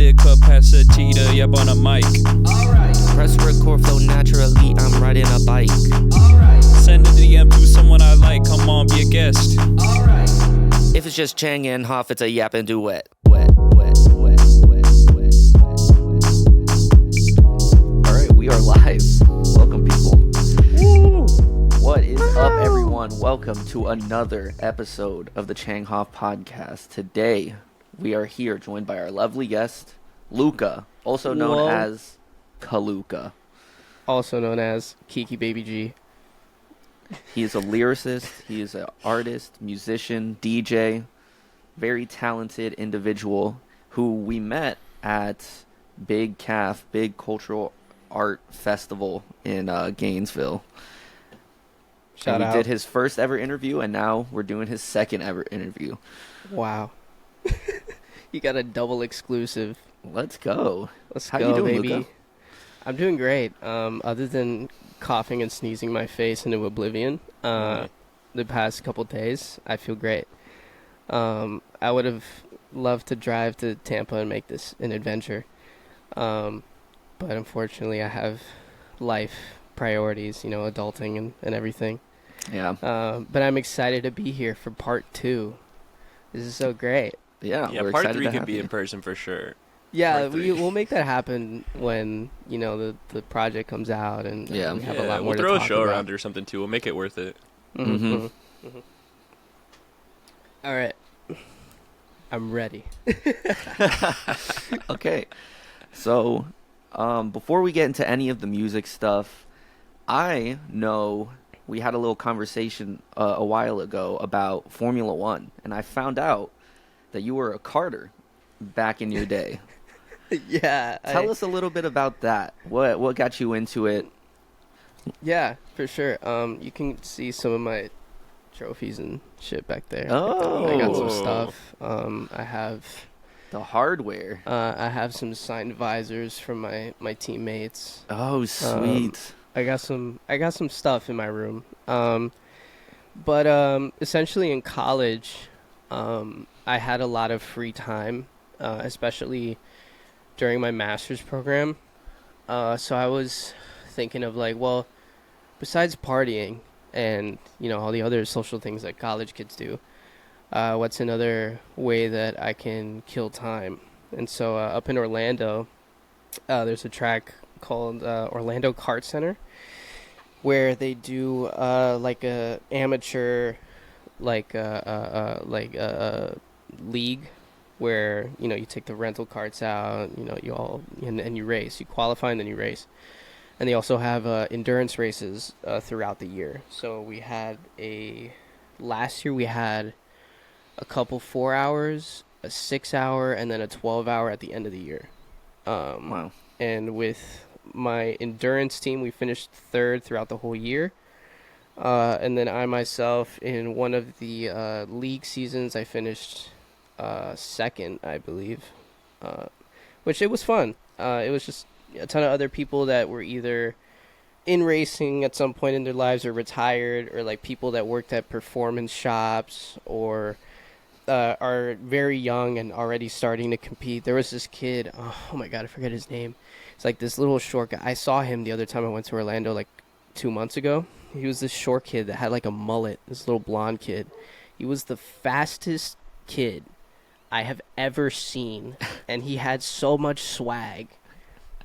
dick capacity, yep, on a mic. Alright. Press record flow naturally, I'm riding a bike. Alright. Send a DM to someone I like, come on, be a guest. Alright. If it's just Chang and Denhoff, it's a yapping duet. Alright, we are live. Welcome, people. Woo. What is up, everyone? Welcome to another episode of the Chang Hoff podcast. Today, we are here joined by our lovely guest, Luca, also known as Caluca. Also known as Kiki Baby G. He is a lyricist, he is an artist, musician, DJ, very talented individual who we met at Big Cultural Art Festival in Gainesville. Shout we out. did his first ever interview, and now we're doing his second ever interview. Wow. You got a double exclusive. Let's go. How you doing, baby? Luca? I'm doing great. Other than coughing and sneezing my face into oblivion the past couple days, I feel great. I would have loved to drive to Tampa and make this an adventure. But unfortunately, I have life priorities, adulting and everything. Yeah. But I'm excited to be here for part 2. This is so great. Yeah, we're part excited 3 to could have be you. in person for sure. Yeah, Part 3. we'll make that happen when, the project comes out and we have a lot more we'll to throw a talk show about. around it or something too. We'll make it worth it. Mm-hmm. All right. I'm ready. Okay. So, before we get into any of the music stuff, I know we had a little conversation a while ago about Formula One, and I found out that you were a karter back in your day. Yeah. Tell us a little bit about that. What got you into it? Yeah, for sure. You can see some of my trophies and shit back there. Oh. I got some stuff. I have The hardware. I have some signed visors from my teammates. Oh, sweet. I got some stuff in my room. But essentially in college, I had a lot of free time, especially during my master's program. So I was thinking of besides partying and, all the other social things that college kids do, what's another way that I can kill time? And so up in Orlando, there's a track called Orlando Kart Center, where they do a amateur league where you take the rental carts out, you all and you race, you qualify and then you race. And they also have endurance races throughout the year. So last year we had a couple 4 hours, a 6 hour, and then a 12 hour at the end of the year. Wow. And with my endurance team, we finished 3rd throughout the whole year. And then I myself, in one of the league seasons, I finished 2nd, I believe. Which it was fun. It was just a ton of other people that were either in racing at some point in their lives or retired, or people that worked at performance shops or are very young and already starting to compete. There was this kid, oh my god, I forget his name. It's this little short guy. I saw him the other time I went to Orlando 2 months ago. He was this short kid that had a mullet, this little blonde kid. He was the fastest kid I have ever seen, and he had so much swag.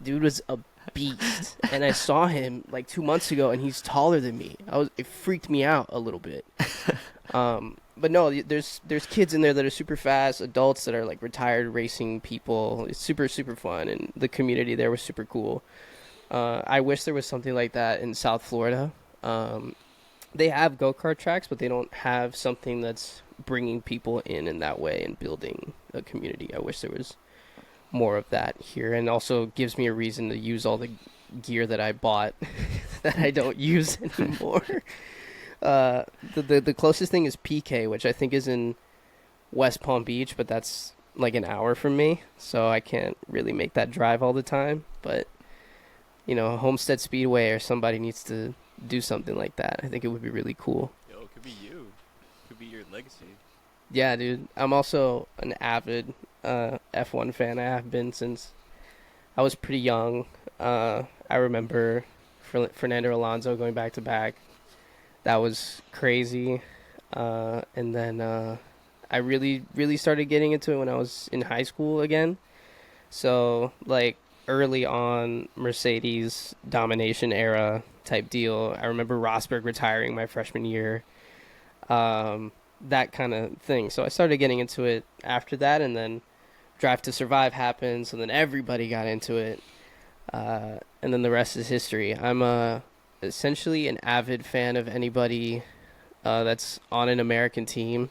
Dude was a beast. And I saw him 2 months ago, and he's taller than me. It freaked me out a little bit. But no, there's kids in there that are super fast, adults that are retired racing people. It's super, super fun, and the community there was super cool. I wish there was something like that in South Florida. They have go-kart tracks, but they don't have something that's bringing people in that way and building a community. I wish there was more of that here, and also gives me a reason to use all the gear that I bought that I don't use anymore. The closest thing is PK, which I think is in West Palm Beach, but that's an hour from me, so I can't really make that drive all the time. But Homestead Speedway or somebody needs to do something like that. I think it would be really cool. Yo, it could be you. Could be your legacy. Yeah, dude. I'm also an avid F1 fan. I have been since I was pretty young. I remember Fernando Alonso going back to back. That was crazy. And then I really started getting into it when I was in high school again. So, like, early on, Mercedes domination era type deal. I remember Rosberg retiring my freshman year. That kind of thing. So I started getting into it after that, and then Drive to Survive happened, so then everybody got into it. And then the rest is history. I'm essentially an avid fan of anybody that's on an American team.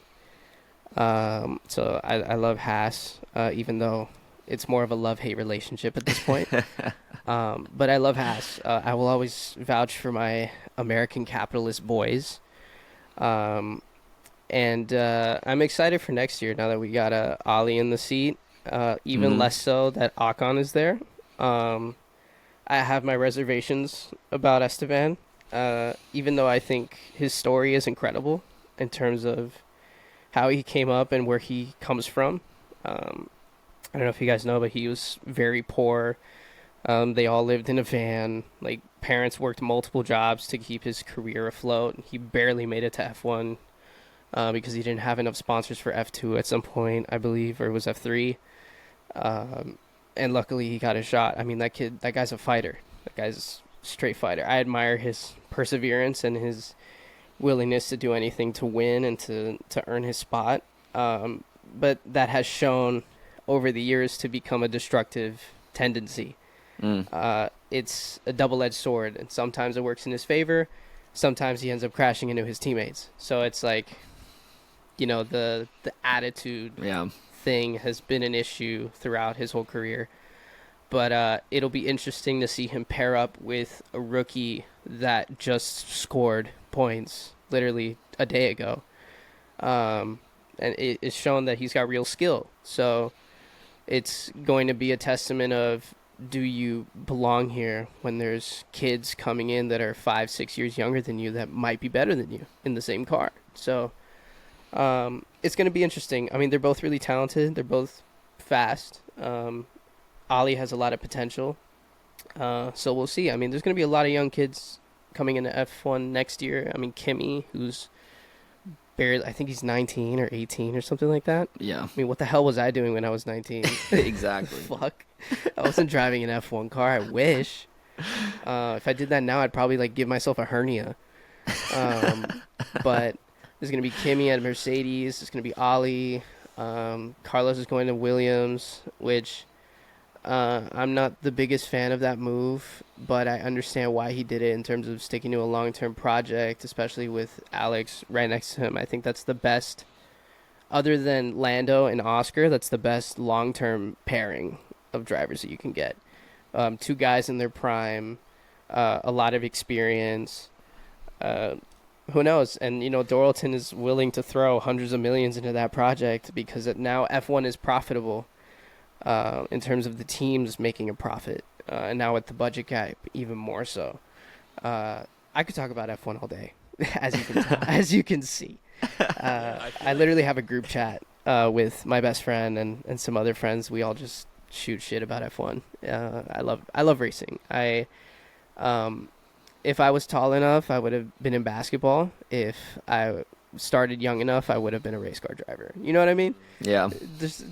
So I love Haas, even though it's more of a love-hate relationship at this point. But I love Haas. I will always vouch for my American capitalist boys. And I'm excited for next year now that we got Ali in the seat. Even less so that Ocon is there. I have my reservations about Esteban, even though I think his story is incredible in terms of how he came up and where he comes from. I don't know if you guys know, but he was very poor. They all lived in a van. Like, parents worked multiple jobs to keep his career afloat. He barely made it to F1 because he didn't have enough sponsors for F2 at some point, I believe, or it was F3. And luckily he got a shot. I mean, that guy's a fighter. That guy's a straight fighter. I admire his perseverance and his willingness to do anything to win and to earn his spot. But that has shown over the years to become a destructive tendency. It's a double-edged sword, and sometimes it works in his favor. Sometimes he ends up crashing into his teammates. So it's like, the attitude thing has been an issue throughout his whole career. But it'll be interesting to see him pair up with a rookie that just scored points literally a day ago. And it's shown that he's got real skill. So it's going to be a testament of, do you belong here when there's kids coming in that are 5-6 years younger than you that might be better than you in the same car? So it's going to be interesting. I mean, they're both really talented. They're both fast. Ali has a lot of potential. So we'll see. I mean, there's going to be a lot of young kids coming into F1 next year. I mean, Kimi, who's barely, I think he's 19 or 18 or something like that. Yeah. I mean, what the hell was I doing when I was 19? Exactly. Fuck. I wasn't driving an F1 car. I wish. If I did that now, I'd probably give myself a hernia. But there's going to be Kimi at Mercedes. There's going to be Ali. Carlos is going to Williams, which I'm not the biggest fan of that move, but I understand why he did it in terms of sticking to a long-term project, especially with Alex right next to him. I think that's the best, other than Lando and Oscar, that's the best long-term pairing of drivers that you can get. Two guys in their prime, a lot of experience. Who knows? And, Doralton is willing to throw hundreds of millions into that project because now F1 is profitable in terms of the teams making a profit. And now with the budget gap, even more so. I could talk about F1 all day, as you can see. I literally have a group chat with my best friend and some other friends. We all just shoot shit about F1. I love racing. If I was tall enough, I would have been in basketball. If I started young enough, I would have been a race car driver. You know what I mean? Yeah.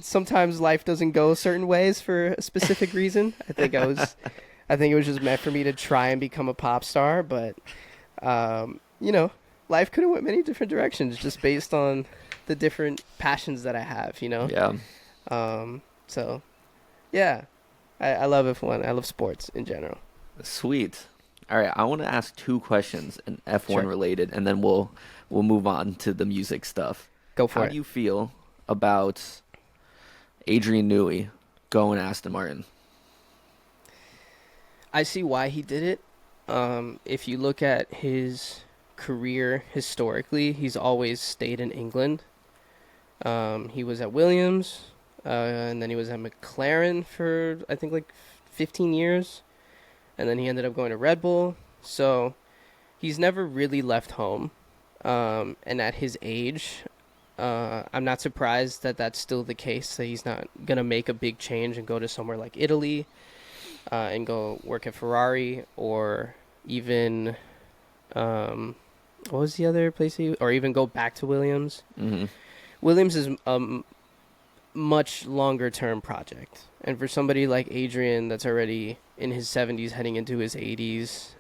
Sometimes life doesn't go certain ways for a specific reason. I think it was just meant for me to try and become a pop star, but life could have went many different directions just based on the different passions that I have, Yeah. So yeah. I love F1. I love sports in general. Sweet. All right, I want to ask 2 questions and F1 Sure. related, and then we'll move on to the music stuff. Go for How it. do you feel about Adrian Newey going Aston Martin? I see why he did it. If you look at his career historically, he's always stayed in England. He was at Williams, and then he was at McLaren for, I think, 15 years. And then he ended up going to Red Bull. So he's never really left home. And at his age, I'm not surprised that that's still the case, that he's not going to make a big change and go to somewhere like Italy and go work at Ferrari, or even, what was the other place or even go back to Williams. Mm-hmm. Williams is a much longer term project. And for somebody like Adrian that's already in his 70s heading into his 80s,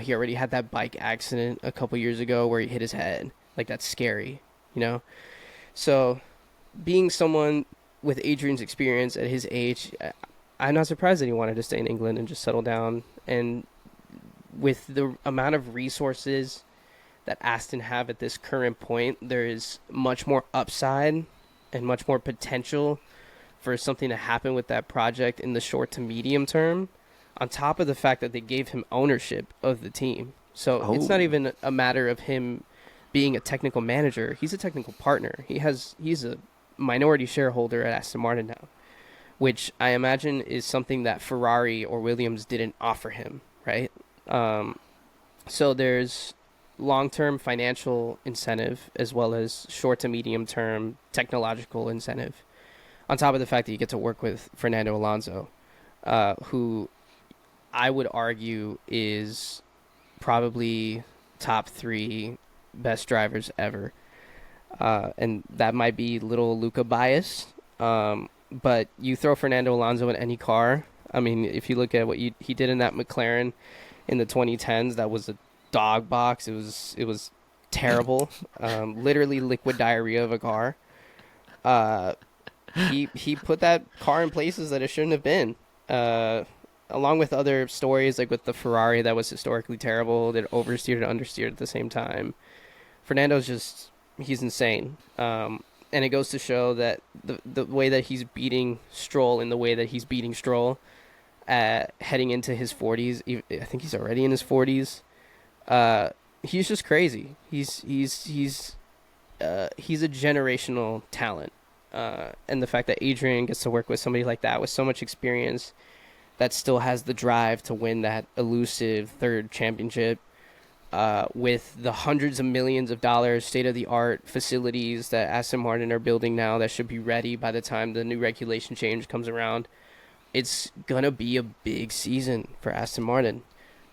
he already had that bike accident a couple years ago where he hit his head. Like, that's scary, you know? So being someone with Adrian's experience at his age, I'm not surprised that he wanted to stay in England and just settle down. And with the amount of resources that Aston have at this current point, there is much more upside and much more potential for something to happen with that project in the short to medium term, on top of the fact that they gave him ownership of the team. So it's not even a matter of him being a technical manager. He's a technical partner. He's a minority shareholder at Aston Martin now, which I imagine is something that Ferrari or Williams didn't offer him, right? So there's long-term financial incentive as well as short to medium-term technological incentive, on top of the fact that you get to work with Fernando Alonso, who I would argue is probably top 3 best drivers ever. And that might be little Luca bias, but you throw Fernando Alonso in any car. I mean, if you look at what he did in that McLaren in the 2010s, that was a dog box. It was terrible. Literally liquid diarrhea of a car. He put that car in places that it shouldn't have been. Along with other stories, like with the Ferrari that was historically terrible, that oversteered and understeered at the same time. Fernando's he's insane. And it goes to show that the way that he's beating Stroll in the way that he's beating Stroll, heading into his 40s, I think he's already in his 40s. He's just crazy. He's a generational talent. And the fact that Adrian gets to work with somebody like that with so much experience that still has the drive to win that elusive 3rd championship, with the hundreds of millions of dollars state-of-the-art facilities that Aston Martin are building now that should be ready by the time the new regulation change comes around. It's going to be a big season for Aston Martin.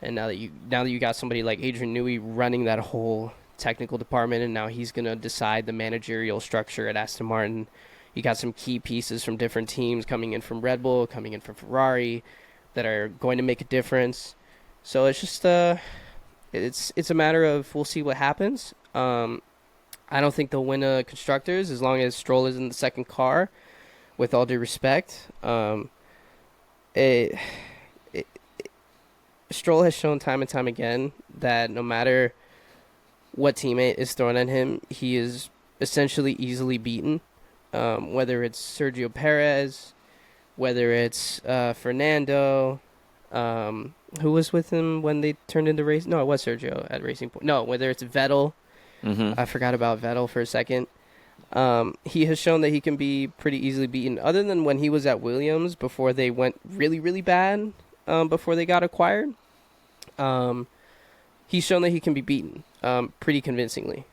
And now that you got somebody like Adrian Newey running that whole technical department, and now he's going to decide the managerial structure at Aston Martin. You got some key pieces from different teams coming in from Red Bull, coming in from Ferrari, that are going to make a difference. So it's just it's a matter of, we'll see what happens. I don't think they'll win a Constructors as long as Stroll is in the second car, with all due respect. Stroll has shown time and time again that no matter what teammate is thrown at him, he is essentially easily beaten. Whether it's Sergio Perez, whether it's Fernando, who was with him when they turned into race? No, it was Sergio at Racing Point. No, whether it's Vettel. Mm-hmm. I forgot about Vettel for a second. He has shown that he can be pretty easily beaten. Other than when he was at Williams before they went really, really bad, before they got acquired, he's shown that he can be beaten pretty convincingly.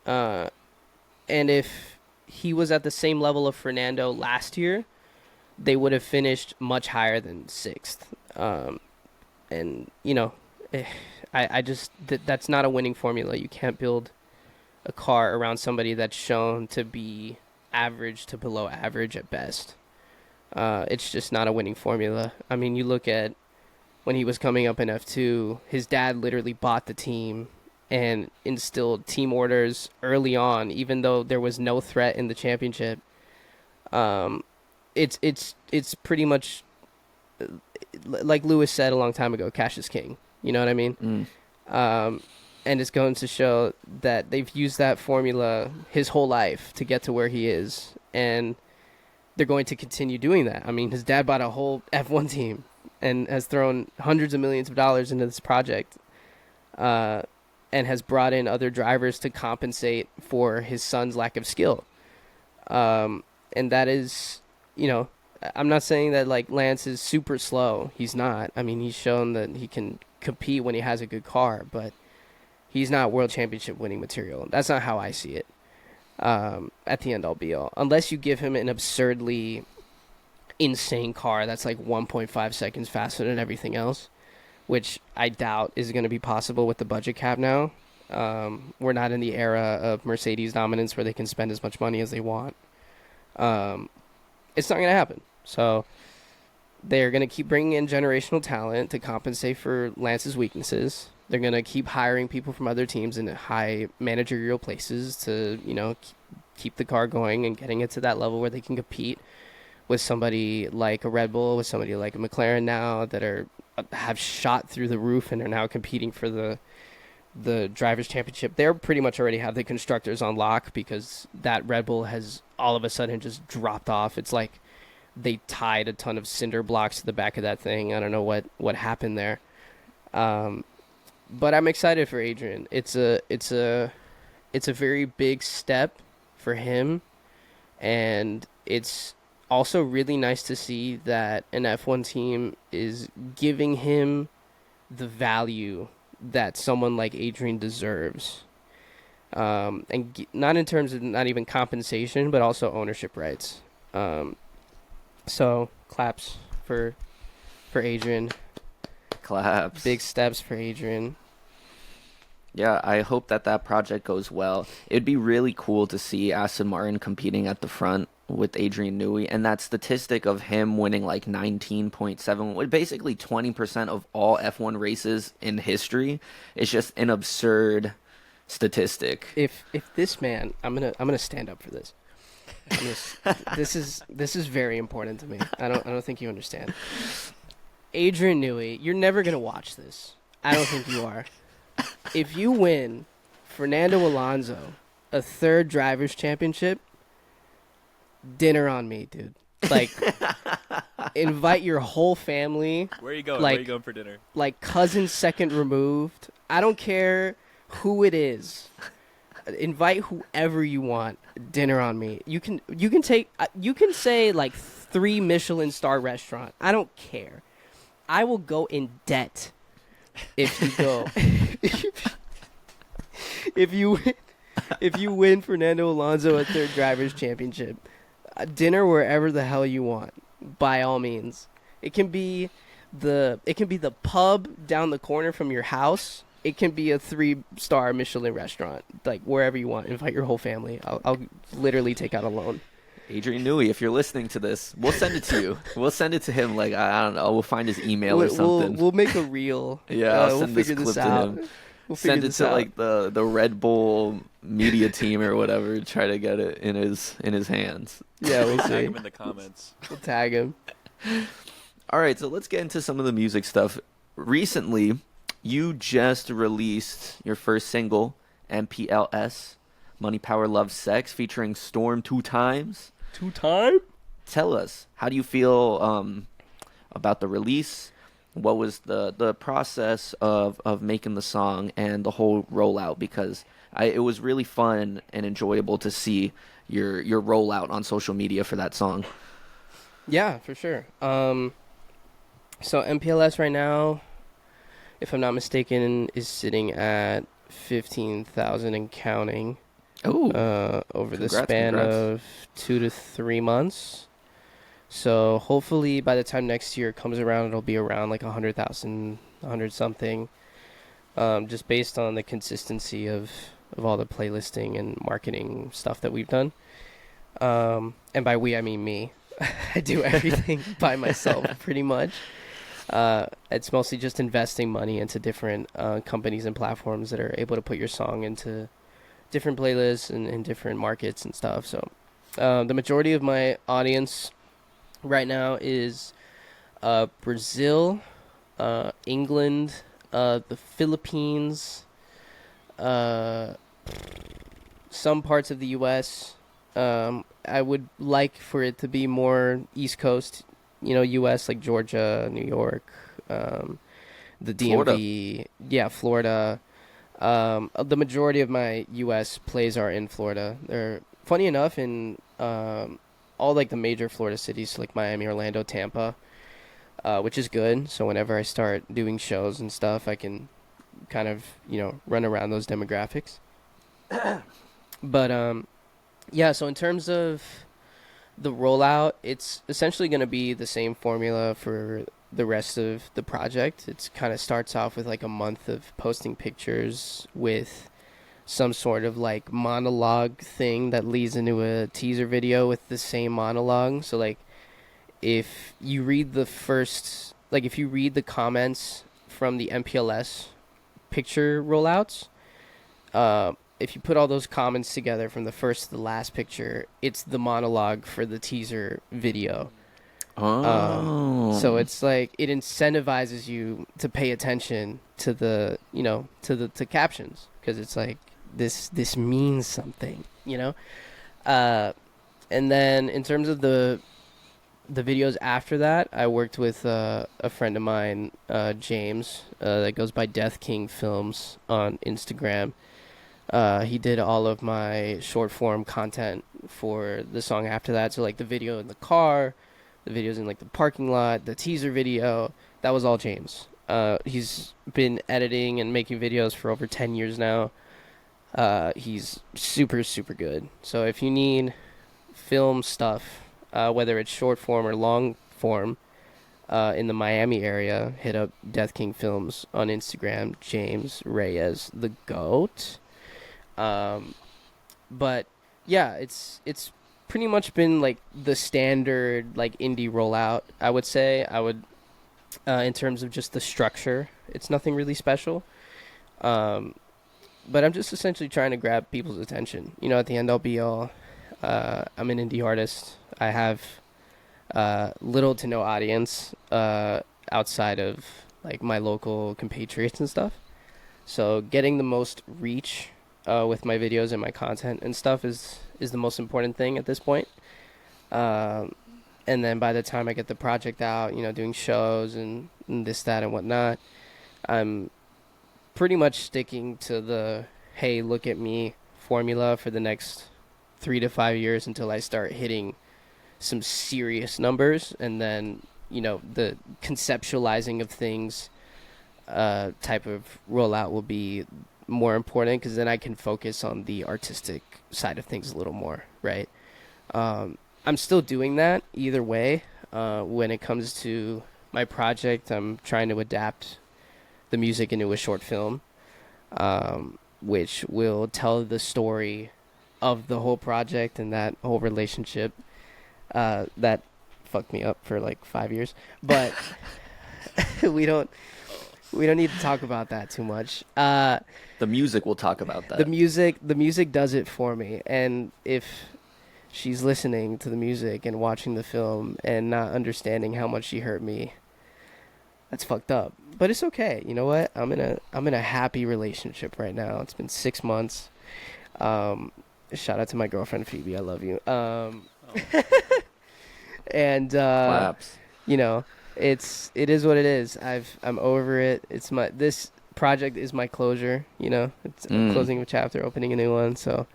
And if he was at the same level of Fernando last year, they would have finished much higher than 6th. And, I just, that's not a winning formula. You can't build a car around somebody that's shown to be average to below average at best. It's just not a winning formula. I mean, you look at when he was coming up in F2, his dad literally bought the team and instilled team orders early on, even though there was no threat in the championship. It's pretty much like Lewis said a long time ago, cash is king. You know what I mean? And it's going to show that they've used that formula his whole life to get to where he is, and they're going to continue doing that. I mean, his dad bought a whole F1 team and has thrown hundreds of millions of dollars into this project, and has brought in other drivers to compensate for his son's lack of skill. And that is, I'm not saying that like Lance is super slow. He's not. I mean, he's shown that he can compete when he has a good car, but he's not world championship winning material. That's not how I see it. at the end all be all. Unless you give him an absurdly insane car that's like 1.5 seconds faster than everything else, which I doubt is going to be possible with the budget cap now. We're not in the era of Mercedes dominance where they can spend as much money as they want. It's not going to happen. So they're going to keep bringing in generational talent to compensate for Lance's weaknesses. They're going to keep hiring people from other teams in high managerial places to, keep the car going and getting it to that level where they can compete with somebody like a Red Bull, with somebody like a McLaren now that have shot through the roof and are now competing for the Drivers' Championship. They're pretty much already have the constructors on lock because that Red Bull has all of a sudden just dropped off. It's like they tied a ton of cinder blocks to the back of that thing. I don't know what happened there. But I'm excited for Adrian. It's a very big step for him, and it's also really nice to see that an F1 team is giving him the value that someone like Adrian deserves. And not in terms of not even compensation, but also ownership rights. So claps for Adrian. Claps. Big steps for Adrian. Yeah, I hope that project goes well. It'd be really cool to see Aston Martin competing at the front with Adrian Newey, and that statistic of him winning like 19.7, basically 20% of all F1 races in history is just an absurd statistic. If this man, I'm gonna stand up for this. This is very important to me. I don't think you understand. Adrian Newey, you're never gonna watch this. I don't think you are. If you win Fernando Alonso a third Drivers' Championship, dinner on me, dude. Like, invite your whole family. Where are you going? Like, Where are you going for dinner? Like, cousin second removed. I don't care who it is. Invite whoever you want. Dinner on me. You can say like 3 Michelin star restaurant. I don't care. I will go in debt if you go. if you win Fernando Alonso a third Drivers' Championship, dinner wherever the hell you want, by all means. It can be the pub down the corner from your house. It can be a 3-star Michelin restaurant, like wherever you want. Invite your whole family. I'll literally take out a loan. Adrian Newey, if you're listening to this, we'll send it to you. We'll send it to him. Like, I don't know. We'll find his email or something. We'll make a reel. Yeah, I'll send we'll this clip out. to him. We'll send it to out. like the Red Bull media team or whatever. Try to get it in his hands. Yeah, we'll Tag see. him in the comments. We'll tag him. All right, so let's get into some of the music stuff. Recently, you just released your first single, MPLS, Money, Power, Love, Sex, featuring Storm 2 times. 2 times? Tell us, how do you feel about the release? What was the process of making the song and the whole rollout? Because it was really fun and enjoyable to see your rollout on social media for that song. Yeah, for sure. So MPLS right now, if I'm not mistaken, is sitting at 15,000 and counting. Oh, over the span of 2 to 3 months. So hopefully by the time next year comes around, it'll be around like 100,000, 100 something. Just based on the consistency of all the playlisting and marketing stuff that we've done. And by we, I mean me. I do everything by myself pretty much. It's mostly just investing money into different companies and platforms that are able to put your song into different playlists and different markets and stuff. So the majority of my audience right now is Brazil, England, the Philippines, some parts of the U.S. I would like for it to be more East Coast, U.S., like Georgia, New York, the DMV, Florida. The majority of my U.S. plays are in Florida. They're funny enough in all like the major Florida cities, like Miami, Orlando, Tampa, which is good. So whenever I start doing shows and stuff, I can kind of run around those demographics. But Yeah, so in terms of the rollout, it's essentially going to be the same formula for the rest of the project. It's kind of starts off with like a month of posting pictures with some sort of like monologue thing that leads into a teaser video with the same monologue. So like if you read if you read the comments from the MPLS picture rollouts, if you put all those comments together from the first to the last picture, it's the monologue for the teaser video. So it's like it incentivizes you to pay attention to the to captions, because it's like this means something, and then in terms of the videos after that, I worked with a friend of mine, James, that goes by Death King Films on Instagram. He did all of my short form content for the song after that. So like the video in the car, the videos in like the parking lot, the teaser video, that was all James. He's been editing and making videos for over 10 years now. He's super, super good. So if you need film stuff, whether it's short form or long form, in the Miami area, hit up Death King Films on Instagram, James Reyes, the GOAT. But yeah, it's pretty much been like the standard like indie rollout. I would say in terms of just the structure, it's nothing really special. But I'm just essentially trying to grab people's attention. At the end all be all, I'm an indie artist. I have little to no audience outside of like my local compatriots and stuff. So getting the most reach with my videos and my content and stuff is the most important thing at this point. And then by the time I get the project out, doing shows and this, that, and whatnot, I'm pretty much sticking to the, hey, look at me formula for the next 3 to 5 years until I start hitting some serious numbers. And then, the conceptualizing of things type of rollout will be more important, because then I can focus on the artistic side of things a little more, right? I'm still doing that either way. When it comes to my project, I'm trying to adapt the music into a short film, which will tell the story of the whole project and that whole relationship that fucked me up for like 5 years. But we don't need to talk about that too much. The music will talk about that. The music does it for me. And if she's listening to the music and watching the film and not understanding how much she hurt me, that's fucked up. But it's okay. You know what? I'm in a happy relationship right now. It's been 6 months. Shout out to my girlfriend Phoebe. I love you. And Claps. it is what it is. I'm over it. This project is my closure. It's closing a chapter, opening a new one. So,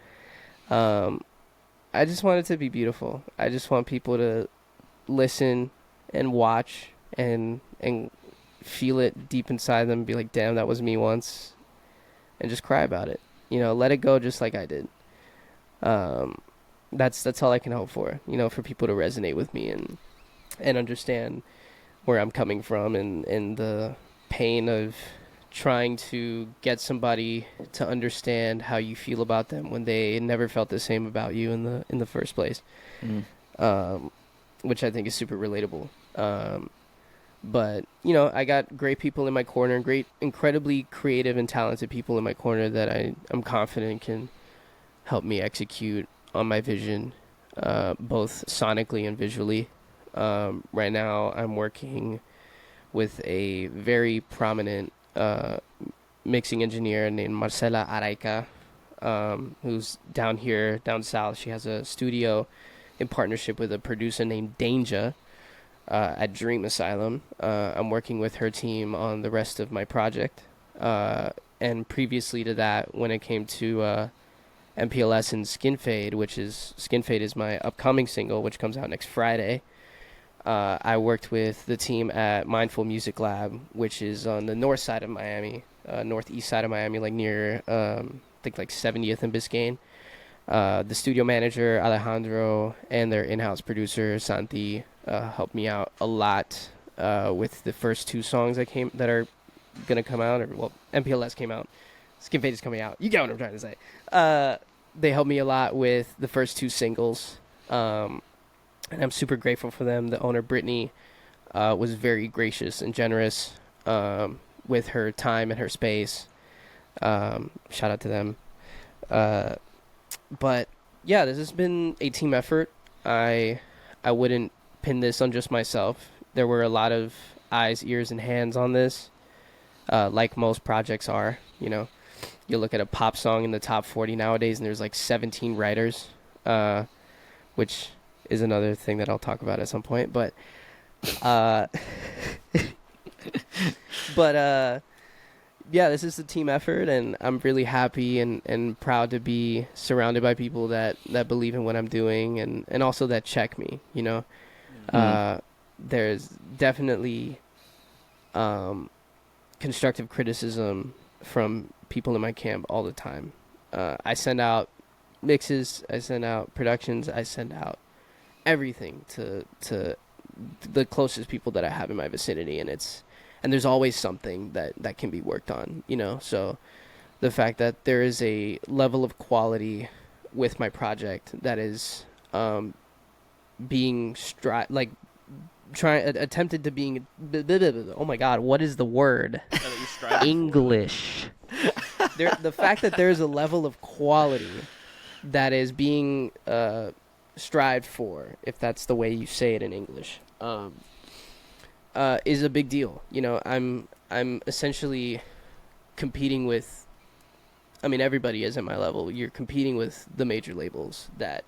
I just want it to be beautiful. I just want people to listen and watch and feel it deep inside them. And be like, damn, that was me once, and just cry about it. Let it go, just like I did. That's all I can hope for. For people to resonate with me and understand where I'm coming from and the pain of trying to get somebody to understand how you feel about them when they never felt the same about you in the first place. Which I think is super relatable. But I got great people in my corner, incredibly creative and talented people in my corner that I'm confident can help me execute on my vision, both sonically and visually. Right now I'm working with a very prominent mixing engineer named Marcela Araica, who's down south. She has a studio in partnership with a producer named Danger at Dream Asylum. I'm working with her team on the rest of my project. And previously to that, when it came to MPLS and Skin Fade is my upcoming single, which comes out next Friday. I worked with the team at Mindful Music Lab, which is on the north side of Miami, northeast side of Miami, like near, I think like 70th and Biscayne. The studio manager, Alejandro, and their in-house producer, Santi, helped me out a lot with the first 2 songs that are going to come out. MPLS came out. Skin Fade is coming out. You get what I'm trying to say. They helped me a lot with the first 2 singles. And I'm super grateful for them. The owner, Brittany, was very gracious and generous with her time and her space. Shout out to them. But yeah, this has been a team effort. I wouldn't pin this on just myself. There were a lot of eyes, ears, and hands on this, like most projects are. You look at a pop song in the top 40 nowadays, and there's like 17 writers, which is another thing that I'll talk about at some point. But, yeah, this is a team effort, and I'm really happy and proud to be surrounded by people that believe in what I'm doing and also that check me, There's definitely constructive criticism from people in my camp all the time. I send out mixes, I send out productions, I send out everything to the closest people that I have in my vicinity, and there's always something that can be worked on, So the fact that there is a level of quality with my project that is being attempted to being oh my god, what is the word? English. The fact that there's a level of quality that is being strived for, if that's the way you say it in English, is a big deal. I'm essentially competing with, everybody is at my level. You're competing with the major labels that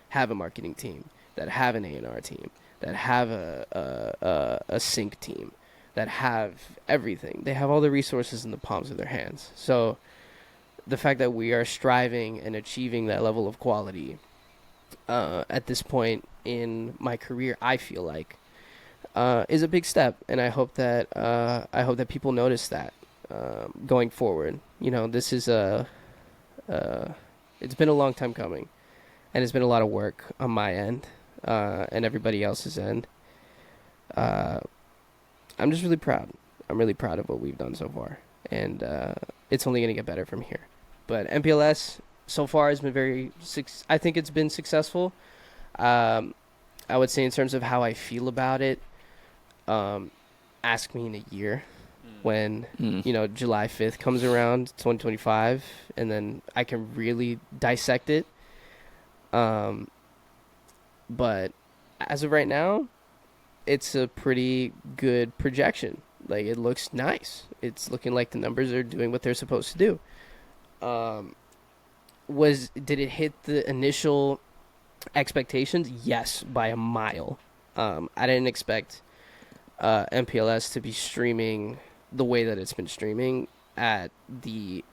have a marketing team, that have an A&R team, that have a sync team, that have everything. They have all the resources in the palms of their hands. So the fact that we are striving and achieving that level of quality at this point in my career, I feel like, is a big step, and I hope that people notice that going forward. This is it's been a long time coming, and it's been a lot of work on my end and everybody else's end. I'm just really proud. I'm really proud of what we've done so far, and it's only going to get better from here. But MPLS so far has been I think it's been successful. I would say in terms of how I feel about it, ask me in a year when, July 5th comes around, 2025, and then I can really dissect it. But as of right now, it's a pretty good projection. Like, it looks nice. It's looking like the numbers are doing what they're supposed to do. Did it hit the initial expectations? Yes, by a mile. I didn't expect MPLS to be streaming the way that it's been streaming at the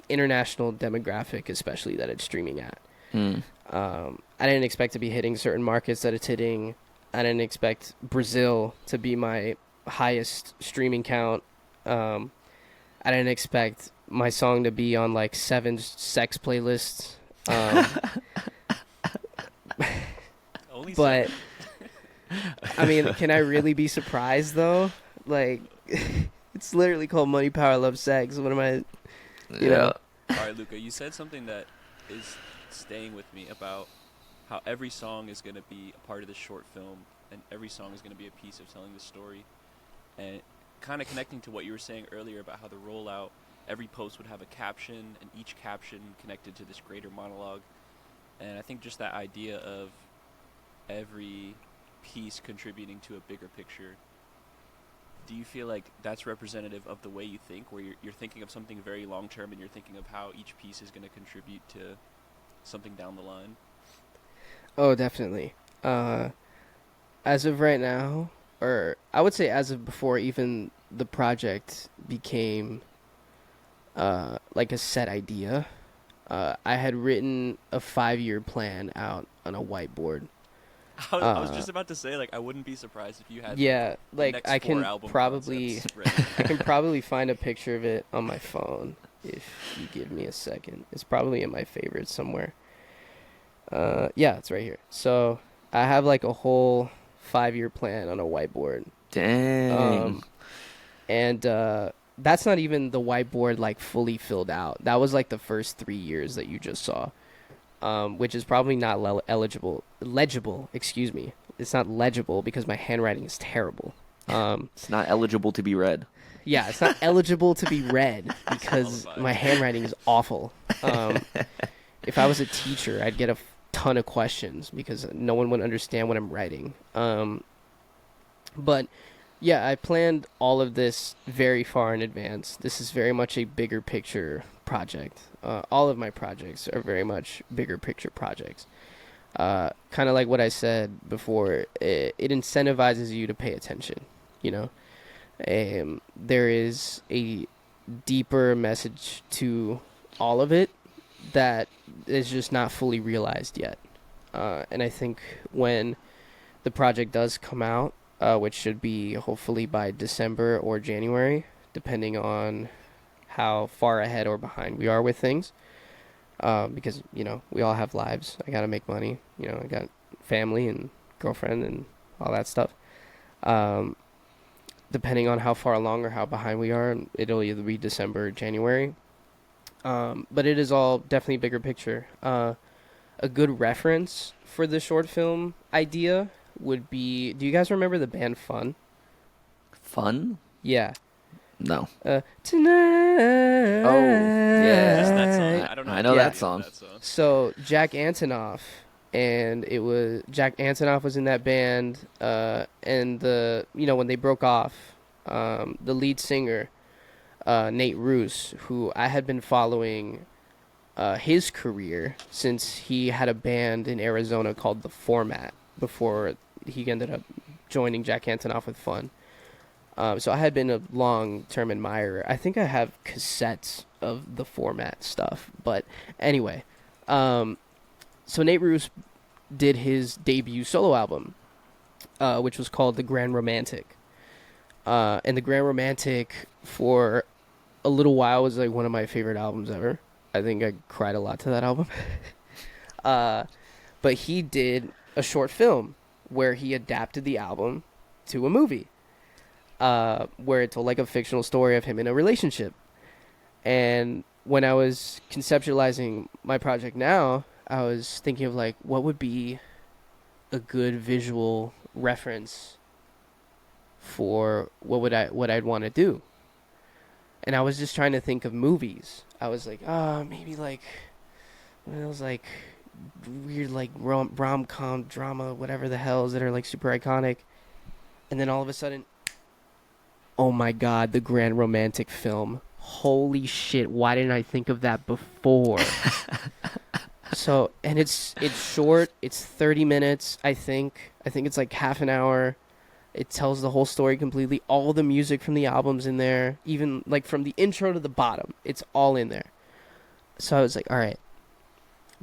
international demographic, especially that it's streaming at. I didn't expect to be hitting certain markets that it's hitting. I didn't expect Brazil to be my highest streaming count. I didn't expect my song to be on like 7 sex playlists. Only But can I really be surprised though? Like, it's literally called Money, Power, Love, Sex. What am I? You know? All right, Luca, you said something that is staying with me about how every song is going to be a part of the short film, and every song is going to be a piece of telling the story. And kind of connecting to what you were saying earlier about how the rollout, every post would have a caption, and each caption connected to this greater monologue. And I think just that idea of every piece contributing to a bigger picture, do you feel like that's representative of the way you think, where you're thinking of something very long-term and you're thinking of how each piece is going to contribute to something down the line? Oh, definitely. As of right now, or I would say as of before even the project became like a set idea, I had written a 5-year plan out on a whiteboard. I was just about to say, like, I wouldn't be surprised if you had like next I 4 can album probably concepts ready. I can probably find a picture of it on my phone if If you give me a second, it's probably in my favorites somewhere. Yeah, it's right here. So I have like a whole 5-year plan on a whiteboard. Dang. And that's not even the whiteboard like fully filled out. That was like the first 3 years that you just saw, which is probably not legible. Excuse me. It's not legible because my handwriting is terrible. It's not eligible to be read. Yeah, it's not eligible to be read because my handwriting is awful. If I was a teacher, I'd get a ton of questions because no one would understand what I'm writing. But yeah, I planned all of this very far in advance. This is very much a bigger picture project. All of my projects are very much bigger picture projects. Kind of like what I said before, it incentivizes you to pay attention, you know? There is a deeper message to all of it that is just not fully realized yet. And I think when the project does come out, which should be hopefully by December or January, depending on how far ahead or behind we are with things. Because, you know, we all have lives. I got to make money. You know, I got family and girlfriend and all that stuff. Depending on how far along or how behind we are, it'll either be December or January. But it is all definitely bigger picture. A good reference for the short film idea would be, do you guys remember the band Fun? Fun? Yeah. No. Tonight. Oh, yeah. Just that song. I don't know. I know Yeah. that song. So Jack Antonoff, and it was Jack Antonoff was in that band, and when they broke off, the lead singer, Nate Roos, who I had been following his career since he had a band in Arizona called The Format before he ended up joining Jack Antonoff with Fun. So I had been a long-term admirer. I think I have cassettes of The Format stuff. But anyway, so Nate Roos did his debut solo album, which was called The Grand Romantic. And The Grand Romantic, for a little while, was like one of my favorite albums ever. I think I cried a lot to that album. But he did a short film where he adapted the album to a movie. Where it told like a fictional story of him in a relationship. And when I was conceptualizing my project now, I was thinking of like, what would be a good visual reference for what I'd want to do. And I was just trying to think of movies. I was like, maybe like one of those like weird like rom-com drama, whatever the hells that are like super iconic. And then all of a sudden, oh my god, The Grand Romantic film. Holy shit, why didn't I think of that before? So, and it's short. It's 30 minutes, I think. I think it's like half an hour. It tells the whole story completely. All the music from the album's in there. Even like from the intro to the bottom. It's all in there. So I was like, all right,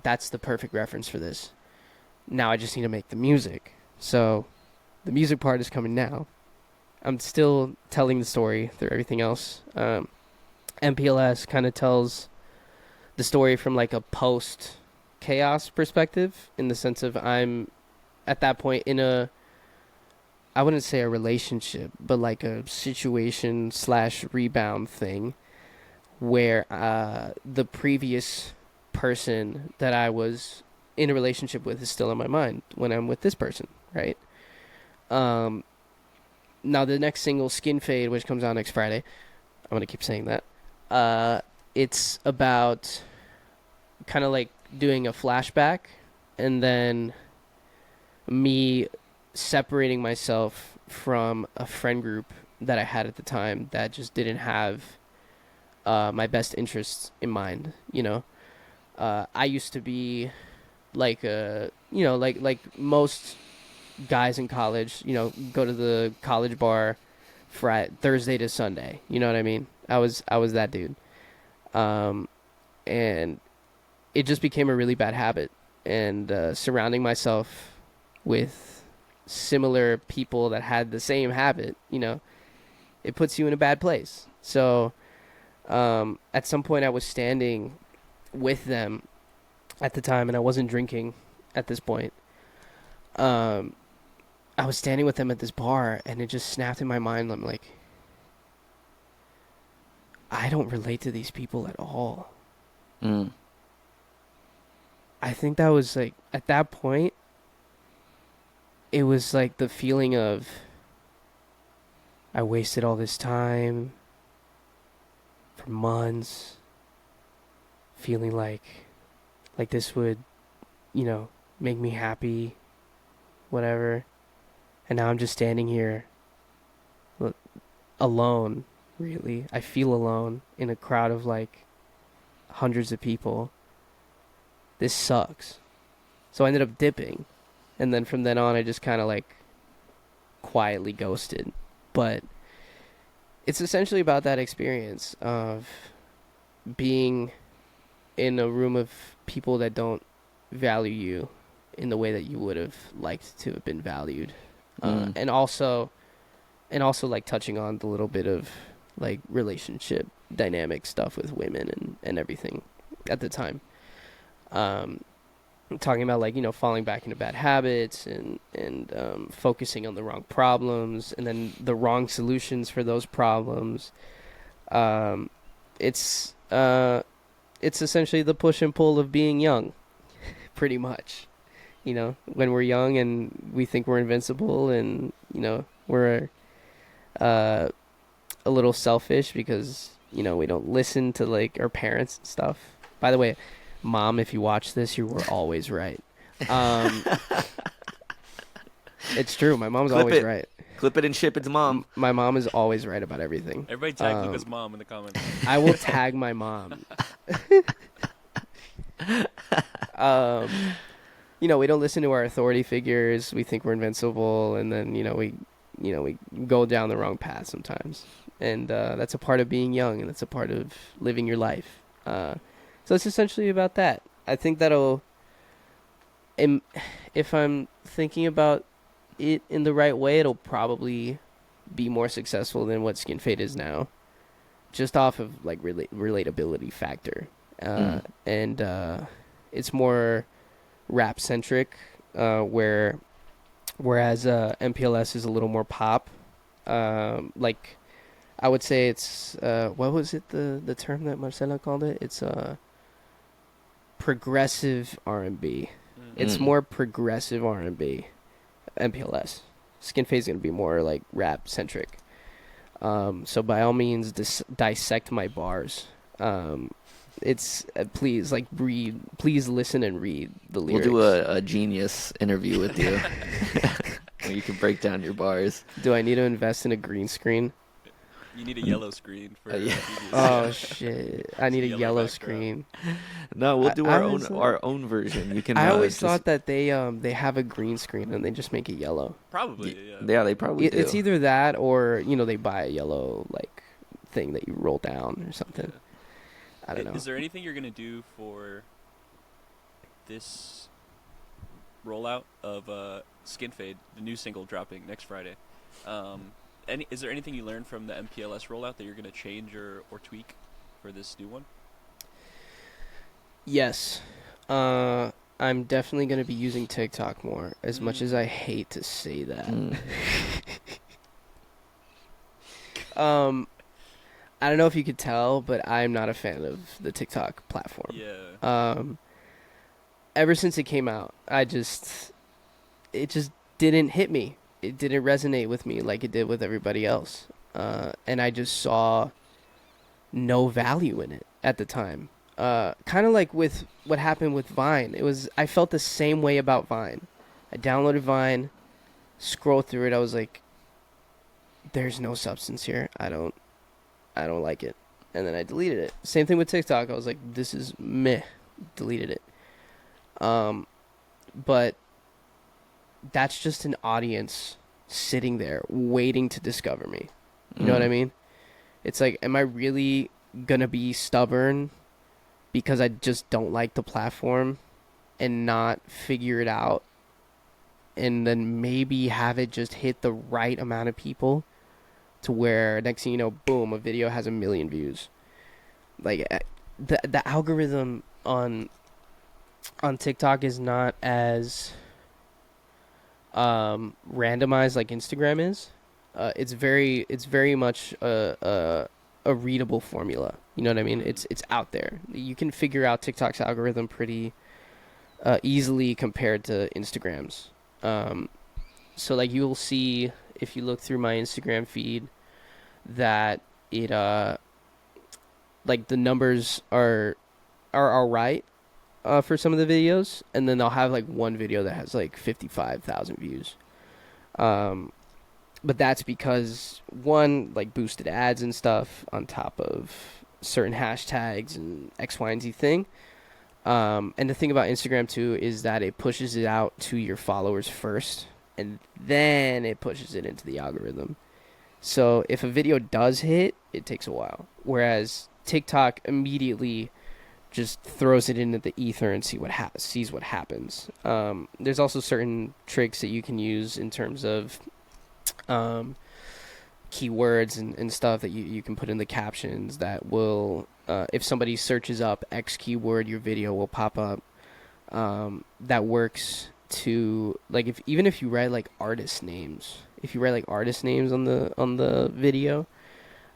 that's the perfect reference for this. Now I just need to make the music. So the music part is coming now. I'm still telling the story through everything else. MPLS kind of tells the story from like a post-chaos perspective, in the sense of I'm at that point in I wouldn't say a relationship, but like a situation/rebound thing where the previous person that I was in a relationship with is still in my mind when I'm with this person, right? Now the next single, Skin Fade, which comes out next Friday, I'm going to keep saying that, it's about kind of like doing a flashback and then me separating myself from a friend group that I had at the time that just didn't have my best interests in mind, you know? I used to be like like most guys in college, go to the college bar Thursday to Sunday, you know what I mean? I was that dude. And it just became a really bad habit, and surrounding myself with similar people that had the same habit, it puts you in a bad place. So At some point I was standing with them at the time, and I wasn't drinking at this point. I was standing with them at this bar, and it just snapped in my mind. I'm like, I don't relate to these people at all. Mm. I think that was like, at that point, it was like the feeling of, I wasted all this time for months, feeling like this would, make me happy, whatever. And now I'm just standing here alone, really. I feel alone in a crowd of like hundreds of people. This sucks. So I ended up dipping. And then from then on, I just kind of like quietly ghosted. But it's essentially about that experience of being in a room of people that don't value you in the way that you would have liked to have been valued. And also like touching on the little bit of like relationship dynamic stuff with women and everything at the time. Talking about like, falling back into bad habits and focusing on the wrong problems and then the wrong solutions for those problems. It's essentially the push and pull of being young, pretty much. When we're young and we think we're invincible and, we're a little selfish because, we don't listen to like our parents and stuff. By the way, Mom, if you watch this, you were always right. It's true. My mom's always right. Clip it and ship it to Mom. My mom is always right about everything. Everybody tag Luca's mom in the comments. I will tag my mom. We don't listen to our authority figures. We think we're invincible, and then we go down the wrong path sometimes. And that's a part of being young, and that's a part of living your life. So it's essentially about that. I think if I'm thinking about it in the right way, it'll probably be more successful than what Skin Fade is now, just off of like relatability factor. And it's more rap centric, whereas MPLS is a little more pop. Like I would say it's what was it the term that Marcela called it? It's progressive R&B. It's more progressive R&B. MPLS. Skin Fade is gonna be more like rap centric. So by all means, dissect my bars. It's please please listen and read the lyrics. We'll do a genius interview with you, where you can break down your bars. Do I need to invest in a green screen? You need a yellow screen for. Yeah. Oh shit! I need a yellow screen. No, we'll do our own version. You can. I always thought that they have a green screen and they just make it yellow. Probably, yeah. Yeah, they probably do. It's either that or they buy a yellow like thing that you roll down or something. Yeah. I don't know. Is there anything you're gonna do for this rollout of Skin Fade, the new single dropping next Friday? Is there anything you learned from the MPLS rollout that you're gonna change or tweak for this new one? Yes. I'm definitely going to be using TikTok more, as much as I hate to say that. I don't know if you could tell, but I'm not a fan of the TikTok platform. Yeah. Ever since it came out, it just didn't hit me. It didn't resonate with me like it did with everybody else. And I just saw no value in it at the time. Kind of like with what happened with Vine. I felt the same way about Vine. I downloaded Vine, scrolled through it. I was like, there's no substance here. I don't like it. And then I deleted it. Same thing with TikTok. I was like, this is meh. Deleted it. But that's just an audience sitting there waiting to discover me. You know what I mean? It's like, am I really gonna be stubborn because I just don't like the platform and not figure it out, and then maybe have it just hit the right amount of people to where next thing you know, boom, a video has 1 million views? Like the algorithm on TikTok is not as randomized like Instagram is. It's very much a readable formula. You know what I mean? It's out there. You can figure out TikTok's algorithm pretty easily compared to Instagram's. So like you'll see if you look through my Instagram feed that it like the numbers are all right for some of the videos, and then they'll have like one video that has like 55,000 views. But that's because one, like boosted ads and stuff on top of certain hashtags and X, Y, and Z thing. And the thing about Instagram too is that it pushes it out to your followers first, and then it pushes it into the algorithm. So if a video does hit, it takes a while. Whereas TikTok immediately just throws it into the ether and sees what happens. There's also certain tricks that you can use in terms of keywords and stuff that you can put in the captions that will, if somebody searches up X keyword, your video will pop up. That works to, like, even if you write like artist names, on the video,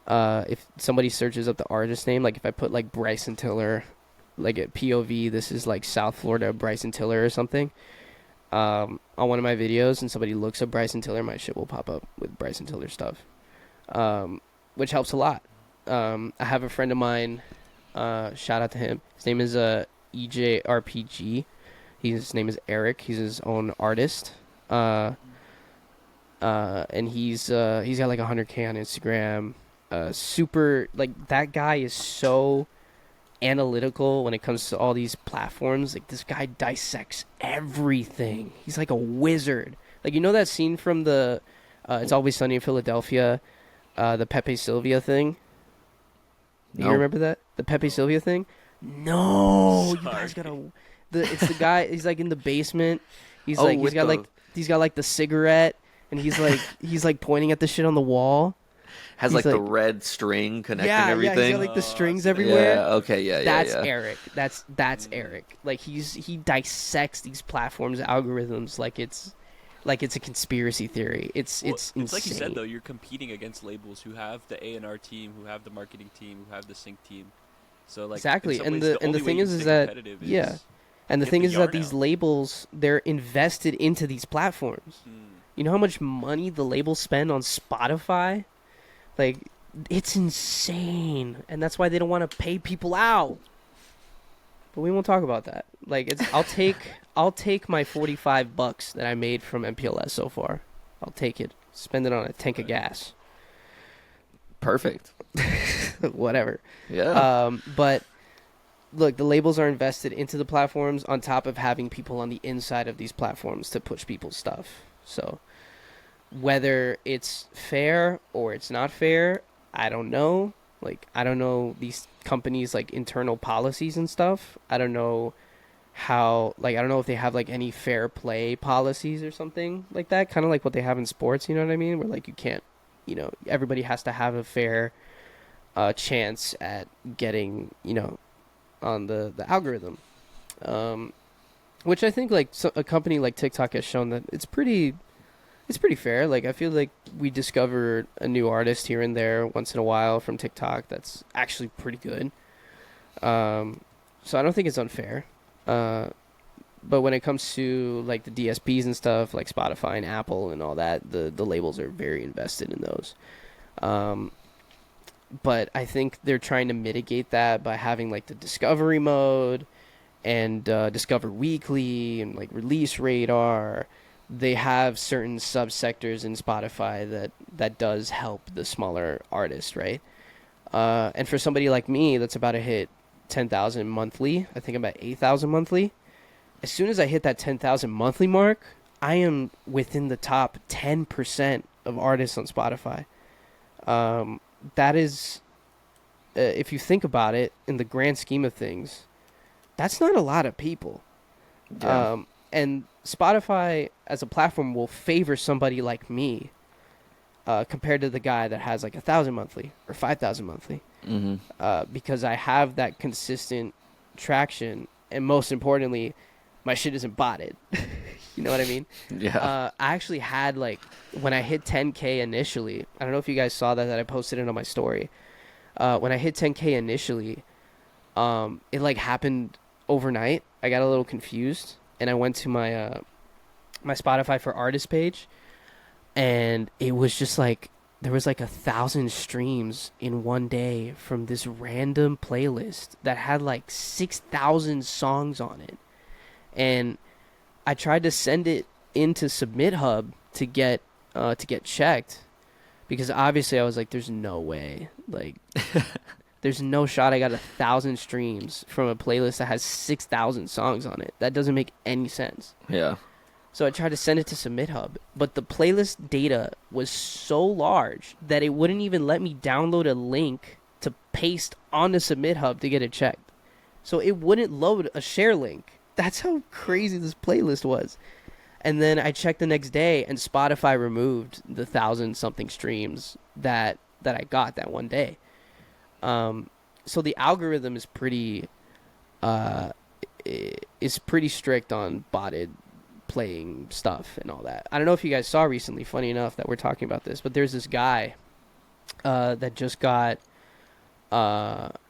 if somebody searches up the artist name, like if I put like Bryson Tiller, like at POV, this is like South Florida Bryson Tiller or something, on one of my videos, and somebody looks up Bryson Tiller, my shit will pop up with Bryson Tiller stuff, which helps a lot. I have a friend of mine, shout out to him. His name is EJRPG. His name is Eric. He's his own artist. And he's got like 100K on Instagram. Super, like, that guy is so analytical when it comes to all these platforms. Like, this guy dissects everything. He's like a wizard. Like, you know that scene from the It's Always Sunny in Philadelphia, the Pepe Sylvia thing? No. You remember that? The Pepe Sylvia thing? No, you guys gotta. It's the guy. He's like in the basement. He's got like the cigarette, and he's like pointing at the shit on the wall. Has like the red string connecting everything. Yeah, he's got like the strings everywhere. Yeah, okay, yeah. That's Eric. That's Eric. Like he dissects these platforms' algorithms like it's a conspiracy theory. It's insane. It's like you said though, you're competing against labels who have the A&R team, who have the marketing team, who have the sync team. So like exactly, and the thing is that and the thing is that these labels, they're invested into these platforms. You know how much money the labels spend on Spotify? Like, it's insane, and that's why they don't want to pay people out. But we won't talk about that. Like, I'll take my $45 that I made from MPLS so far. I'll take it. Spend it on a tank of gas. Perfect. Whatever. Yeah. But look, the labels are invested into the platforms on top of having people on the inside of these platforms to push people's stuff. So whether it's fair or it's not fair, I don't know. Like, I don't know these companies' like internal policies and stuff. I don't know how, like, I don't know if they have like any fair play policies or something like that, kind of like what they have in sports, you know what I mean, where like you can't, you know, everybody has to have a fair chance at getting, you know, on the algorithm, which I think like a company like TikTok has shown that it's pretty fair. Like, I feel like we discover a new artist here and there once in a while from TikTok that's actually pretty good. So I don't think it's unfair. But when it comes to like the DSPs and stuff like Spotify and Apple and all that, the labels are very invested in those. But I think they're trying to mitigate that by having like the discovery mode and Discover Weekly and like Release Radar. They have certain subsectors in Spotify that does help the smaller artist, right? And for somebody like me that's about to hit 10,000 monthly, I think I'm at 8,000 monthly. As soon as I hit that 10,000 monthly mark, I am within the top 10% of artists on Spotify. That is, if you think about it, in the grand scheme of things, that's not a lot of people. Yeah. And Spotify as a platform will favor somebody like me compared to the guy that has like 1,000 monthly or 5,000 monthly. Because I have that consistent traction, and most importantly, my shit isn't botted. You know what I mean? Yeah. I actually had, like, when I hit 10K initially, I don't know if you guys saw that I posted it on my story. When I hit 10K initially, it like happened overnight. I got a little confused, and I went to my my Spotify for artist page, and it was just like there was like 1,000 streams in one day from this random playlist that had like 6,000 songs on it. And I tried to send it into Submit Hub to get checked, because obviously I was like, there's no way, like there's no shot I got 1,000 streams from a playlist that has 6,000 songs on it. That doesn't make any sense. Yeah. So I tried to send it to Submit Hub, but the playlist data was so large that it wouldn't even let me download a link to paste on the Submit Hub to get it checked. So it wouldn't load a share link. That's how crazy this playlist was. And then I checked the next day, and Spotify removed the 1,000-something streams that I got that one day. So the algorithm is pretty strict on botted playing stuff and all that. I don't know if you guys saw recently, funny enough that we're talking about this, but there's this guy that just got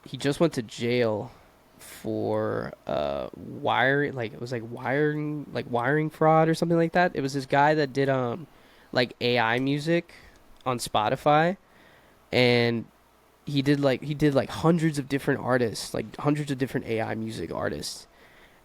he just went to jail for wiring fraud or something like that. It was this guy that did like AI music on Spotify, and he did like hundreds of different artists, like hundreds of different AI music artists,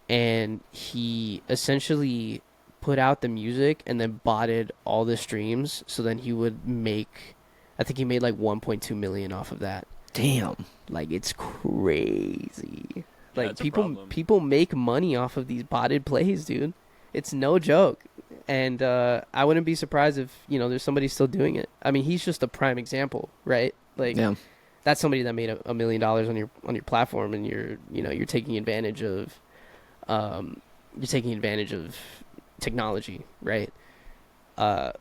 and he essentially put out the music and then botted all the streams, so then he would make, I think he made like 1.2 million off of that. Damn. Like, it's crazy. Like, that's a problem. people make money off of these botted plays, dude. It's no joke. And I wouldn't be surprised if, there's somebody still doing it. I mean, he's just a prime example, right? Like, yeah. That's somebody that made $1 million on your platform, and you're taking advantage of technology, right? They're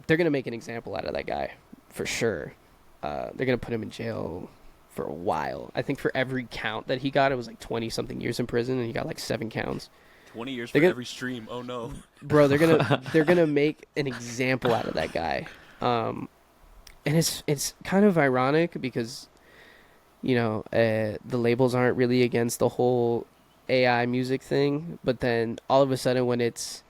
gonna make an example out of that guy for sure. They're gonna put him in jail for a while. I think for every count that he got, it was like 20-something years in prison, and he got like 7 counts. 20 years for every stream. Oh no, bro! They're gonna make an example out of that guy. And it's kind of ironic because, the labels aren't really against the whole AI music thing, but then all of a sudden when it's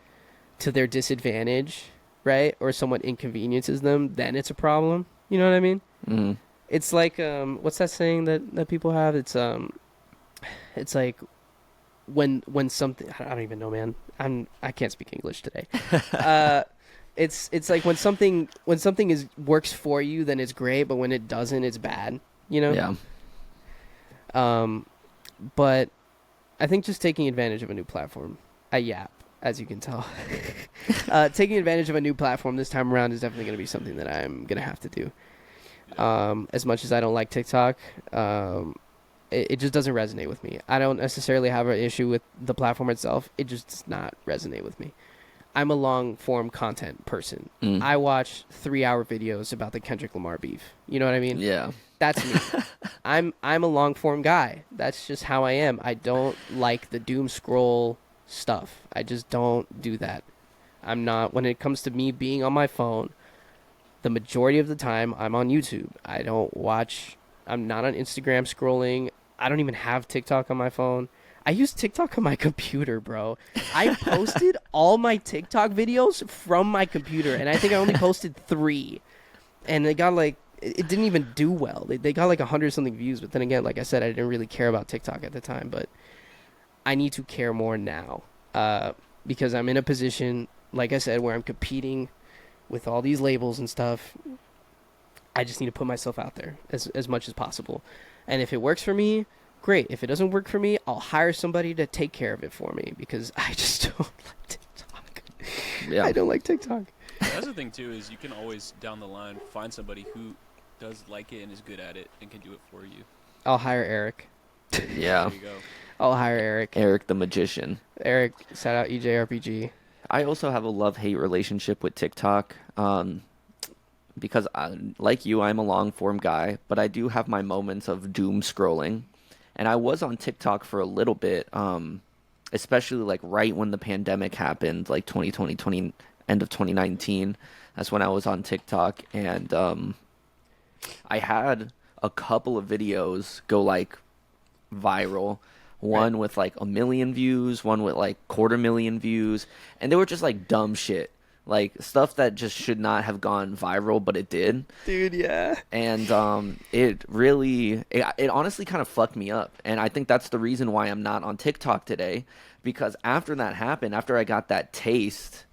to their disadvantage, right, or someone inconveniences them, then it's a problem. You know what I mean? Mm-hmm. It's like what's that saying that people have? It's like when something, I don't even know, man. I can't speak English today. It's like when something works for you, then it's great, but when it doesn't, it's bad. Yeah. But I think just taking advantage of a new platform. I yap, as you can tell. Taking advantage of a new platform this time around is definitely going to be something that I'm going to have to do. As much as I don't like TikTok, it just doesn't resonate with me. I don't necessarily have an issue with the platform itself. It just does not resonate with me. I'm a long-form content person. I watch 3-hour videos about the Kendrick Lamar beef. You know what I mean? Yeah. That's me. I'm a long-form guy. That's just how I am. I don't like the doom scroll stuff. I just don't do that. I'm not, when it comes to me being on my phone, the majority of the time I'm on YouTube. I'm not on Instagram scrolling. I don't even have TikTok on my phone. I use TikTok on my computer, bro. I posted all my TikTok videos from my computer, and I think I only posted 3. And they got like, it didn't even do well. They got like 100-something views, but then again, like I said, I didn't really care about TikTok at the time, but I need to care more now because I'm in a position, like I said, where I'm competing with all these labels and stuff. I just need to put myself out there as much as possible. And if it works for me, great. If it doesn't work for me, I'll hire somebody to take care of it for me because I just don't like TikTok. Yeah. I don't like TikTok. That's the thing, too, is you can always, down the line, find somebody who does like it and is good at it and can do it for you. I'll hire Eric. Yeah. There you go. I'll hire Eric. Eric the magician. Eric, shout out EJRPG. I also have a love-hate relationship with TikTok. because like you, I'm a long form guy, but I do have my moments of doom scrolling. And I was on TikTok for a little bit, especially like right when the pandemic happened, like 2020, end of 2019. That's when I was on TikTok, and I had a couple of videos go like viral. One with like 1 million views, one with like 250,000 views, and they were just like dumb shit. Like stuff that just should not have gone viral, but it did. Dude, yeah. And it honestly kind of fucked me up. And I think that's the reason why I'm not on TikTok today, because after that happened, after I got that taste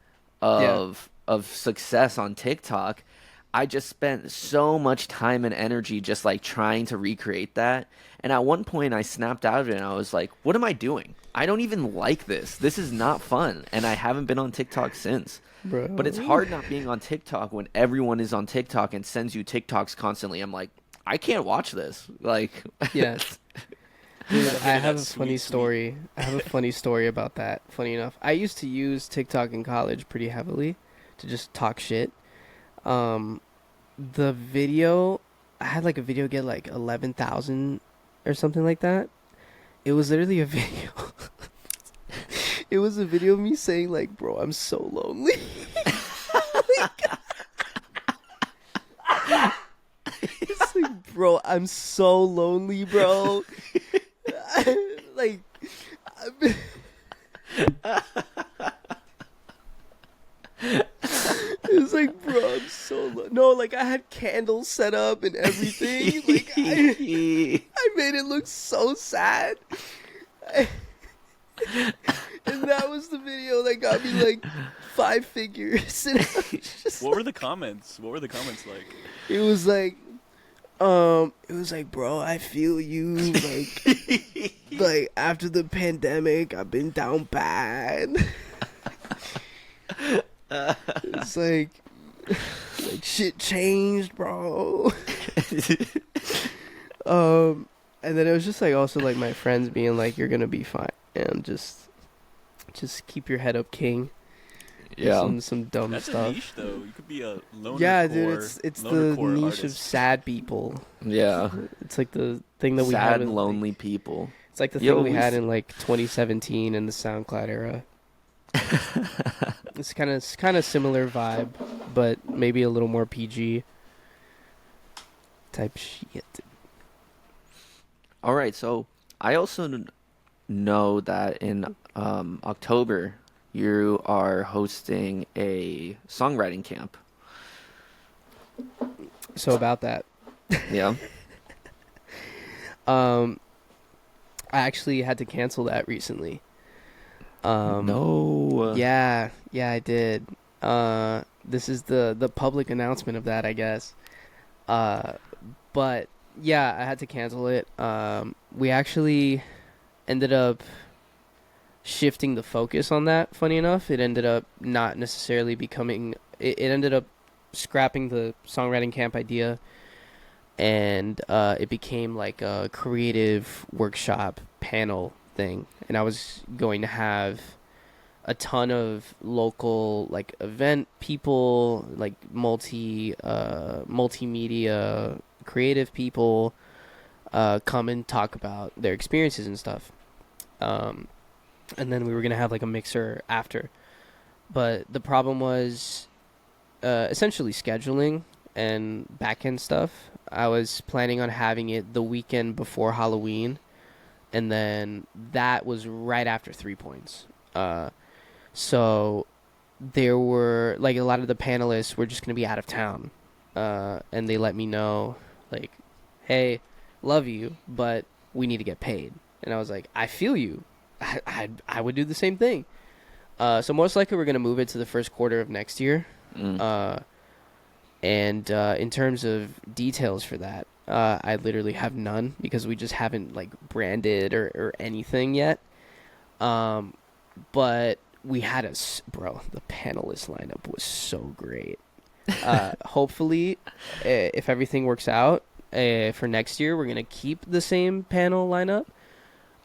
of success on TikTok, I just spent so much time and energy just like trying to recreate that. And at one point I snapped out of it and I was like, what am I doing? I don't even like this. This is not fun. And I haven't been on TikTok since. Bro. But it's hard not being on TikTok when everyone is on TikTok and sends you TikToks constantly. I'm like, I can't watch this. Like, Yeah. Dude, I have a That funny sweet, story. I have a funny story about that. Funny enough, I used to use TikTok in college pretty heavily to just talk shit. The video, I had like a video get like 11,000 or something like that. It was literally a video. It was a video of me saying like, "Bro, I'm so lonely." It's like, bro, I'm so lonely, bro. Like, it's like, bro, I'm so no, like I had candles set up and everything. Like I made it look so sad. And that was the video that got me like 5 figures. And I was just What were the comments? What were the comments like? it was like, bro, I feel you. Like after the pandemic, I've been down bad. It's like shit changed, bro. And then it was just like also like my friends being like, "You're gonna be fine," and just keep your head up, king. yeah. Some dumb That's stuff. a niche, though. You could be a loner Yeah, core, dude, it's the loner core niche of artist. sad people. Yeah. It's like the thing that we Sad had and in, lonely like, people. it's like the Yo, thing we we had s- in like 2017 in the SoundCloud era. It's kind of similar vibe, but maybe a little more PG type shit. All right, so I also know that in October you are hosting a songwriting camp. So about that, Yeah. I actually had to cancel that recently. No. Yeah, I did. This is the public announcement of that, I guess. But yeah, I had to cancel it. We actually ended up shifting the focus on that. Funny enough, it ended up not necessarily becoming. It ended up scrapping the songwriting camp idea, and it became like a creative workshop panel thing. And I was going to have a ton of local like event people, like multimedia creative people come and talk about their experiences and stuff. And then we were gonna have like a mixer after, but the problem was essentially scheduling and back end stuff. I was planning on having it the weekend before Halloween, and then that was right after 3 points. So there were like a lot of the panelists were just gonna be out of town, and they let me know like, hey, love you, but we need to get paid. And I was like, I feel you. I would do the same thing. So most likely we're gonna move it to the first quarter of next year. Mm. And in terms of details for that, I literally have none because we just haven't like branded or anything yet. But we had the panelist lineup was so great. Hopefully, if everything works out, for next year, we're going to keep the same panel lineup.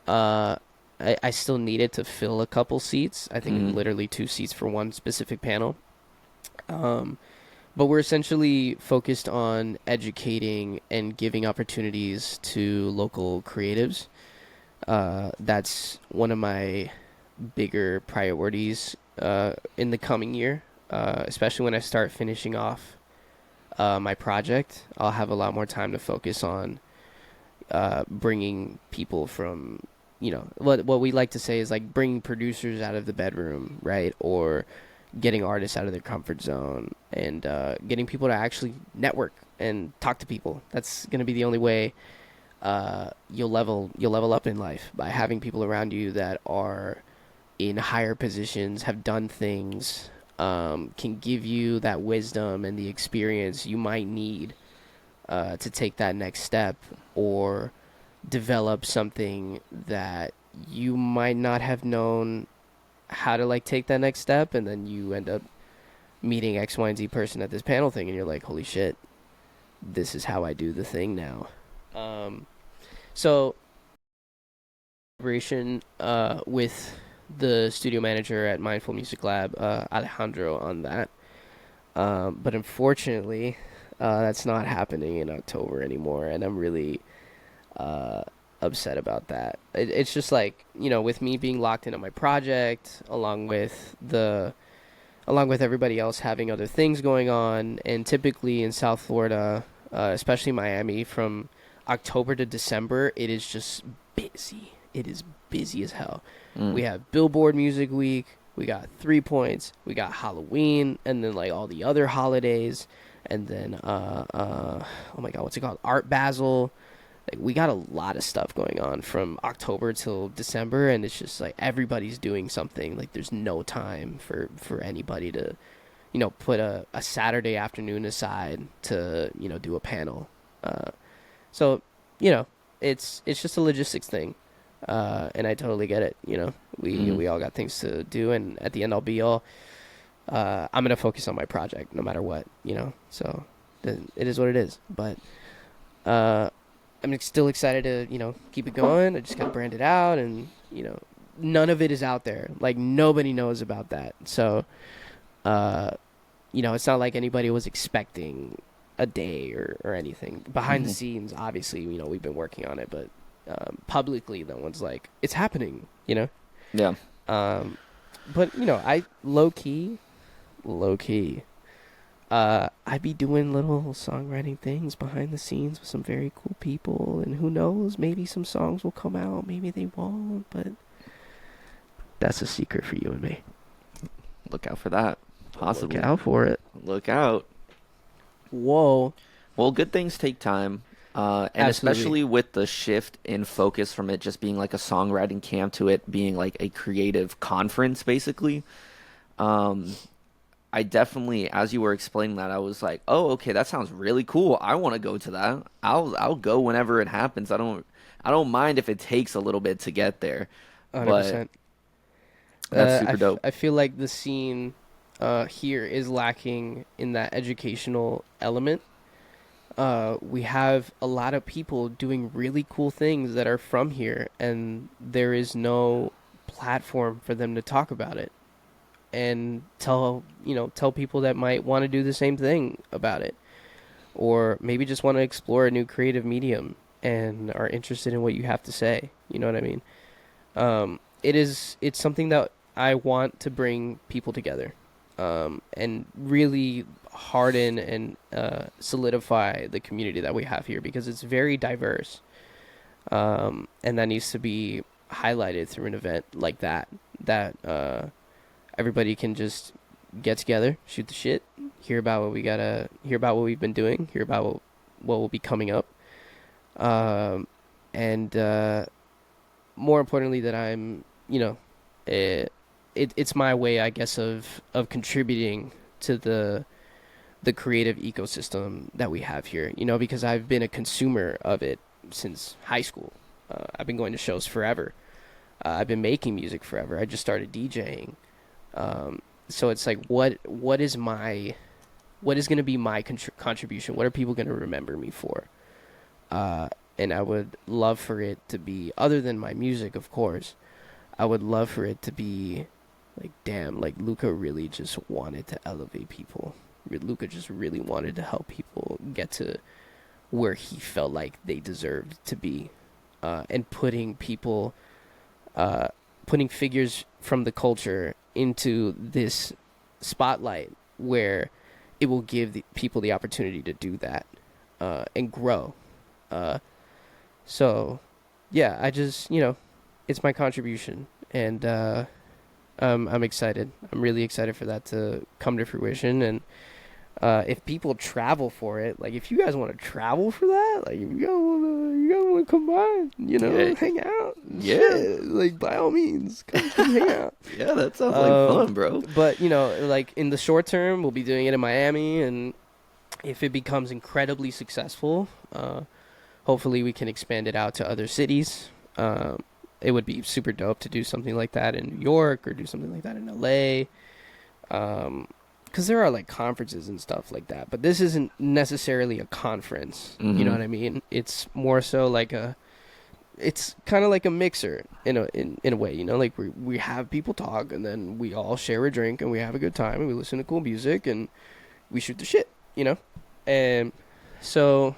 I still needed to fill a couple seats. I think literally 2 seats for one specific panel. But we're essentially focused on educating and giving opportunities to local creatives. That's one of my bigger priorities in the coming year, especially when I start finishing off my project. I'll have a lot more time to focus on bringing people from, what we like to say is like bringing producers out of the bedroom, right? Or getting artists out of their comfort zone and getting people to actually network and talk to people. That's going to be the only way you'll level up in life, by having people around you that are in higher positions, have done things, can give you that wisdom and the experience you might need to take that next step, or develop something that you might not have known how to like take that next step, and then you end up meeting X, Y, and Z person at this panel thing, and you're like, holy shit, this is how I do the thing now. So collaboration with the studio manager at Mindful Music Lab, Alejandro, on that. But unfortunately, that's not happening in October anymore, and I'm really upset about that. It's just like, with me being locked into my project, along with everybody else having other things going on, and typically in South Florida, especially Miami, from October to December, it is just busy. It is busy as hell. We have Billboard Music Week, we got 3 Points, we got Halloween, and then like all the other holidays, and then oh my god, what's it called? Art Basel. Like, we got a lot of stuff going on from October till December, and it's just like everybody's doing something. Like, there's no time for anybody to, put a Saturday afternoon aside to, do a panel. So, it's just a logistics thing. And I totally get it. We all got things to do, and at the end all be all, I'm going to focus on my project no matter what, so it is what it is. But, I'm still excited to, keep it going. I just got to brand it out, and, none of it is out there. Like, nobody knows about that. So, it's not like anybody was expecting a day or anything. Behind the scenes, obviously, we've been working on it, but publicly, no one's like, it's happening, Yeah. But, I low-key, I'd be doing little songwriting things behind the scenes with some very cool people, and who knows, maybe some songs will come out, maybe they won't, but that's a secret for you and me. Look out for that. Possibly. Look out for it. Look out. Whoa. Well, good things take time. And Absolutely. Especially with the shift in focus from it just being like a songwriting camp to it being like a creative conference, basically. I definitely, as you were explaining that, I was like, oh, okay, that sounds really cool. I want to go to that. I'll go whenever it happens. I don't mind if it takes a little bit to get there. 100%. But that's super dope. I feel like the scene here is lacking in that educational element. We have a lot of people doing really cool things that are from here, and there is no platform for them to talk about it and tell people that might want to do the same thing about it, or maybe just want to explore a new creative medium and are interested in what you have to say. You know what I mean? It's something that I want to bring people together, and really harden and solidify the community that we have here, because it's very diverse, and that needs to be highlighted through an event like that everybody can just get together, shoot the shit, hear about what we've been doing, hear about what will be coming up, and more importantly, that I'm, it's my way, I guess, of contributing to the creative ecosystem that we have here, because I've been a consumer of it since high school. I've been going to shows forever. I've been making music forever. I just started DJing. So it's like, what is going to be my contribution? What are people going to remember me for? And I would love for it to be, other than my music, of course, I would love for it to be like, damn, like Luca really just wanted to elevate people. Luca just really wanted to help people get to where he felt like they deserved to be, and putting figures from the culture into this spotlight where it will give the people the opportunity to do that, and grow. So yeah, I just, it's my contribution, and I'm excited. I'm really excited for that to come to fruition. And if people travel for it, like if you guys want to travel for that, like if you guys want to come by, Yeah. hang out, Yeah. shit, like by all means, come hang out. Yeah, that sounds like fun, bro. But like in the short term, we'll be doing it in Miami, and if it becomes incredibly successful, hopefully we can expand it out to other cities. It would be super dope to do something like that in New York or do something like that in LA. Because there are like conferences and stuff like that, but this isn't necessarily a conference. Mhm. You know what I mean? It's more so like it's kind of like a mixer in a way, like we have people talk, and then we all share a drink and we have a good time and we listen to cool music and we shoot the shit, and so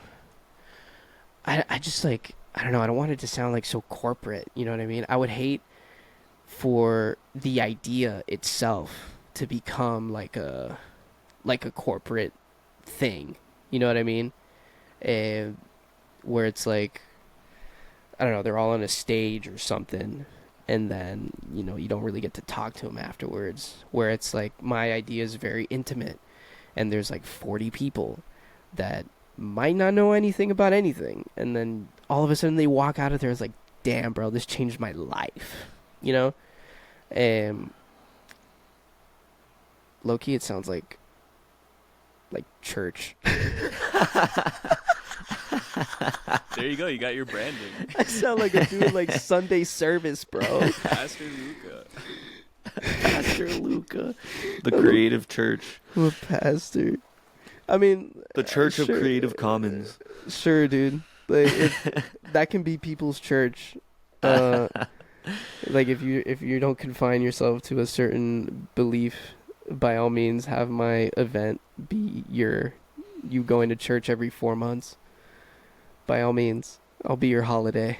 I just like, I don't know, I don't want it to sound like so corporate, you know what I mean? I would hate for the idea itself to become like a corporate thing, you know what I mean? And where it's like, I don't know, they're all on a stage or something, and then, you don't really get to talk to them afterwards, where it's like my idea is very intimate, and there's like 40 people that might not know anything about anything, and then all of a sudden they walk out of there, it's like, damn, bro, this changed my life, and low-key it sounds like church. There you go. You got your branding. I sound like a dude like Sunday service, bro. Pastor Luca. Pastor Luca, the creative church. I'm a pastor. I mean, The Church of sure. Creative Commons. Sure, dude. Like that can be people's church. Like if you don't confine yourself to a certain belief, by all means, have my event be you going to church every 4 months. By all means, I'll be your holiday.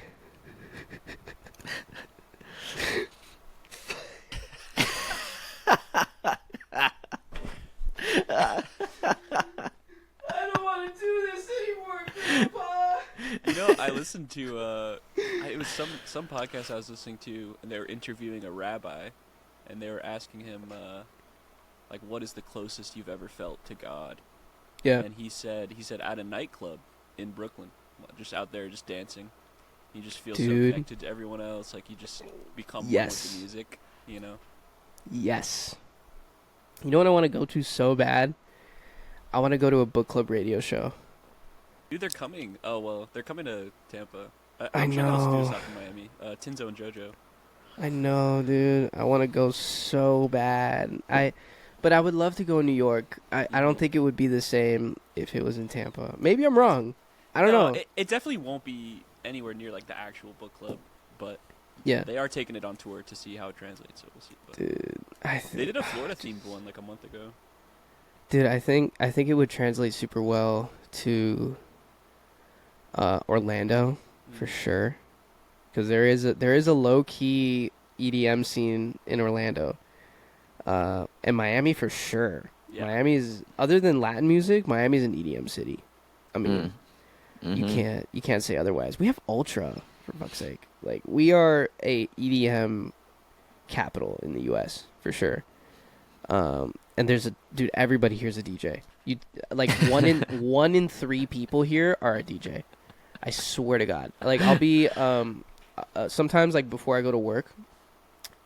I don't want to do this anymore, Grandpa. I listened to it was some podcast I was listening to, and they were interviewing a rabbi, and they were asking him like, what is the closest you've ever felt to God? Yeah. And he said at a nightclub in Brooklyn, just out there just dancing. You just feel so connected to everyone else, like you just become one with the music, Yes. You know what I want to go to so bad? I want to go to a book club radio show. Dude, they're coming. Oh, well, they're coming to Tampa. I I'm sure they'll also do know. stuff in Miami. Tinzo and JoJo. I know, dude. I want to go so bad. But I would love to go in New York. I don't think it would be the same if it was in Tampa. Maybe I'm wrong. I don't know. It definitely won't be anywhere near like the actual book club, but Yeah. they are taking it on tour to see how it translates, so we'll see. But Dude, they did a Florida themed one like a month ago. Dude, I think it would translate super well to Orlando for sure, because there is a low key EDM scene in Orlando, and Miami for sure. Yeah. Miami is, other than Latin music, Miami's an EDM city. I mean, Mm-hmm. you can't say otherwise. We have Ultra, for fuck's sake. Like, we are a EDM capital in the U.S. for sure. And there's everybody here's a DJ. You like one in 3 people here are a DJ. I swear to God. Like, I'll be sometimes, like, before I go to work,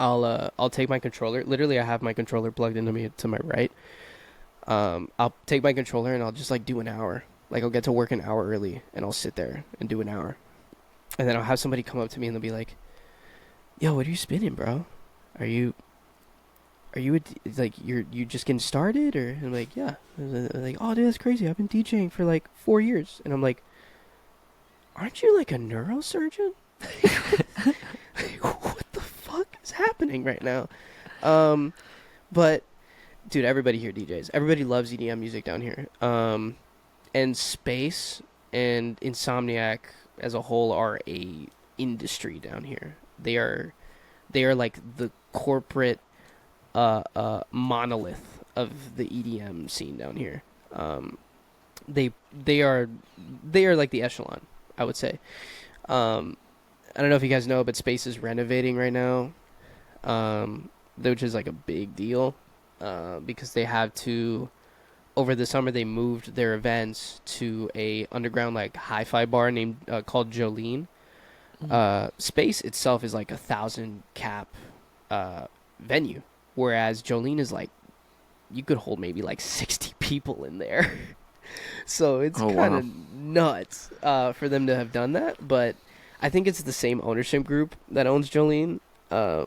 I'll take my controller. Literally, I have my controller plugged into me to my right. I'll take my controller and I'll just like do an hour. Like, I'll get to work an hour early and I'll sit there and do an hour, and then I'll have somebody come up to me and they'll be like, "Yo, what are you spinning, bro? Are you like you just getting started?" Or I'm like, "Yeah." And they're like, "Oh, dude, that's crazy. I've been DJing for like 4 years." And I'm like, "Aren't you like a neurosurgeon?" Like, what the fuck is happening right now? But dude, everybody here DJs. Everybody loves EDM music down here. And Space and Insomniac as a whole are a industry down here. They are like the corporate monolith of the EDM scene down here. They are like the echelon, I would say. I don't know if you guys know, but Space is renovating right now, which is like a big deal, because they have to. Over the summer, they moved their events to a underground like hi-fi bar named called Jolene. Space itself is like 1,000 cap venue, whereas Jolene is like you could hold maybe like 60 people in there. So it's kind of nuts for them to have done that. But I think it's the same ownership group that owns Jolene,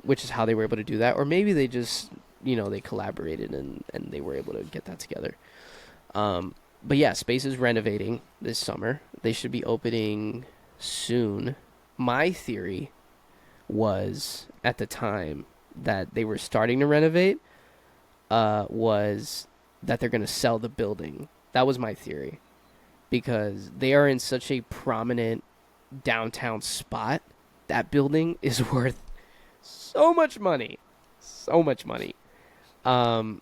which is how they were able to do that. Or maybe they just they collaborated and they were able to get that together. But yeah, Space is renovating this summer. They should be opening soon. My theory was, at the time that they were starting to renovate, was that they're going to sell the building. That was my theory. Because they are in such a prominent downtown spot. That building is worth so much money. So much money. My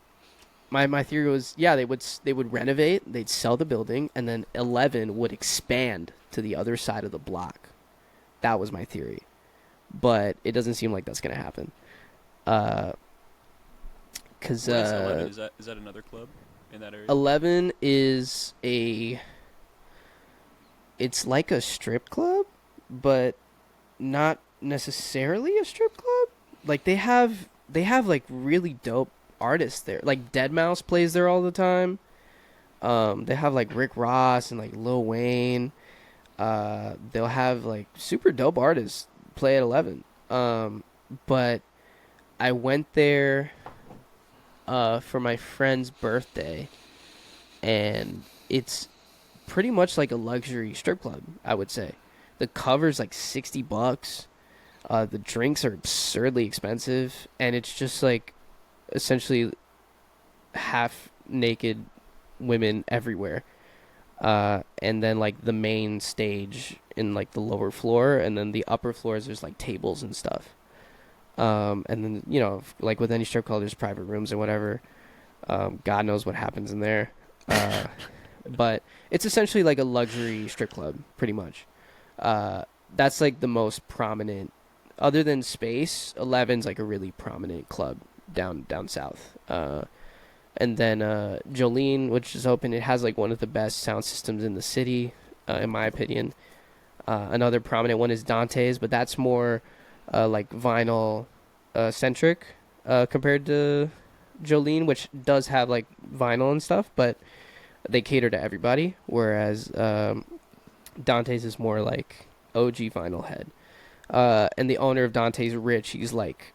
theory was, yeah, they would renovate, they'd sell the building, and then 11 would expand to the other side of the block. That was my theory, but it doesn't seem like that's gonna happen. Because 11? Is that another club in that area? 11 is it's like a strip club, but not necessarily a strip club. Like they have like really dope artists there. Like Deadmau5 plays there all the time. They have like Rick Ross and like Lil Wayne. They'll have like super dope artists play at 11. But I went there for my friend's birthday, and it's pretty much like a luxury strip club, I would say. The cover's like $60. The drinks are absurdly expensive, and it's just like essentially half naked women everywhere, and then like the main stage in like the lower floor, and then the upper floors there's like tables and stuff, and then like with any strip club there's private rooms and whatever. God knows what happens in there, but it's essentially like a luxury strip club pretty much. That's like the most prominent, other than Space. 11's like a really prominent club down south. And then Jolene, which is open, it has like one of the best sound systems in the city, in my opinion. Another prominent one is Dante's, but that's more like vinyl centric compared to Jolene, which does have like vinyl and stuff, but they cater to everybody, whereas Dante's is more like OG vinyl head. And the owner of Dante's, Rich, he's like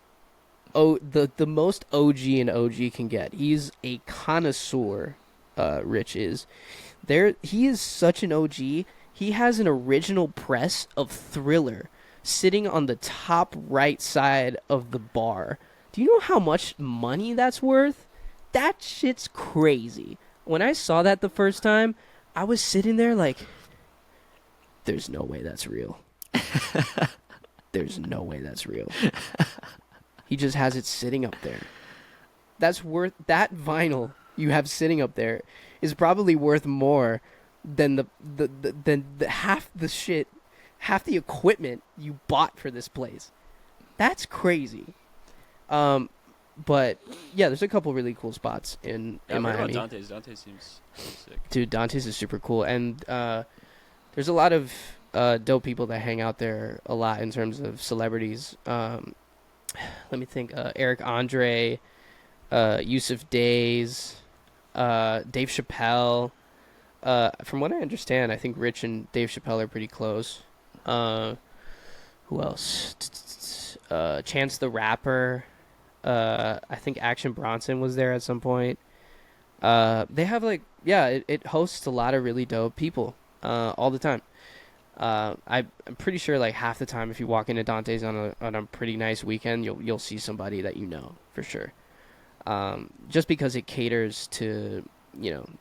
the most OG an OG can get. He's a connoisseur. Rich is. He is such an OG. He has an original press of Thriller sitting on the top right side of the bar. Do you know how much money that's worth? That shit's crazy. When I saw that the first time, I was sitting there like, there's no way that's real. There's no way that's real. He just has it sitting up there. That's worth, that vinyl you have sitting up there is probably worth more than the half the equipment you bought for this place. That's crazy. But yeah, there's a couple really cool spots in Miami. Dante's seems really sick. Dude, Dante's is super cool, and there's a lot of dope people that hang out there a lot in terms of celebrities. Let me think. Eric Andre, Yusuf Days, Dave Chappelle. From what I understand, I think Rich and Dave Chappelle are pretty close. Who else? Chance the Rapper. I think Action Bronson was there at some point. They have it hosts a lot of really dope people all the time. I'm pretty sure like half the time if you walk into Dante's on a pretty nice weekend, you'll see somebody that you know for sure. just because it caters to,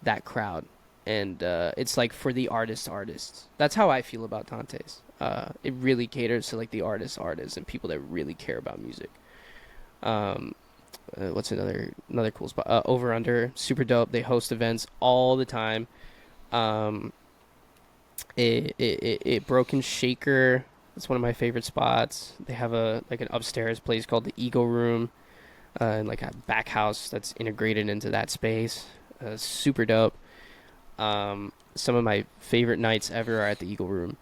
that crowd. And it's like for the artists. That's how I feel about Dante's. It really caters to like the artists and people that really care about music. What's another cool spot? Over Under, super dope. They host events all the time. Broken Shaker, that's one of my favorite spots. They have an upstairs place called the Ego Room, and like a back house that's integrated into that space. Super dope. Some of my favorite nights ever are at the Eagle Room.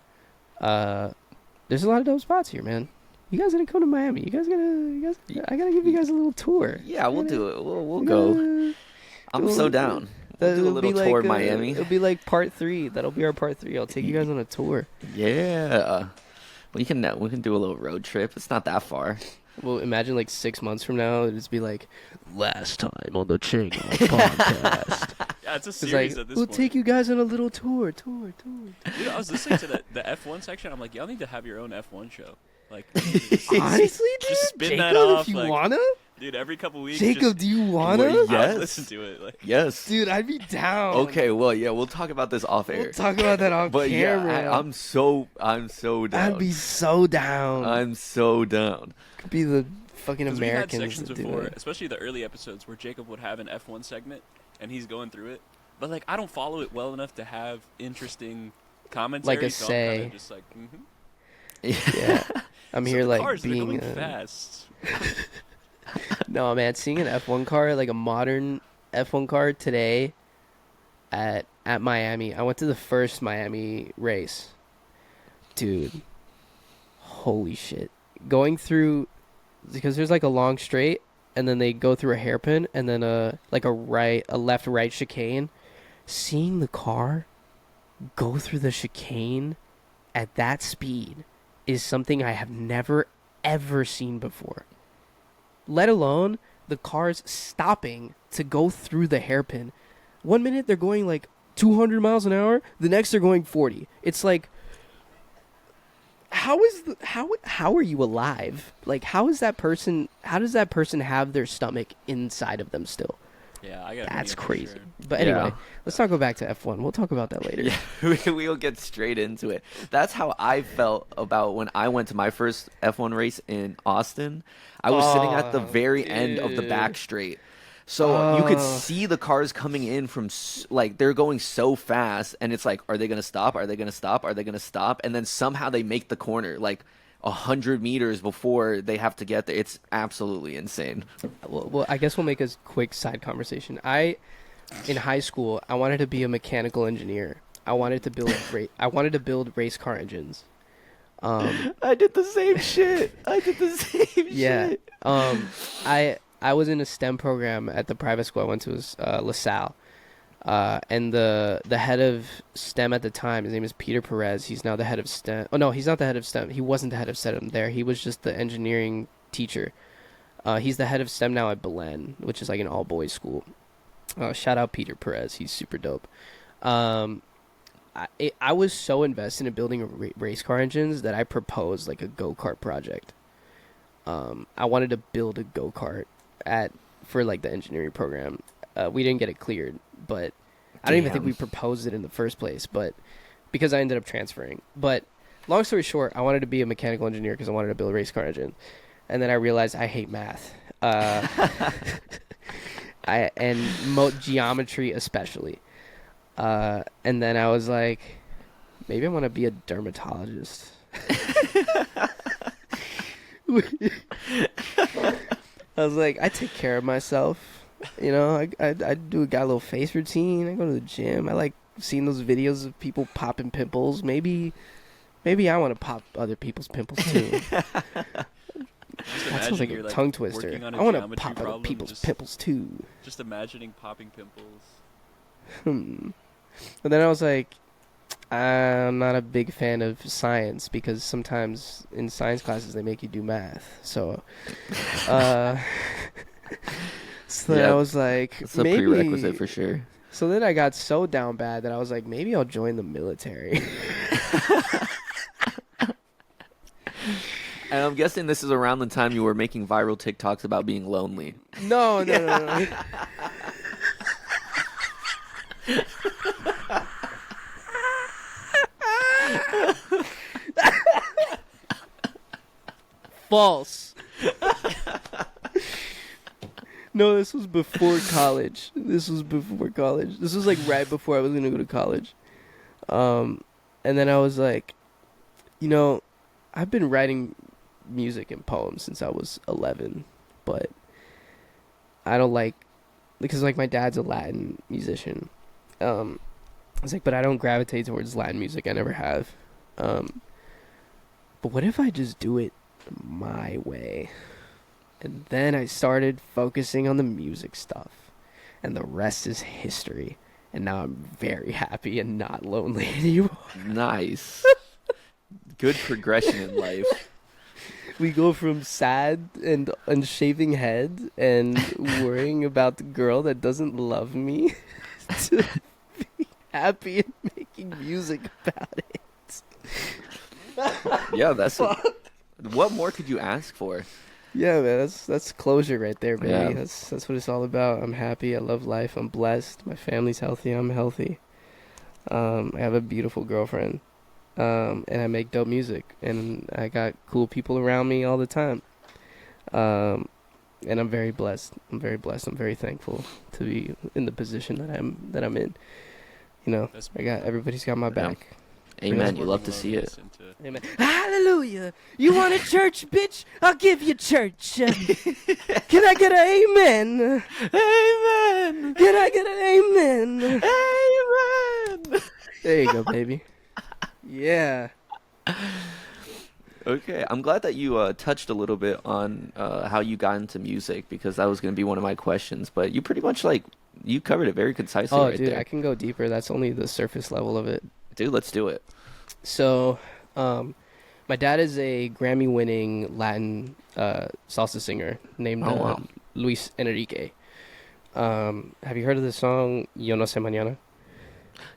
There's a lot of dope spots here, man. You guys gonna come to Miami? I gotta give you guys a little tour. Yeah, we'll do it. We'll go. I'm so down. We'll do a little tour in Miami. It'll be like part 3. That'll be our part 3. I'll take you guys on a tour. Yeah. We can do a little road trip. It's not that far. Well, imagine like 6 months from now, it'll just be like, last time on the Chang podcast. Yeah, it's a series like, at this we'll point. take you guys on a little tour. Dude, I was listening to the F1 section. I'm like, y'all need to have your own F1 show. Like, honestly, dude, just spin Jacob, that off. if you like, wanna, dude, every couple weeks. Jacob, do you wanna? Well, I yes. would listen to it. Like, Yes. Dude, I'd be down. Okay, well, yeah, we'll talk about this off air. We'll talk about that on But camera. yeah, I'm so down. I'd be so down. I'm so down. Could be the fucking 'cause we had Americans sections that do before, it. especially the early episodes where Jacob would have an F1 segment and he's going through it. But like, I don't follow it well enough to have interesting commentary. Like a so say. I'm kinda just like, Yeah. I'm So here the like cars, they're being going fast. No, man, seeing an F1 car, like a modern F1 car today at Miami. I went to the first Miami race. Dude. Holy shit. Going through, because there's like a long straight and then they go through a hairpin and then a left right chicane. Seeing the car go through the chicane at that speed is something I have never ever seen before. Let alone the cars stopping to go through the hairpin. 1 minute they're going like 200 miles an hour, the next they're going 40. It's like, how are you alive? Like, how does that person have their stomach inside of them still? Yeah, I got. That's crazy. Sure. But anyway, Yeah. let's not go back to F1. We'll talk about that later. Yeah, we'll get straight into it. That's how I felt about when I went to my first F1 race in Austin. I was sitting at the very end of the dude. back straight. So you could see the cars coming in from, like, they're going so fast, and it's like, are they going to stop? Are they going to stop? Are they going to stop? And then somehow they make the corner, like, 100 meters before they have to get there. It's absolutely insane. Well, I guess we'll make a quick side conversation. In high school, I wanted to be a mechanical engineer. I wanted to build race car engines. I did the same shit. Yeah. I was in a STEM program at the private school I went to, was LaSalle. And the head of STEM at the time, his name is Peter Perez. He's now the head of STEM. Oh, no, he's not the head of STEM. He wasn't the head of STEM there. He was just the engineering teacher. He's the head of STEM now at Belen, which is like an all-boys school. Shout out Peter Perez. He's super dope. I was so invested in building race car engines that I proposed like a go-kart project. I wanted to build a go-kart for like the engineering program. We didn't get it cleared, but I don't even think we proposed it in the first place, but because I ended up transferring. But long story short, I wanted to be a mechanical engineer because I wanted to build a race car engine. And then I realized I hate math. Geometry especially. And then I was like, maybe I want to be a dermatologist. I was like, I take care of myself. You know, I got a little face routine. I go to the gym. I like seeing those videos of people popping pimples. Maybe I want to pop other people's pimples too. That sounds like a tongue twister. I want to pop other people's pimples too. Just imagining popping pimples. But then I was like, I'm not a big fan of science because sometimes in science classes they make you do math. So, I was like, It's a maybe prerequisite for sure. So then I got so down bad that I was like, maybe I'll join the military. And I'm guessing this is around the time you were making viral TikToks about being lonely. No. False. No, this was before college. This was like right before I was gonna go to college. And then I was like, I've been writing music and poems since I was 11, but I don't like, because like my dad's a Latin musician. I was like, but I don't gravitate towards Latin music. I never have. But what if I just do it my way? And then I started focusing on the music stuff, and the rest is history. And now I'm very happy and not lonely anymore. Nice. Good progression in life. We go from sad and unshaving head and worrying about the girl that doesn't love me to be happy and making music about it. Yeah, what more could you ask for? Yeah, man, that's closure right there, baby. Yeah. That's what it's all about. I'm happy. I love life. I'm blessed. My family's healthy. I'm healthy. I have a beautiful girlfriend. And I make dope music. And I got cool people around me all the time. And I'm very blessed. I'm very thankful to be in the position that I'm in. Everybody's got my back. Amen. You love to see it. Amen. Hallelujah. You want a church, bitch? I'll give you church. Can I get an amen? Amen. Can I get an amen? Amen. There you go, baby. Yeah. Okay, I'm glad that you touched a little bit on how you got into music, because that was going to be one of my questions. But you pretty much you covered it very concisely. Oh, right dude, there. I can go deeper. That's only the surface level of it. Dude, let's do it. So, my dad is a Grammy-winning Latin salsa singer named Luis Enrique. Have you heard of the song Yo No Sé Mañana?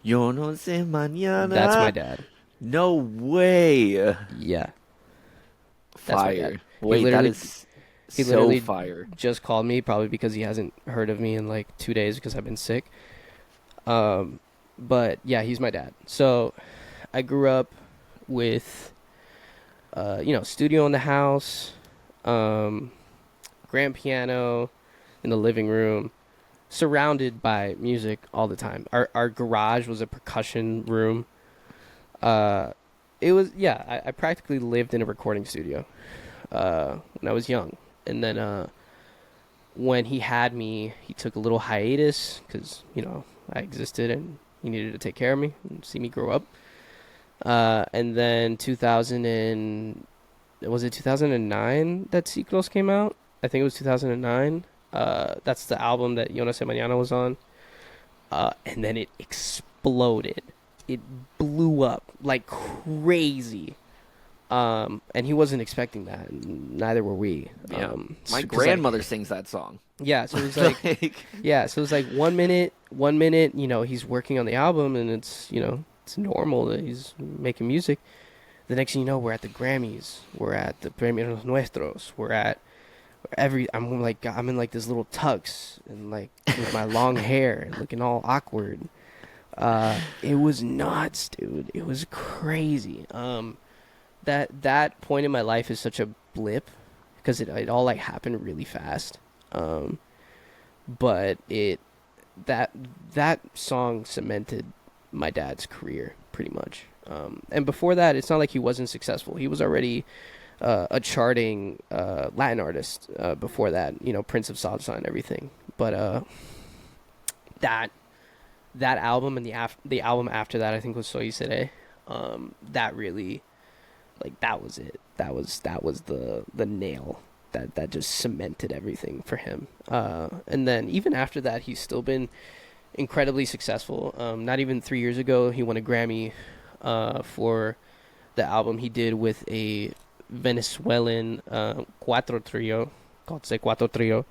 Yo no sé mañana. That's my dad. No way. Yeah. Fire. Wait, that is he so literally fire. Just called me, probably because he hasn't heard of me in like 2 days because I've been sick. But yeah, he's my dad. So I grew up with, studio in the house, grand piano in the living room, surrounded by music all the time. Our garage was a percussion room. It was, I practically lived in a recording studio when I was young. And then when he had me, he took a little hiatus because, I existed and he needed to take care of me and see me grow up. And then 2009 that Ciclos came out? I think it was 2009. That's the album that Yo No Sé Mañana was on. And then it exploded. It blew up like crazy. And he wasn't expecting that. Neither were we. Yeah. My grandmother sings that song. Yeah, so it was like, so it was like 1 minute, he's working on the album and it's, it's normal that he's making music. The next thing you know, we're at the Grammys. We're at the Premios Nuestros. I'm in like this little tux and like with my long hair looking all awkward. It was nuts, dude. It was crazy. That point in my life is such a blip because it all like happened really fast. But that song cemented my dad's career pretty much. And before that, it's not like he wasn't successful. He was already a charting Latin artist before that, Prince of Salsa and everything. But that album and the album after that, I think, was Soy Seré. That really, that was it. That was the nail that just cemented everything for him. And then even after that, he's still been incredibly successful. Not even 3 years ago, he won a Grammy for the album he did with a Venezuelan cuatro trio called Se Cuatro Trio.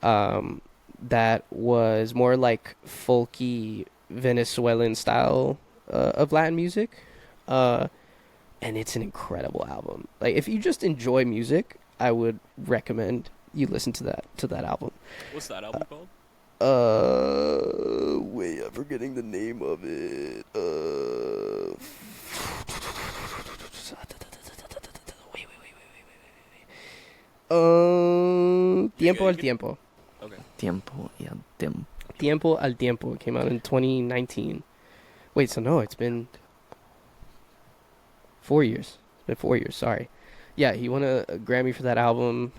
That was more like folky Venezuelan style of Latin music. And it's an incredible album. Like, if you just enjoy music, I would recommend you listen to that album. What's that album called? Wait, I'm forgetting the name of it. Tiempo al Tiempo. Okay. Tiempo, yeah, Tiempo al Tiempo. It came out in 2019. Wait, so no, it's been 4 years. It's been 4 years, sorry. Yeah, he won a Grammy for that album.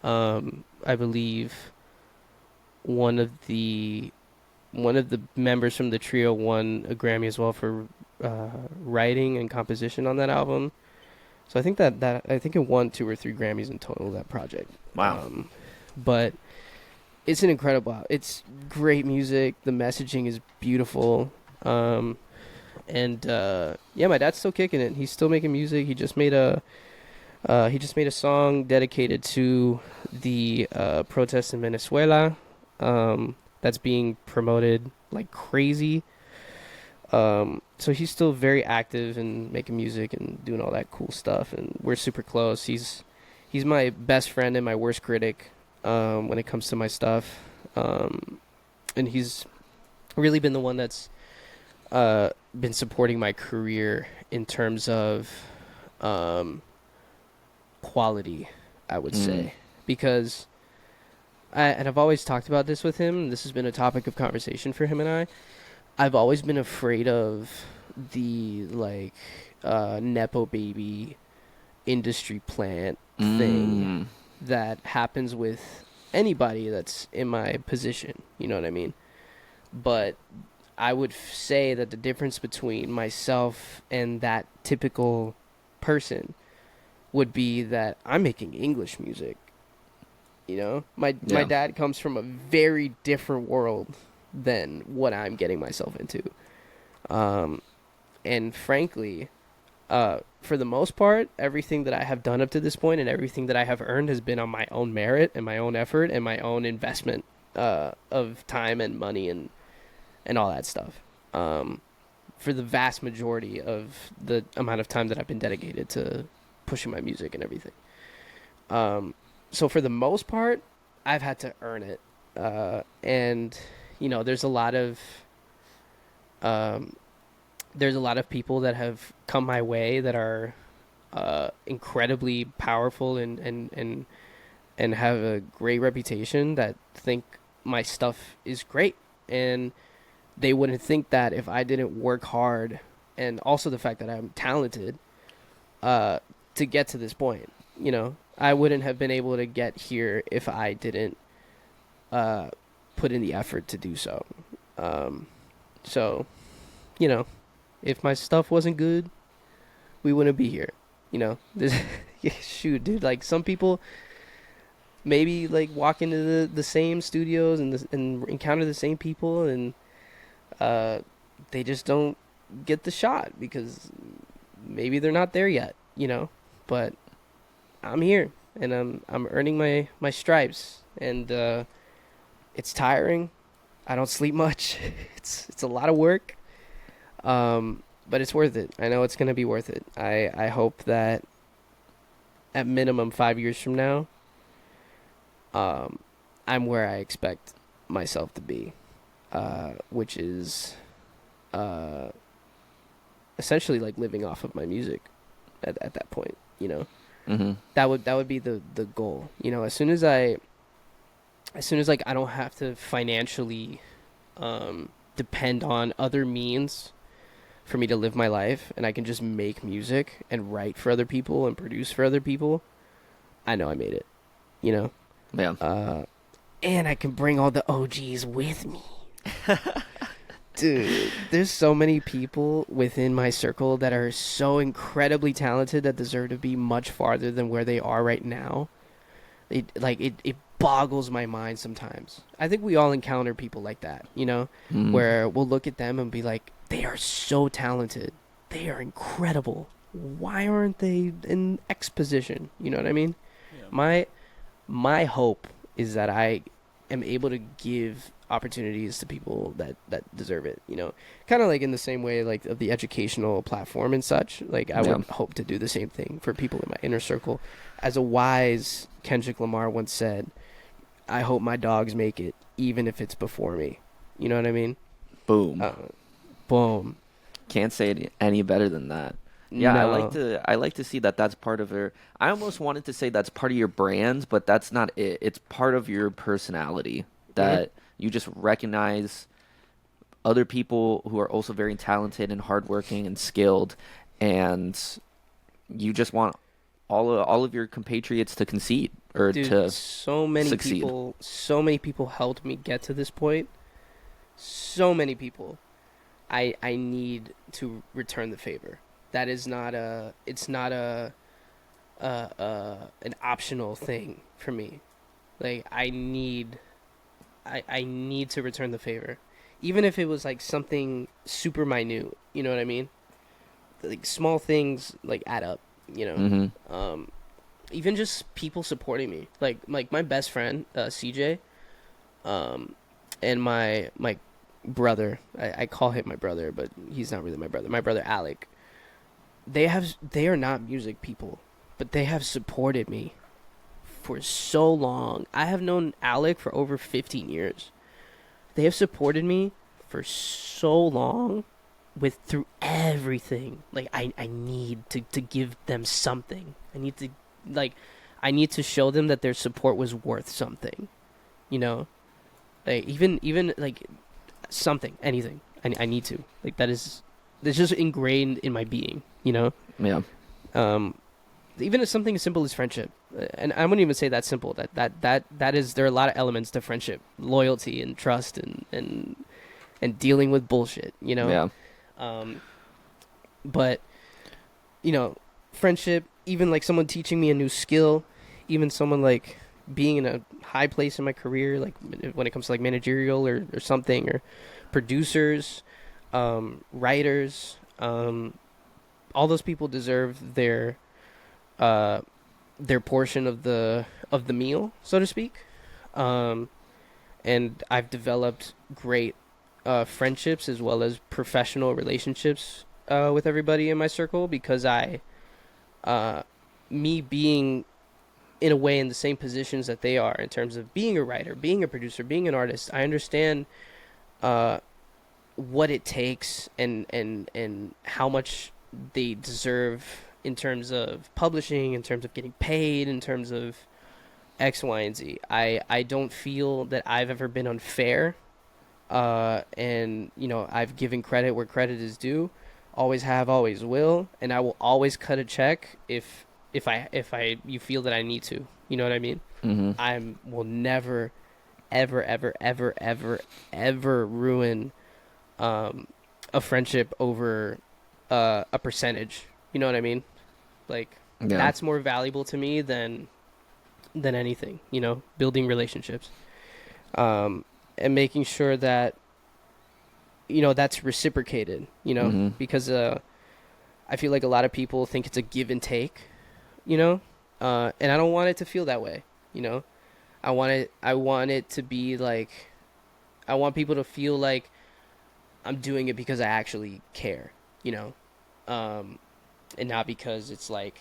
I believe one of the members from the trio won a Grammy as well for writing and composition on that album. So I think that I think it won 2 or 3 Grammys in total, that project. Wow. But it's an incredible. It's great music. The messaging is beautiful. Yeah, my dad's still kicking it. He's still making music. He just made a song dedicated to the protests in Venezuela. That's being promoted like crazy. So he's still very active and making music and doing all that cool stuff, and we're super close. He's my best friend and my worst critic when it comes to my stuff, and he's really been the one that's been supporting my career in terms of quality, I would say, because I've always talked about this with him. This has been a topic of conversation for him and I. I've always been afraid of the nepo baby industry plant thing that happens with anybody that's in my position. You know what I mean? But I would say that the difference between myself and that typical person would be that I'm making English music. You know, my dad comes from a very different world than what I'm getting myself into. And frankly, for the most part, everything that I have done up to this point and everything that I have earned has been on my own merit and my own effort and my own investment of time and money and all that stuff. For the vast majority of the amount of time that I've been dedicated to pushing my music and everything. So for the most part, I've had to earn it. And you know, there's a lot of people that have come my way that are incredibly powerful and have a great reputation that think my stuff is great, and they wouldn't think that if I didn't work hard, and also the fact that I'm talented to get to this point. You know, I wouldn't have been able to get here if I didn't put in the effort to do so. So, you know, if my stuff wasn't good, we wouldn't be here. You know, shoot, dude. Like, some people maybe like walk into the same studios and encounter the same people, and they just don't get the shot because maybe they're not there yet. You know, but I'm here and I'm earning my stripes, and it's tiring. I don't sleep much. It's a lot of work. But it's worth it. I know it's going to be worth it. I hope that at minimum 5 years from now, I'm where I expect myself to be, which is essentially like living off of my music at that point, you know. Mm-hmm. That would be the goal. You know, as soon as like I don't have to financially depend on other means for me to live my life, and I can just make music and write for other people and produce for other people, I know I made it. You know? Yeah. And I can bring all the OGs with me. Dude, there's so many people within my circle that are so incredibly talented that deserve to be much farther than where they are right now. It boggles my mind sometimes. I think we all encounter people like that, you know, where we'll look at them and be like, they are so talented. They are incredible. Why aren't they in X position? You know what I mean? Yeah. My hope is that I am able to give opportunities to people that deserve it, kind of like in the same way like of the educational platform and such. Like I would hope to do the same thing for people in my inner circle. As a wise Kendrick Lamar once said, I hope my dogs make it even if it's before me. You know what I mean? Boom. Boom. Can't say it any better than that. Yeah, No. I like to see that that's part of her. I almost wanted to say that's part of your brand, but that's not it. It's part of your personality that you just recognize other people who are also very talented and hardworking and skilled, and you just want all of your compatriots to concede or Dude, to so many succeed. people helped me get to this point. So many people. I need to return the favor. That is not an optional thing for me. Like I need to return the favor. Even if it was like something super minute, you know what I mean? Like small things like add up, even just people supporting me. Like my best friend, CJ, and my brother. I call him my brother, but he's not really my brother. My brother Alec. They are not music people, but they have supported me for so long. I have known Alec for over 15 years. They have supported me for so long through everything. Like I need to give them something. I need to show them that their support was worth something. Like even like something, anything. I need to. Like that's just ingrained in my being, Yeah. Even if something as simple as friendship, and I wouldn't even say that's simple. That is, there are a lot of elements to friendship, loyalty and trust and dealing with bullshit. Yeah. But friendship, even like someone teaching me a new skill, even someone like being in a high place in my career, like when it comes to like managerial or something, or producers, writers, all those people deserve their portion of the meal, so to speak. And I've developed great friendships as well as professional relationships with everybody in my circle because me being in a way in the same positions that they are in terms of being a writer, being a producer, being an artist. I understand what it takes and how much they deserve in terms of publishing, in terms of getting paid, in terms of X, Y, and Z. I don't feel that I've ever been unfair, and I've given credit where credit is due. Always have, always will, and I will always cut a check if you feel that I need to. You know what I mean? Mm-hmm. I will never, ever, ever, ever, ever, ever ruin a friendship over a percentage. You know what I mean? Like that's more valuable to me than anything. Building relationships, and making sure that that's reciprocated. Mm-hmm. Because I feel like a lot of people think it's a give and take. And I don't want it to feel that way. I want it to be like, I want people to feel like I'm doing it because I actually care, and not because it's like,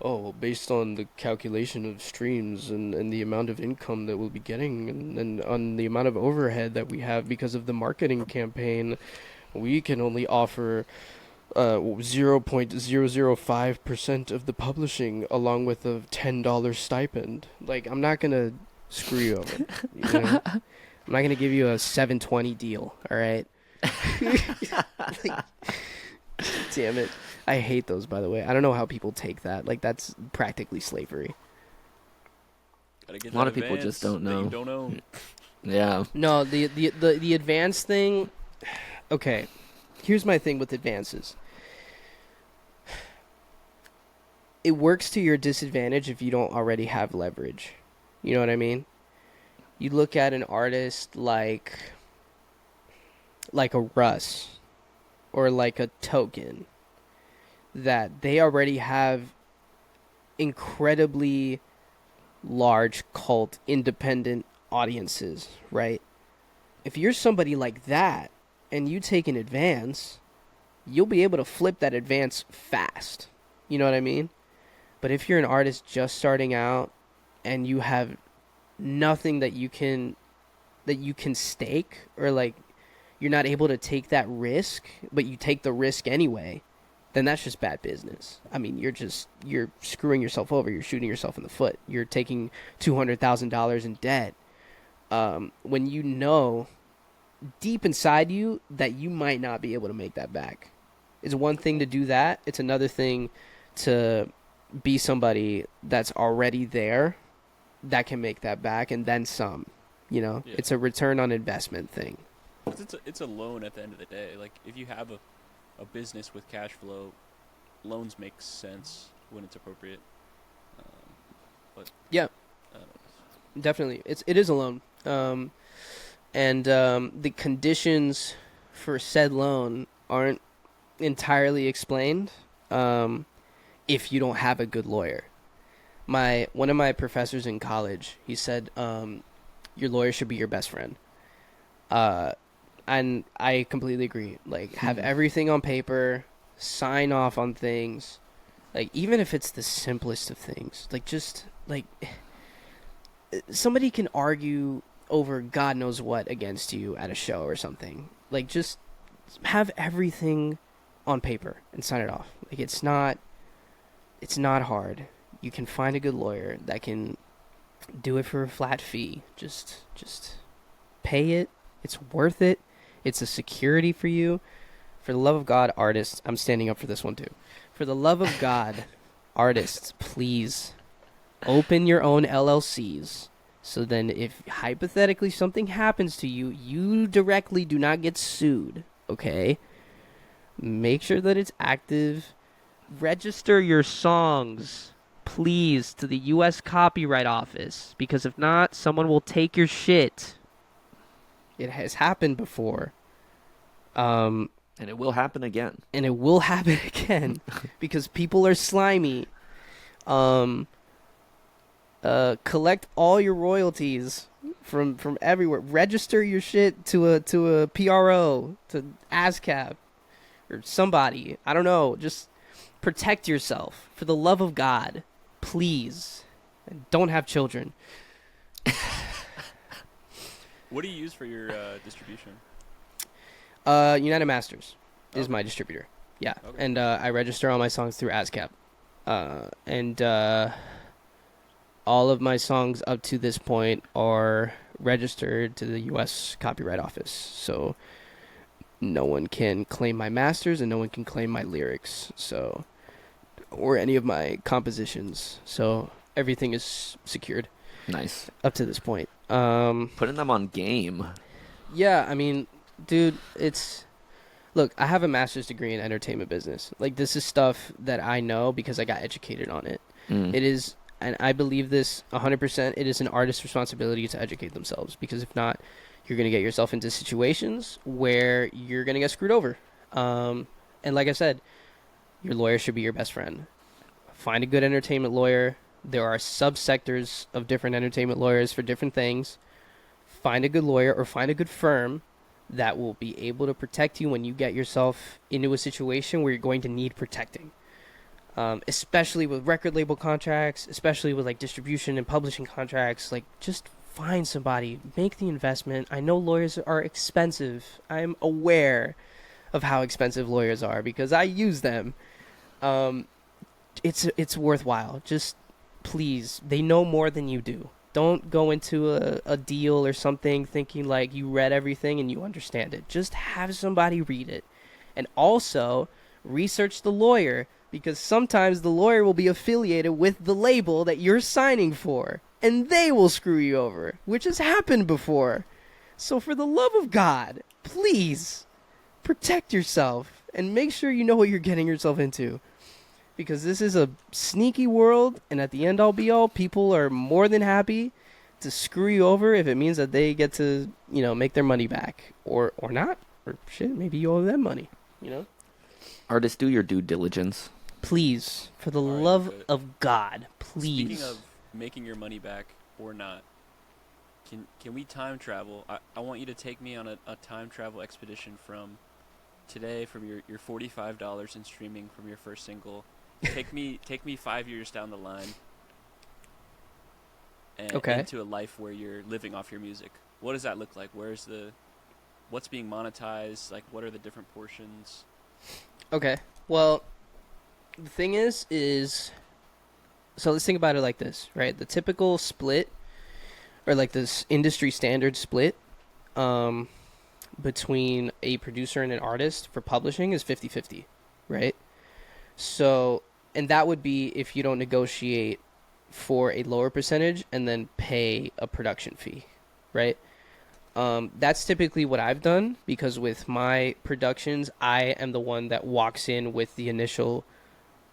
oh, based on the calculation of streams and the amount of income that we'll be getting and on the amount of overhead that we have because of the marketing campaign, we can only offer 0.005% of the publishing along with a $10 stipend. Like, I'm not going to screw you over. I'm not going to give you a 720 deal, all right? Like, damn it. I hate those, by the way. I don't know how people take that. Like, that's practically slavery. Gotta get A lot that of people advance just don't that know. you don't know. Yeah. No, the advanced thing. Okay, here's my thing with advances. It works to your disadvantage if you don't already have leverage. You know what I mean? You look at an artist like a Russ or like a Token, that they already have incredibly large cult independent audiences, right? if you're somebody like that and you take an advance, you'll be able to flip that advance fast. You know what I mean? But if you're an artist just starting out and you have nothing that you can stake, or like you're not able to take that risk, but you take the risk anyway, then that's just bad business. I mean, you're screwing yourself over. You're shooting yourself in the foot. You're taking $200,000 in debt. When you know deep inside you that you might not be able to make that back. It's one thing to do that. It's another thing to be somebody that's already there that can make that back and then some. You know, Yeah. It's a return on investment thing. It's a loan at the end of the day. Like, if you have a business with cash flow, loans make sense when it's appropriate. But Yeah. I don't know. Definitely. It is a loan. And the conditions for said loan aren't entirely explained if you don't have a good lawyer. One of my professors in college, he said, your lawyer should be your best friend. And I completely agree. Like, have everything on paper, sign off on things. Like, even if it's the simplest of things. Like, just, like, somebody can argue over God knows what against you at a show or something. Like, just have everything on paper and sign it off. Like, it's not hard. You can find a good lawyer that can do it for a flat fee. Just pay it. It's worth it. It's a security for you. For the love of God, artists, I'm standing up for this one too. For the love of God, artists, please open your own LLCs. So then if hypothetically something happens to you, you directly do not get sued, okay? Make sure that it's active. Register your songs, please, to the U.S. Copyright Office. Because if not, someone will take your shit. It has happened before. And it will happen again. And it will happen again. Because people are slimy. Collect all your royalties from everywhere. Register your shit to a PRO, to ASCAP, or somebody. I don't know. Just protect yourself. For the love of God. Please. And don't have children. What do you use for your distribution? United Masters is Okay. my distributor. Yeah. Okay. And I register all my songs through ASCAP. And all of my songs up to this point are registered to the U.S. Copyright Office. So no one can claim my masters and no one can claim my lyrics. So, or any of my compositions. So everything is secured Nice. up to this point. Putting them on game. Yeah, I mean, dude, look, I have a master's degree in entertainment business. Like, this is stuff that I know because I got educated on it. It is, and I believe this 100%, it is an artist's responsibility to educate themselves, because if not, you're going to get yourself into situations where you're going to get screwed over. And like I said, your lawyer should be your best friend. Find a good entertainment lawyer. There are subsectors of different entertainment lawyers for different things. Find a good lawyer or find a good firm that will be able to protect you when you get yourself into a situation where you're going to need protecting. Especially with record label contracts, especially with like distribution and publishing contracts. Like, just find somebody, make the investment. I know lawyers are expensive. I'm aware of how expensive lawyers are because I use them. It's worthwhile. Just please, they know more than you do. Don't go into a deal or something thinking like you read everything and you understand it. Just have somebody read it. And also, research the lawyer, because sometimes the lawyer will be affiliated with the label that you're signing for, and they will screw you over, which has happened before. So for the love of God, please, protect yourself and make sure you know what you're getting yourself into. Because this is a sneaky world, and at the end all be all, people are more than happy to screw you over if it means that they get to, make their money back. Or not. Or shit, maybe you owe them money, Artists, do your due diligence. Please, for the All right, love good. of God, please. Speaking of making your money back or not, can we time travel? I want you to take me on a time travel expedition from today, from your $45 in streaming from your first single. Take me 5 years down the line, and into a life where you're living off your music. What does that look like? What's being monetized? Like, what are the different portions? Okay. Well, the thing is so let's think about it like this, right? The typical split, or like this industry standard split, between a producer and an artist for publishing is 50-50, right? So, and that would be if you don't negotiate for a lower percentage and then pay a production fee, right? That's typically what I've done, because with my productions, I am the one that walks in with the initial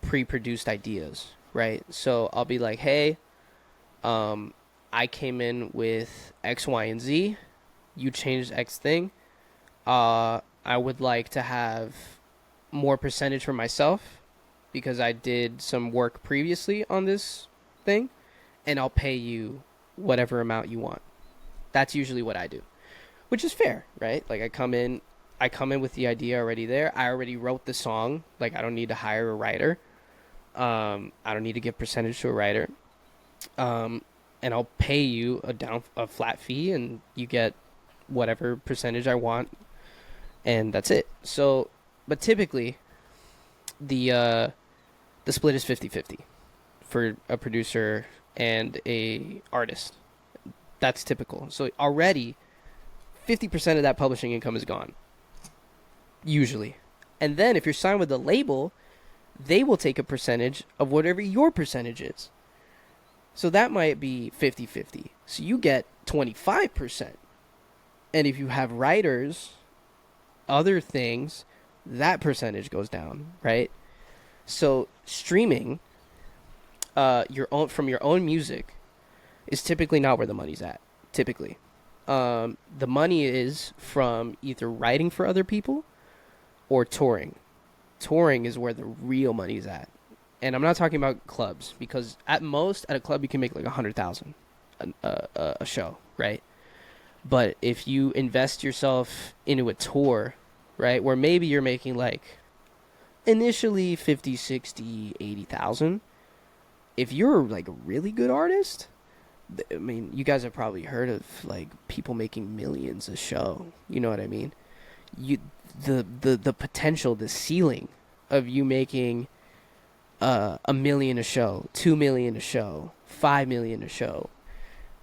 pre-produced ideas, right? So I'll be like, hey, I came in with X, Y, and Z. You changed X thing. I would like to have more percentage for myself because I did some work previously on this thing, and I'll pay you whatever amount you want. That's usually what I do, which is fair, right? Like I come in with the idea already there. I already wrote the song. Like I don't need to hire a writer. I don't need to give percentage to a writer. And I'll pay you a flat fee, and you get whatever percentage I want, and that's it. So, but typically, the split is 50-50 for a producer and a artist. That's typical. So already, 50% of that publishing income is gone, usually. And then if you're signed with a label, they will take a percentage of whatever your percentage is. So that might be 50-50. So you get 25%. And if you have writers, other things, that percentage goes down, right? So streaming from your own music is typically not where the money's at. Typically. The money is from either writing for other people or touring. Touring is where the real money's at. And I'm not talking about clubs, because at most at a club you can make like $100,000 a show, right? But if you invest yourself into a tour, right, where maybe you're making like initially 50, 60, 80,000, if you're like a really good artist, I mean, you guys have probably heard of like people making millions a show. You know what I mean? The potential, the ceiling of you making $1 million a show, $2 million a show, $5 million a show.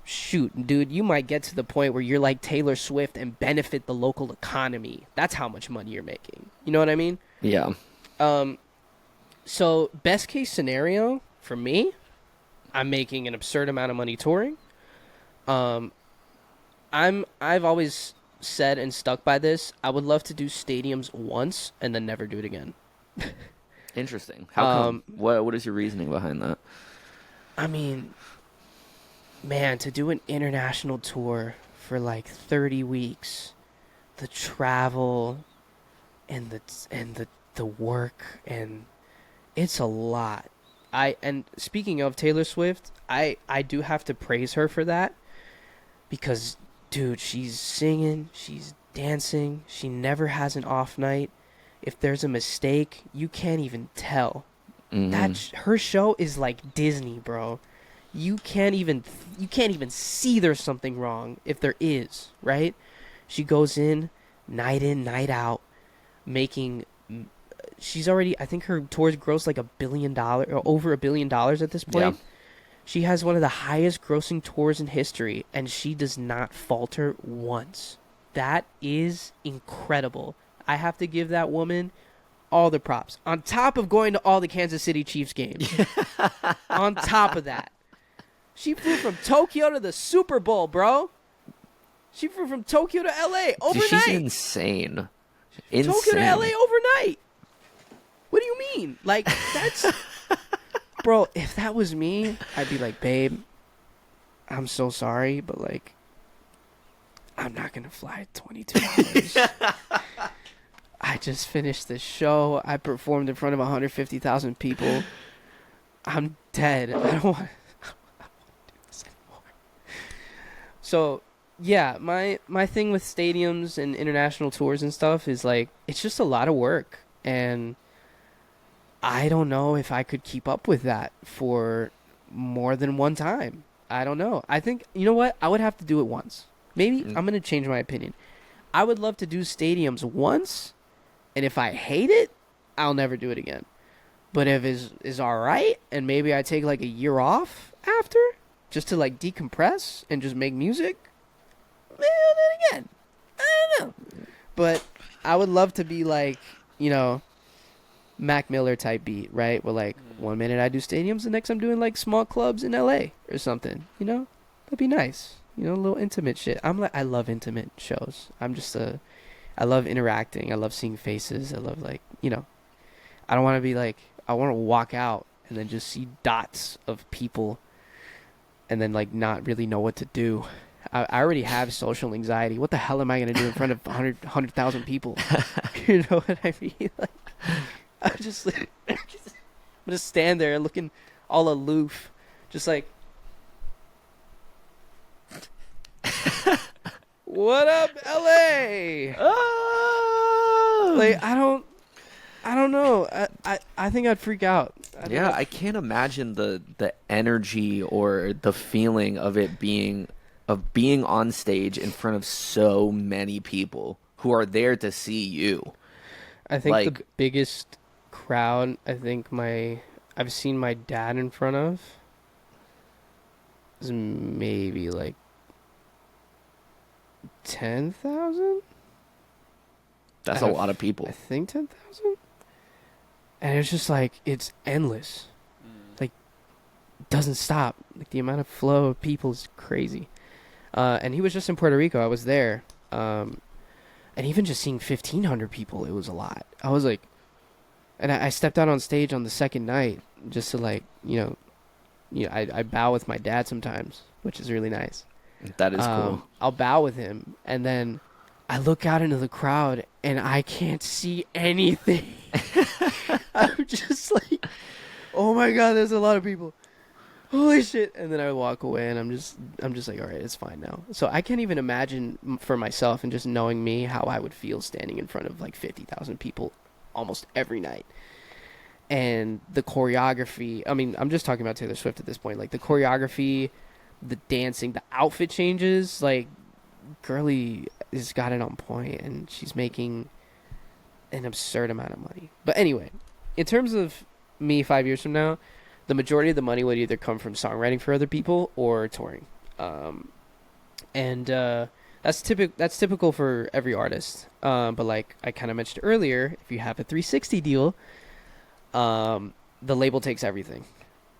Shoot, dude, you might get to the point where you're like Taylor Swift and benefit the local economy. That's how much money you're making. You know what I mean? Yeah. So best case scenario for me, I'm making an absurd amount of money touring. I've always said and stuck by this. I would love to do stadiums once and then never do it again. Interesting. How come? What is your reasoning behind that? I mean, man, to do an international tour for like 30 weeks, the travel and the work, and it's a lot. And speaking of Taylor Swift, I do have to praise her for that, because dude, she's singing, she's dancing, she never has an off night. If there's a mistake, you can't even tell. Mm-hmm. Her show is like Disney, bro. You can't even see there's something wrong if there is, right? She goes in, night out, making. She's already, I think her tours gross like $1 billion, or over $1 billion at this point. Yeah. She has one of the highest grossing tours in history, and she does not falter once. That is incredible. I have to give that woman all the props. On top of going to all the Kansas City Chiefs games. On top of that. She flew from Tokyo to the Super Bowl, bro. She flew from Tokyo to LA overnight. Dude, she's insane. Tokyo to LA overnight. What do you mean? Like, that's... Bro, if that was me, I'd be like, babe, I'm so sorry, but, like, I'm not going to fly $22. I just finished this show. I performed in front of 150,000 people. I'm dead. I don't want to do this anymore. So yeah, my thing with stadiums and international tours and stuff is like it's just a lot of work, and I don't know if I could keep up with that for more than one time. I don't know. I think, you know what? I would have to do it once. Maybe I'm going to change my opinion. I would love to do stadiums once, and if I hate it, I'll never do it again. But if is all right, and maybe I take like a year off after, just to like decompress and just make music, then again, I don't know. But I would love to be like, you know, Mac Miller type beat, right? Where like 1 minute I do stadiums, the next I'm doing like small clubs in LA or something. You know, that'd be nice. You know, a little intimate shit. I love intimate shows. I love interacting. I love seeing faces. I love like, you know, I don't want to be like, I want to walk out and then just see dots of people and then like not really know what to do. I already have social anxiety. What the hell am I going to do in front of 100,000 people? You know what I mean? Like, I'm just stand there looking all aloof, just like, what up, LA? Oh! Like, I don't know. I think I'd freak out. I can't imagine the energy or the feeling of being on stage in front of so many people who are there to see you. I think like, the biggest crowd I've seen my dad in front of is maybe like 10,000. That's a lot of people. I think 10,000. And it's just like, it's endless. Like, it doesn't stop. Like, the amount of flow of people is crazy. And he was just in Puerto Rico. I was there. And even just seeing 1,500 people, it was a lot. I was like, and I stepped out on stage on the second night just to like, I bow with my dad sometimes, which is really nice. That is cool. I'll bow with him, and then I look out into the crowd, and I can't see anything. I'm just like, oh my God, there's a lot of people. Holy shit. And then I walk away, and I'm just like, all right, it's fine now. So I can't even imagine for myself and just knowing me how I would feel standing in front of like 50,000 people almost every night. And the choreography, I mean, I'm just talking about Taylor Swift at this point. Like the choreography, the dancing, the outfit changes, like Girly has got it on point, and she's making an absurd amount of money. But anyway, in terms of me 5 years from now, the majority of the money would either come from songwriting for other people or touring. That's typical for every artist. But like I kind of mentioned earlier, if you have a 360 deal, the label takes everything.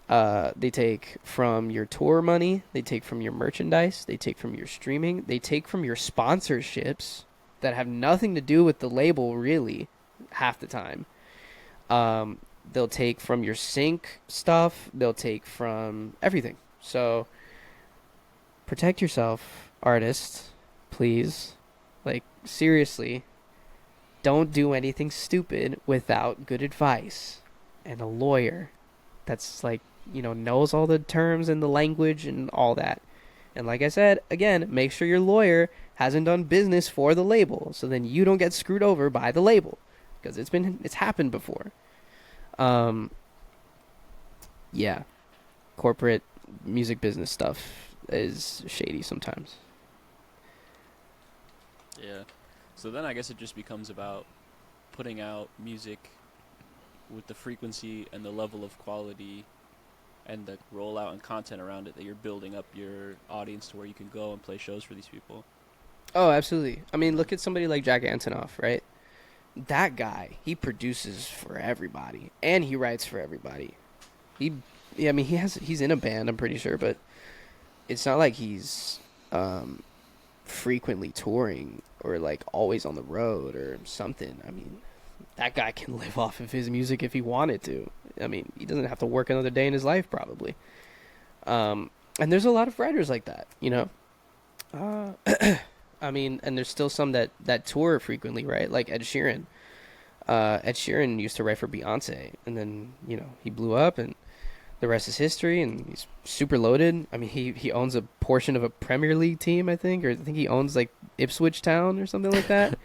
They take from your tour money, they take from your merchandise, they take from your streaming, they take from your sponsorships that have nothing to do with the label really, half the time. They'll take from your sync stuff, they'll take from everything. So protect yourself, artists, please. Like, seriously, don't do anything stupid without good advice and a lawyer that's like, knows all the terms and the language and all that. And like I said, again, make sure your lawyer hasn't done business for the label, so then you don't get screwed over by the label, because it's happened before. Yeah, corporate music business stuff is shady sometimes. Yeah. So then I guess it just becomes about putting out music with the frequency and the level of quality and the rollout and content around it that you're building up your audience to where you can go and play shows for these people. Oh, absolutely. I mean, look at somebody like Jack Antonoff, right? That guy, he produces for everybody, and he writes for everybody. He's in a band, I'm pretty sure, but it's not like he's frequently touring or like always on the road or something. I mean, that guy can live off of his music if he wanted to. I mean, he doesn't have to work another day in his life, probably. And there's a lot of writers like that, I mean, and there's still some that tour frequently, right? Like Ed Sheeran. Ed Sheeran used to write for Beyonce, and then, he blew up, and the rest is history, and he's super loaded. I mean, he owns a portion of a Premier League team, I think, or I think he owns like Ipswich Town or something like that.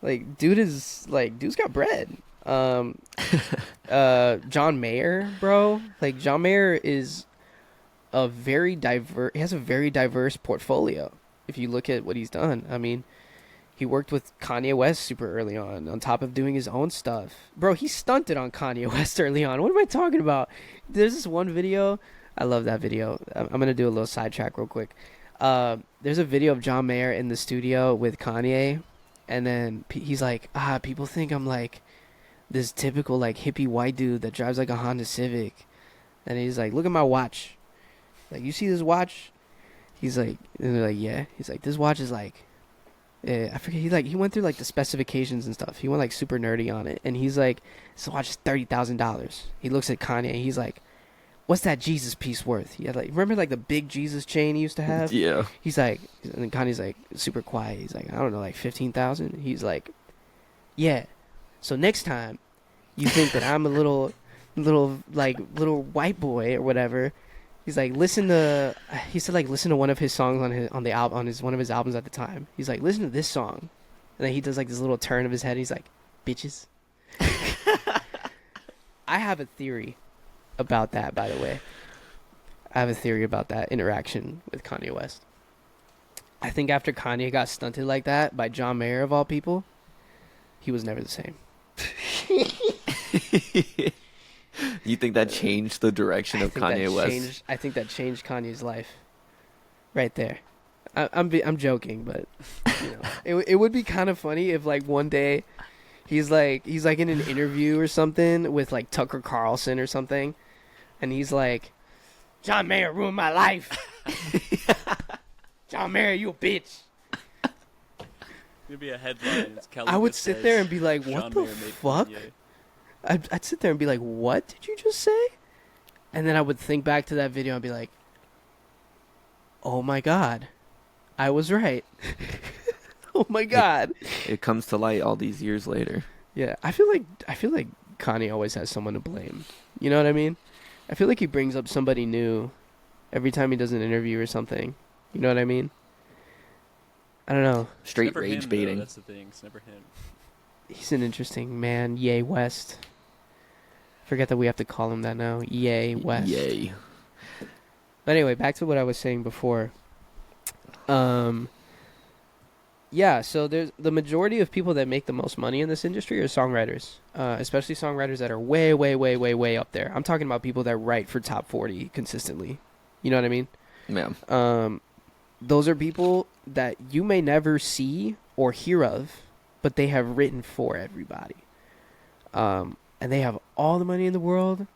Like, dude's got bread. John Mayer, bro. Like, John Mayer is he has a very diverse portfolio. If you look at what he's done, I mean, he worked with Kanye West super early on top of doing his own stuff. Bro, he stunted on Kanye West early on. What am I talking about? There's this one video. I love that video. I'm going to do a little sidetrack real quick. There's a video of John Mayer in the studio with Kanye. And then he's like, people think I'm like this typical like hippie white dude that drives like a Honda Civic. And he's like, look at my watch. Like, you see this watch? He's like, and they're like, yeah. He's like, this watch is like, I forget. He went through like the specifications and stuff. He went like super nerdy on it, and he's like, "This watch is $30,000." He looks at Kanye. He's like, "What's that Jesus piece worth?" He had like, remember like the big Jesus chain he used to have? Yeah. He's like, and then Kanye's like super quiet. He's like, I don't know, like 15,000. He's like, yeah. So next time, you think that I'm a little white boy or whatever. He's like, listen to one of his songs on one of his albums at the time. He's like, listen to this song, and then he does like this little turn of his head. He's like, bitches. I have a theory about that, by the way. I have a theory about that interaction with Kanye West. I think after Kanye got stunted like that by John Mayer of all people, he was never the same. You think that changed the direction of Kanye West? I think that changed Kanye's life. Right there. I'm joking, but you know, it would be kind of funny if like one day he's like in an interview or something with like Tucker Carlson or something, and he's like, John Mayer ruined my life. John Mayer, you a bitch. It'd be a headline. I would sit there and be like, what the fuck? I'd sit there and be like, what did you just say? And then I would think back to that video and be like, oh my God, I was right. Oh my God. It comes to light all these years later. Yeah, I feel like Kanye always has someone to blame. You know what I mean? I feel like he brings up somebody new every time he does an interview or something. You know what I mean? I don't know. Straight rage baiting. That's the thing. It's never him. He's an interesting man. Yay West. Forget that we have to call him that now. Yay West. Yay. But anyway, back to what I was saying before. Yeah, so there's the majority of people that make the most money in this industry are songwriters, especially songwriters that are way, way, way, way, way up there. I'm talking about people that write for top 40 consistently. You know what I mean? Yeah. Those are people that you may never see or hear of, but they have written for everybody. And they have all the money in the world,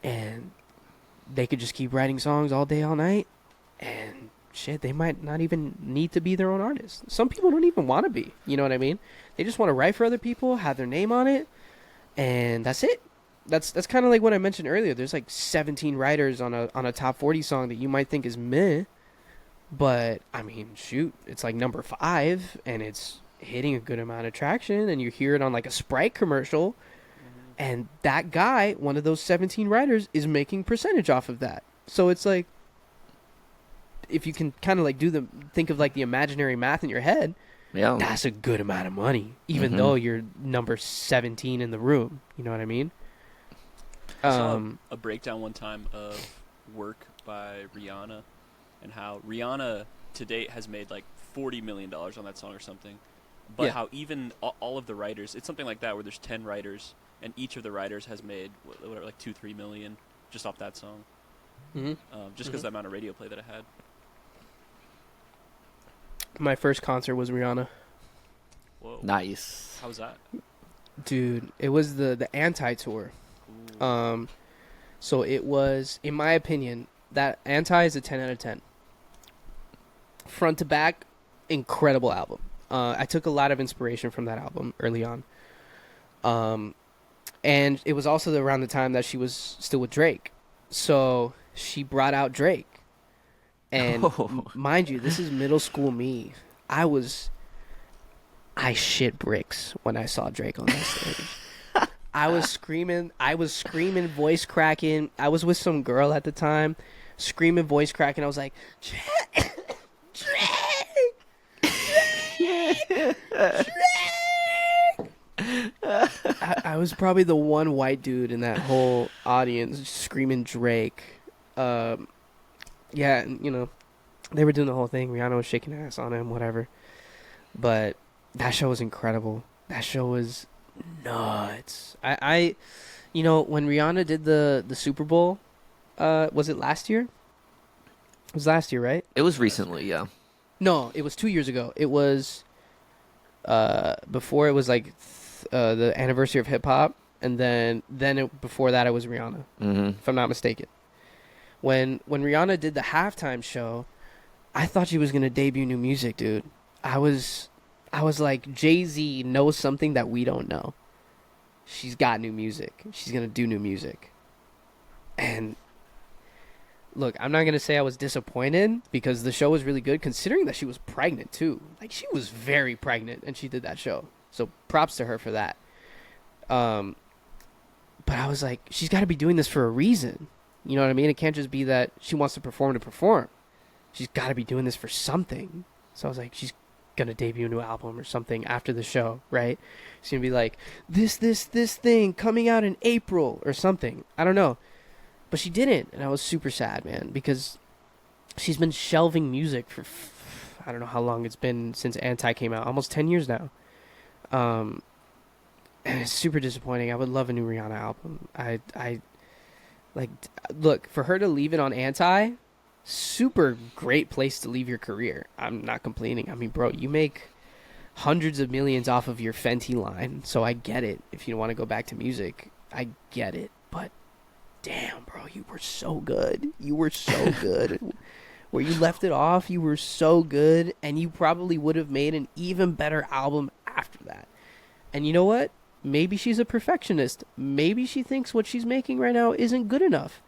and they could just keep writing songs all day, all night, and shit, they might not even need to be their own artist. Some people don't even want to be, you know what I mean? They just want to write for other people, have their name on it, and that's it. That's kind of like what I mentioned earlier. There's like 17 writers on a top 40 song that you might think is meh, but I mean, shoot, it's like number 5, and it's hitting a good amount of traction, and you hear it on like a Sprite commercial, and that guy, one of those 17 writers, is making percentage off of that. So it's like, if you can kind of like think of like the imaginary math in your head, yeah, that's a good amount of money, even though you're number 17 in the room. You know what I mean? I saw a breakdown one time of work by Rihanna, and how Rihanna to date has made like $40 million on that song or something. But how even all of the writers, it's something like that where there's 10 writers, and each of the writers has made whatever, like 2-3 million just off that song. Just because the amount of radio play that it had. My first concert was Rihanna. Whoa. Nice. How was that? Dude, it was the anti-tour. So it was, in my opinion, that Anti is a 10 out of 10. Front to back, incredible album. I took a lot of inspiration from that album early on. And it was also around the time that she was still with Drake. So she brought out Drake. And mind you, this is middle school me. I shit bricks when I saw Drake on that stage. I was screaming, voice cracking. I was with some girl at the time, screaming, voice cracking. I was like, I was probably the one white dude in that whole audience screaming Drake. Yeah, and, you know, they were doing the whole thing. Rihanna was shaking ass on him, whatever. But that show was incredible. That show was nuts. I you know, when Rihanna did the Super Bowl, was it last year? It was last year, right? It was recently, yeah. No, it was 2 years ago. It was before it was like the anniversary of hip hop, and then before that it was Rihanna, if I'm not mistaken. When Rihanna did the halftime show, I thought she was gonna debut new music, dude. I was like, Jay-Z knows something that we don't know. She's got new music. She's gonna do new music. And look, I'm not gonna say I was disappointed because the show was really good, considering that she was pregnant too. Like, she was very pregnant, and she did that show. So props to her for that. But I was like, she's got to be doing this for a reason. You know what I mean? It can't just be that she wants to perform. She's got to be doing this for something. So I was like, she's gonna debut a new album or something after the show, right? She's gonna be like, this thing coming out in April or something. I don't know. But she didn't, and I was super sad, man, because she's been shelving music for I don't know how long it's been since Anti came out, almost 10 years now. And it's super disappointing. I would love a new Rihanna album. I like, look, for her to leave it on Anti, super great place to leave your career. I'm not complaining. I mean, bro, you make hundreds of millions off of your Fenty line, so I get it. If you want to go back to music, I get it. But damn, bro, you were so good. You were so good. Where you left it off, you were so good, and you probably would have made an even better album after that. And you know what? Maybe she's a perfectionist. Maybe she thinks what she's making right now isn't good enough.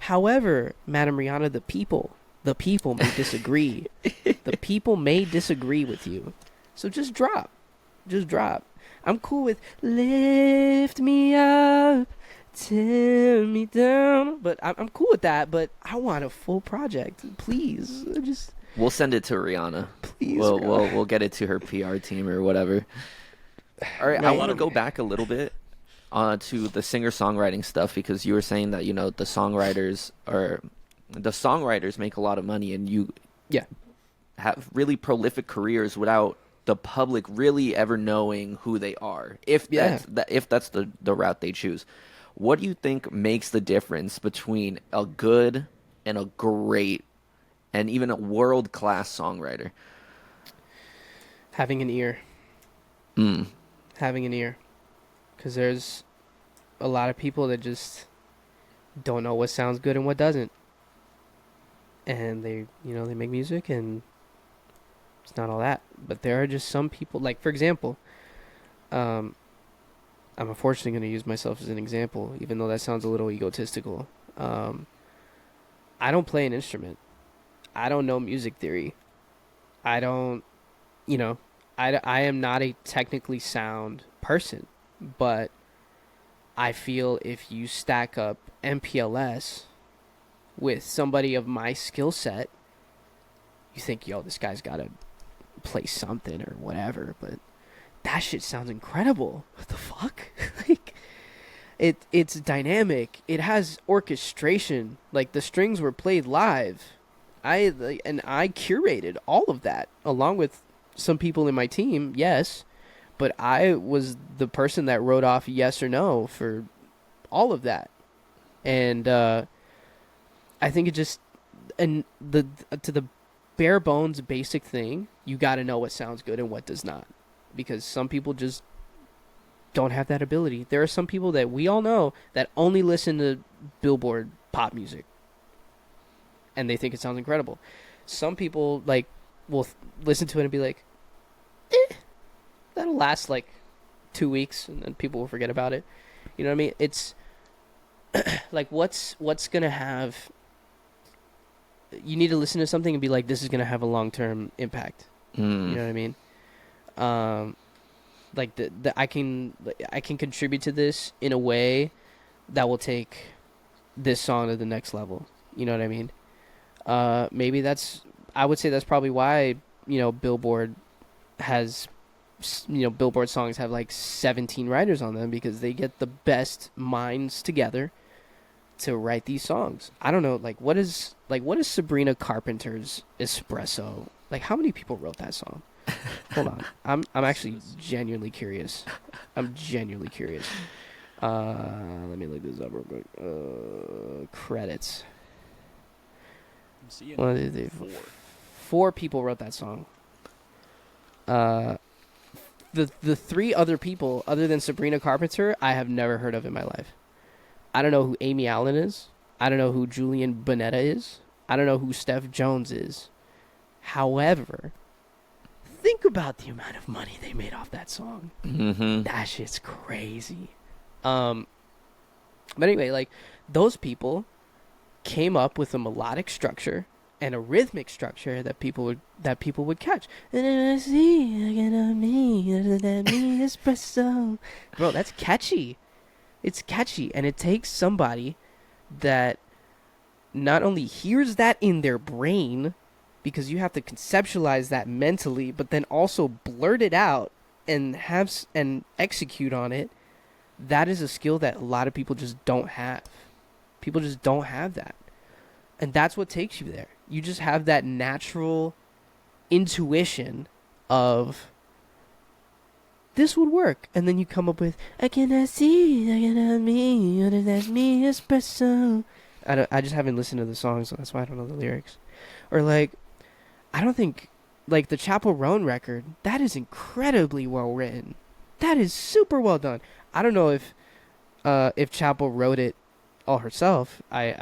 However, Madam Rihanna, the people may disagree. The people may disagree with you. So just drop. I'm cool with lift me up, tear me down. But I'm cool with that, but I want a full project. Please. We'll send it to Rihanna. Please. We'll get it to her PR team or whatever. All right, I want to go back a little bit to the singer-songwriting stuff, because you were saying that, you know, the songwriters make a lot of money, and you have really prolific careers without the public really ever knowing who they are, if that's the route they choose. What do you think makes the difference between a good and a great and even a world-class songwriter? Having an ear. Having an ear. Because there's a lot of people that just don't know what sounds good and what doesn't. And they make music and it's not all that. But there are just some people, like, for example, I'm unfortunately going to use myself as an example, even though that sounds a little egotistical. I don't play an instrument. I don't know music theory. I don't, I am not a technically sound person, but I feel if you stack up MPLS with somebody of my skill set, you think, yo, this guy's got to play something or whatever, but that shit sounds incredible. What the fuck? Like, it's dynamic. It has orchestration. Like, the strings were played live. I curated all of that along with some people in my team, yes, but I was the person that wrote off yes or no for all of that. And I think it just, and to the bare bones basic thing, you got to know what sounds good and what does not, because some people just don't have that ability. There are some people that we all know that only listen to Billboard pop music and they think it sounds incredible. Some people will listen to it and be like, that'll last like 2 weeks and then people will forget about it. You know what I mean? It's like, what's gonna have, you need to listen to something and be like, this is gonna have a long-term impact. You know what I mean? like I can contribute to this in a way that will take this song to the next level. You know what I mean? Maybe I would say that's probably why, Billboard songs have like 17 writers on them, because they get the best minds together to write these songs. I don't know, like what is Sabrina Carpenter's Espresso? Like, how many people wrote that song? Hold on. I'm actually genuinely curious. Let me look this up real quick. Credits. I'm seeing 4 people wrote that song. The 3 other people, other than Sabrina Carpenter, I have never heard of in my life. I don't know who Amy Allen is. I don't know who Julian Bonetta is. I don't know who Steph Jones is. However, think about the amount of money they made off that song. Mm-hmm. That shit's crazy. But anyway, like, those people came up with a melodic structure and a rhythmic structure that people would catch. Bro, that's catchy. It's catchy, and it takes somebody that not only hears that in their brain, because you have to conceptualize that mentally, but then also blurt it out and execute on it. That is a skill that a lot of people just don't have. People just don't have that. And that's what takes you there. You just have that natural intuition of, this would work. And then you come up with, I cannot see, I cannot me, that's me, espresso. I just haven't listened to the song, so that's why I don't know the lyrics. Or like, I don't think, like the Chapel Roan record, that is incredibly well written. That is super well done. I don't know if Chapel wrote it all herself. I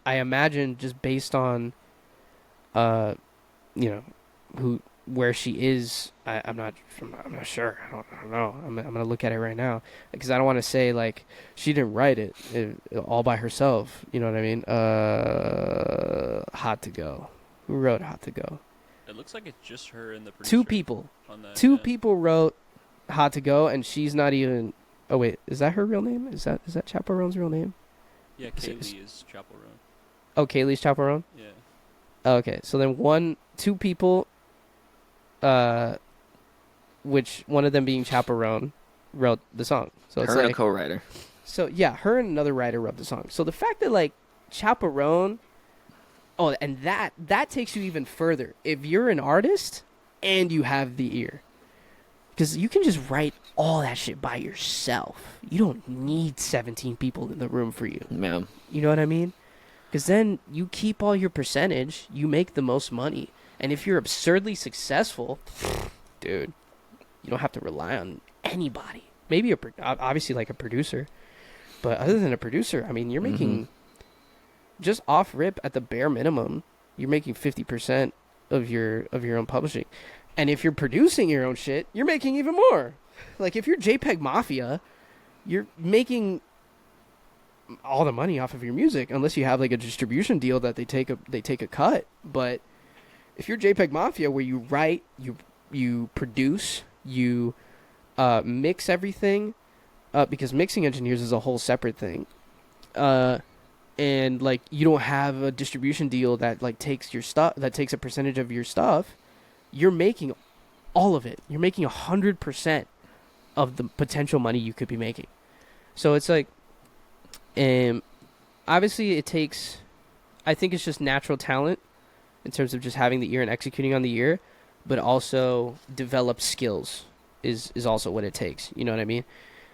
imagine, just based on where she is. I'm not sure. I don't know. I'm gonna look at it right now, because I don't want to say like she didn't write it all by herself. You know what I mean? Hot to Go. Who wrote Hot to Go? It looks like it's just her and the producer. 2 people. On that, Two people wrote Hot to Go, and she's not even. Oh wait, is that her real name? Is that Chapel Roan's real name? Yeah, Kaylee is Chapel Roan. Oh, Kaylee's Chapel Roan? Yeah. Oh, okay, so then 2 people, which one of them being Chapel Roan, wrote the song. So it's her and like a co-writer. So yeah, her and another writer wrote the song. So the fact that like Chapel Roan, and that takes you even further. If you're an artist and you have the ear, because you can just write all that shit by yourself. You don't need 17 people in the room for you. Yeah. You know what I mean? Because then you keep all your percentage, you make the most money. And if you're absurdly successful, dude, you don't have to rely on anybody. Maybe obviously like a producer. But other than a producer, I mean, you're making, just off rip at the bare minimum, you're making 50% of your own publishing. And if you're producing your own shit, you're making even more. Like if you're JPEG Mafia, you're making all the money off of your music, unless you have like a distribution deal that they take a cut. But if you're JPEG Mafia, where you write, you produce, you mix everything, because mixing engineers is a whole separate thing, and like you don't have a distribution deal that like takes your stuff, that takes a percentage of your stuff. You're making all of it. You're making 100% of the potential money you could be making. So it's like, obviously it takes, I think it's just natural talent in terms of just having the ear and executing on the ear, but also develop skills is also what it takes. You know what I mean?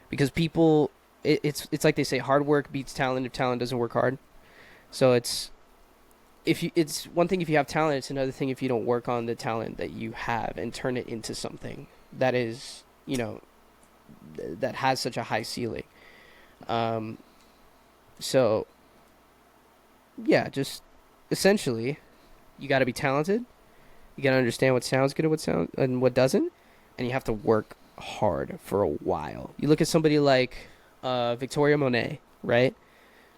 Because people, it's like they say, hard work beats talent if talent doesn't work hard. So it's one thing if you have talent, it's another thing if you don't work on the talent that you have and turn it into something that is, that has such a high ceiling. So yeah, just essentially you got to be talented. You got to understand what sounds good and what doesn't, and you have to work hard for a while. You look at somebody like Victoria Monet, right?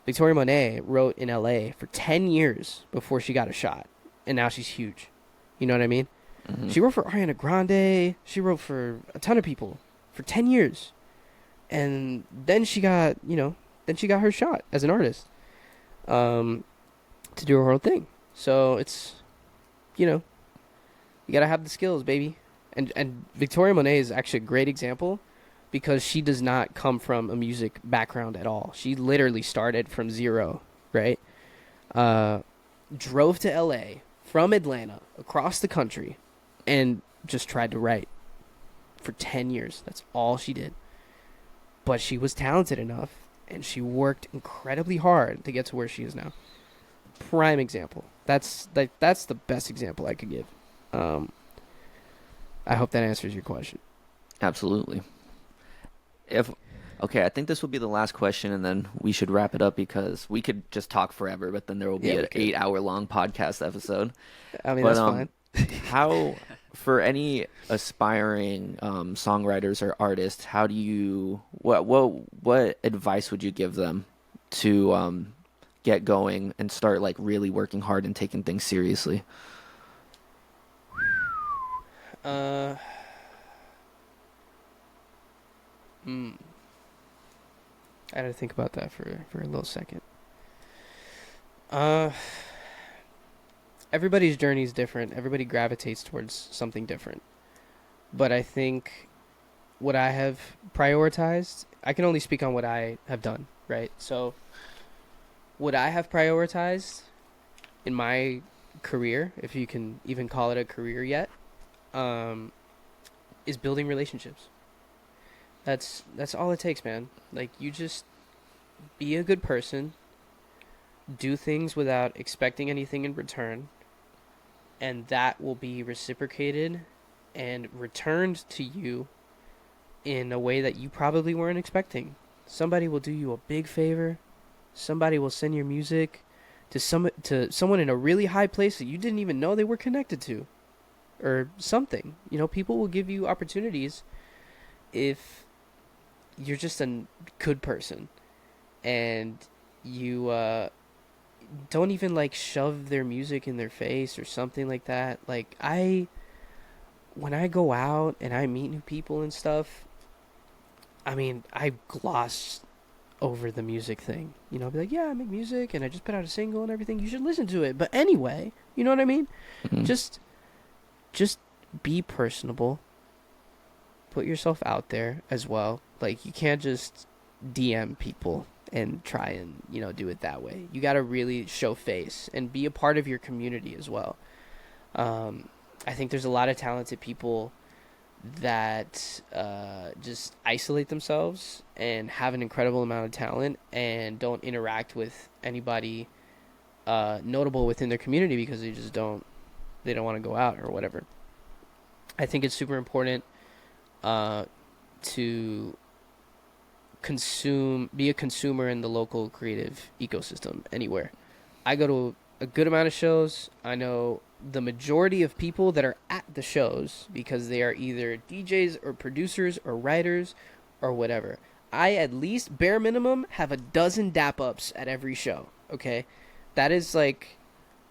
Victoria Monet wrote in LA for 10 years before she got a shot, and now she's huge. You know what I mean? Mm-hmm. She wrote for Ariana Grande. She wrote for a ton of people, for 10 years. And then she got, her shot as an artist, to do her own thing. So it's, you gotta have the skills, baby. And Victoria Monet is actually a great example because she does not come from a music background at all. She literally started from zero, right? Drove to LA from Atlanta across the country and just tried to write for 10 years. That's all she did. But she was talented enough and she worked incredibly hard to get to where she is now. Prime example. That's the best example I could give. I hope that answers your question. Absolutely. Okay, I think this will be the last question, and then we should wrap it up because we could just talk forever, but then there will be an 8-hour-long podcast episode. I mean, that's fine. How, for any aspiring songwriters or artists, what advice would you give them to get going and start like really working hard and taking things seriously? I had to think about that for a little second. Everybody's journey is different. Everybody gravitates towards something different. But I think what I have prioritized, I can only speak on what I have done, right? So what I have prioritized in my career, if you can even call it a career yet, is building relationships. That's all it takes, man. Like, you just be a good person, do things without expecting anything in return, and that will be reciprocated and returned to you in a way that you probably weren't expecting. Somebody will do you a big favor. Somebody will send your music to someone in a really high place that you didn't even know they were connected to, or something. People will give you opportunities if you're just a good person and you don't even like shove their music in their face or something like that. Like, when I go out and I meet new people and stuff, I mean, I gloss over the music thing. I'll be like, yeah, I make music and I just put out a single and everything. You should listen to it. But anyway, you know what I mean? Mm-hmm. Just be personable. Put yourself out there as well. Like, you can't just DM people and try and, do it that way. You got to really show face and be a part of your community as well. I think there's a lot of talented people that just isolate themselves and have an incredible amount of talent and don't interact with anybody notable within their community because they don't want to go out or whatever. I think it's super important to be a consumer in the local creative ecosystem anywhere. I go to a good amount of shows. I know the majority of people that are at the shows because they are either DJs or producers or writers or whatever. I at least, bare minimum, have a dozen dap-ups at every show, okay? That is like,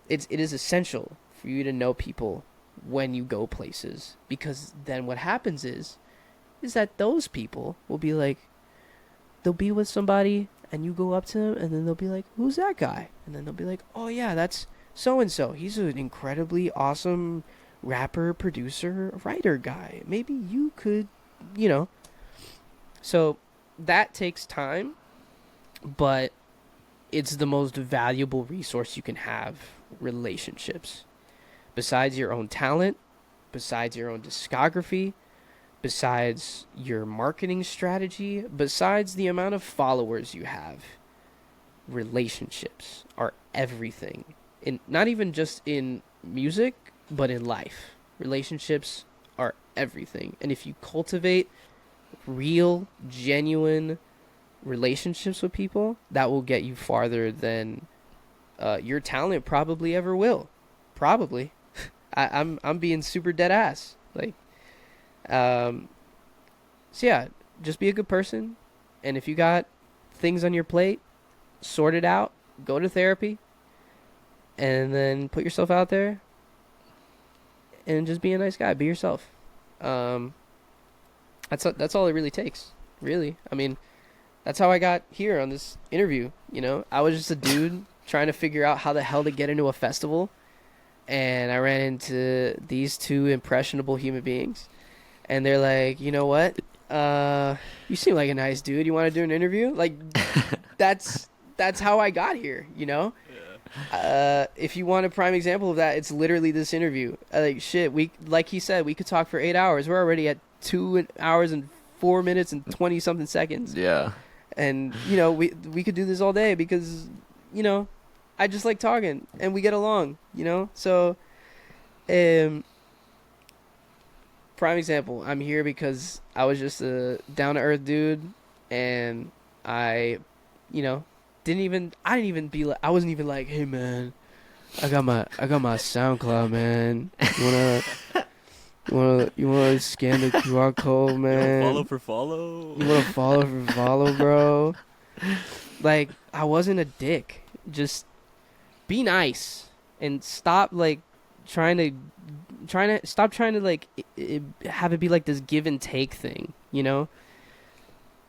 it is essential for you to know people when you go places, because then what happens is that those people will be like, they'll be with somebody and you go up to them and then they'll be like, who's that guy? And then they'll be like, oh yeah, that's so-and-so. He's an incredibly awesome rapper, producer, writer guy. Maybe you could, So that takes time, but it's the most valuable resource you can have, relationships. Besides your own talent, besides your own discography, besides your marketing strategy, besides the amount of followers you have, relationships are everything. Not even just in music, but in life. Relationships are everything. And if you cultivate real, genuine relationships with people, that will get you farther than your talent probably ever will. Probably. I'm being super dead ass. Like, so yeah, just be a good person. And if you got things on your plate, sort it out, go to therapy, and then put yourself out there and just be a nice guy. Be yourself. That's all it really takes. Really, I mean, that's how I got here on this interview. You know, I was just a dude trying to figure out how the hell to get into a festival, and I ran into these two impressionable human beings, and they're like, you know what? You seem like a nice dude. You want to do an interview? Like, that's how I got here. You know. If you want a prime example of that, it's literally this interview. Like shit, like he said, we could talk for 8 hours. We're already at 2 hours and 4 minutes and 20 something seconds. Yeah. And you know, we could do this all day because, you know, I just like talking and we get along. You know, so prime example. I'm here because I was just a down to earth dude, and I, you know. I wasn't even like, hey man, I got my SoundCloud, man. You wanna scan the QR code, man? Follow for follow. You wanna follow for follow, bro? Like, I wasn't a dick. Just be nice and stop like trying to like have it be like this give and take thing, you know?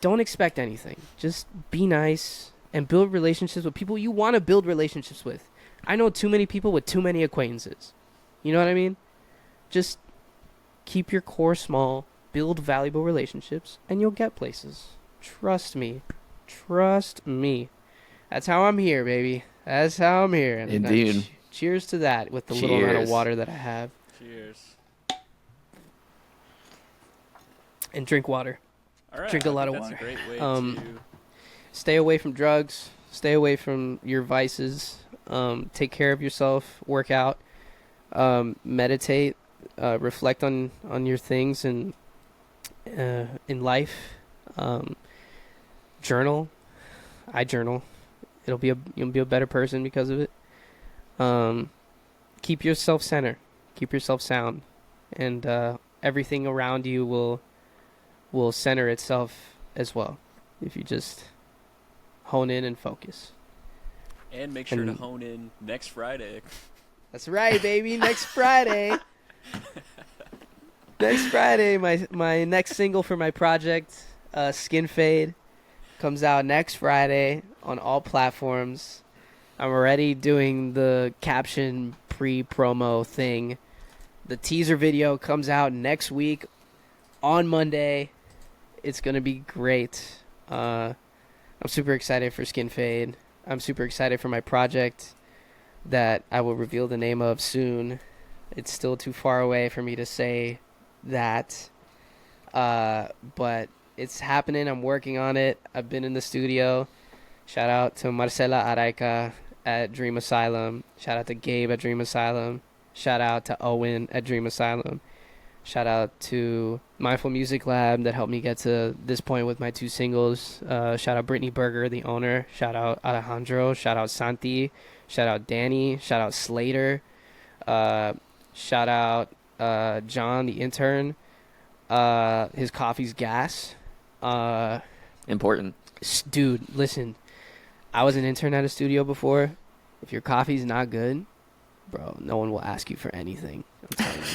Don't expect anything. Just be nice. And build relationships with people you want to build relationships with. I know too many people with too many acquaintances. You know what I mean? Just keep your core small, build valuable relationships, and you'll get places. Trust me. Trust me. That's how I'm here, baby. That's how I'm here. And Indeed. Cheers to that with the little amount of water that I have. Cheers. And drink water. All right. Drink a lot of that's water. A great way to... Stay away from drugs. Stay away from your vices. Take care of yourself. Work out. Meditate. Reflect on your things and in life. Journal. I journal. You'll be a better person because of it. Keep yourself centered. Keep yourself sound, and everything around you will center itself as well if you just hone in and focus. And make sure to hone in next Friday. That's right, baby. Next Friday. Next Friday, my next single for my project, Skin Fade, comes out next Friday on all platforms. I'm already doing the caption pre-promo thing. The teaser video comes out next week on Monday. It's going to be great. I'm super excited for Skin Fade. I'm super excited for my project that I will reveal the name of soon. It's still too far away for me to say that. But it's happening. I'm working on it. I've been in the studio. Shout out to Marcela Araica at Dream Asylum. Shout out to Gabe at Dream Asylum. Shout out to Owen at Dream Asylum. Shout out to Mindful Music Lab that helped me get to this point with my 2 singles. Shout out Brittany Berger, the owner. Shout out Alejandro. Shout out Santi. Shout out Danny. Shout out Slater. Shout out John, the intern. His coffee's gas. Important. Dude, listen. I was an intern at a studio before. If your coffee's not good, bro, no one will ask you for anything. I'm telling you.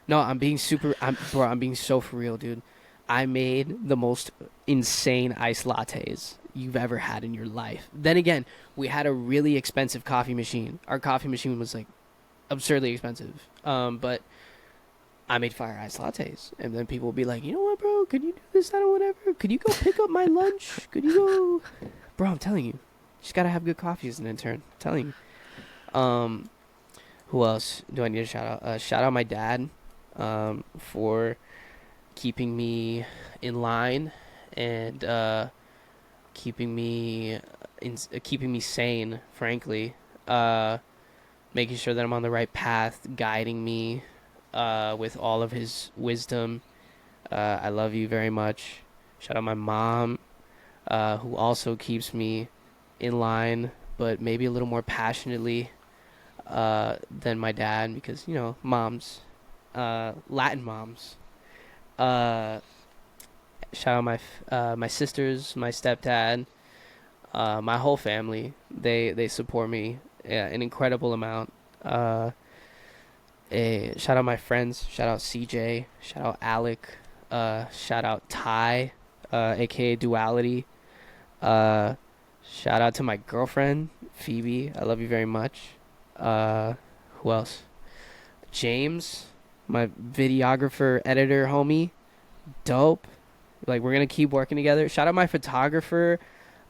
No, I'm being so for real, dude. I made the most insane iced lattes you've ever had in your life. Then again, we had a really expensive coffee machine. Our coffee machine was like absurdly expensive. But I made fire iced lattes. And then people would be like, you know what, bro? Could you do this, that, or whatever? Could you go pick up my lunch? Could you go? Bro, I'm telling you. You just got to have good coffee as an intern. I'm telling you. Who else do I need to shout out? Shout out my dad for keeping me in line and keeping me sane, frankly. Making sure that I'm on the right path, guiding me with all of his wisdom. I love you very much. Shout out my mom, who also keeps me in line, but maybe a little more passionately than my dad, because, you know, moms, Latin moms. Shout out my sisters, my stepdad, my whole family. They support me an incredible amount. Shout out my friends. Shout out CJ. Shout out Alec. shout out Ty, aka Duality. Shout out to my girlfriend Phoebe. I love you very much. Who else? James, my videographer, editor, homie. Dope. Like, we're gonna keep working together. Shout out my photographer,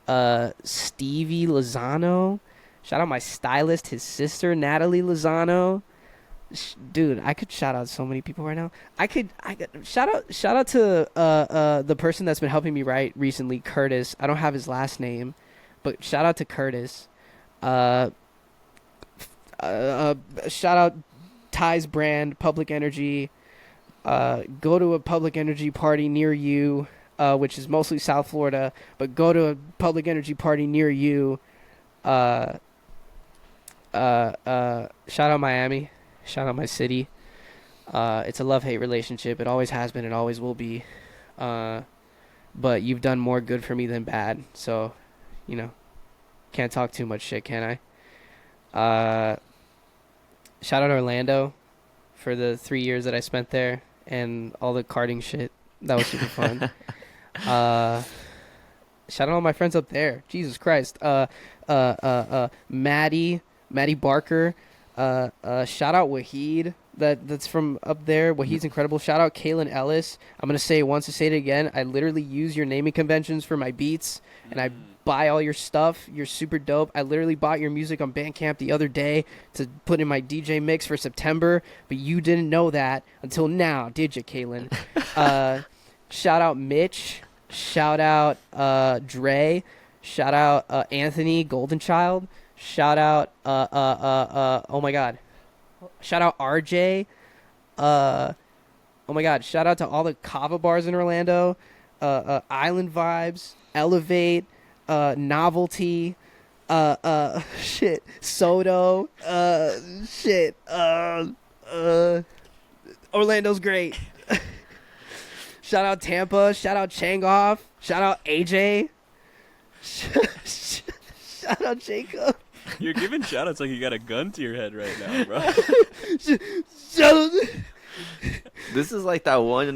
Stevie Lozano. Shout out my stylist, his sister, Natalie Lozano. Dude, I could shout out so many people right now. I could shout out to the person that's been helping me write recently, Curtis. I don't have his last name, but shout out to Curtis. Shout out Ty's brand, Public Energy. Go to a Public Energy party near you, which is mostly South Florida, but go to a Public Energy party near you. Shout out Miami. Shout out my city. It's a love-hate relationship. It always has been. It always will be. But you've done more good for me than bad. So, can't talk too much shit, can I? Shout out Orlando for the 3 years that I spent there and all the karting shit. That was super fun. Shout out all my friends up there. Jesus Christ. Maddie Barker. Shout out Wahid. That's from up there. Wahid's incredible. Shout out Kaylin Ellis. I'm gonna say it once to say it again. I literally use your naming conventions for my beats, and I buy all your stuff. You're super dope. I literally bought your music on Bandcamp the other day to put in my DJ mix for September, but you didn't know that until now, did you, Kaylin? Shout out Mitch. Shout out Dre. Shout out Anthony Goldenchild. Shout out oh my god. Shout out RJ. Oh my god. Shout out to all the kava bars in Orlando. Island Vibes, Elevate, Novelty, shit, Soto, shit, Orlando's great. Shout out Tampa. Shout out Changoff. Shout out AJ. Shout out Jacob. You're giving shoutouts like you got a gun to your head right now, bro. Shout out. This is like that one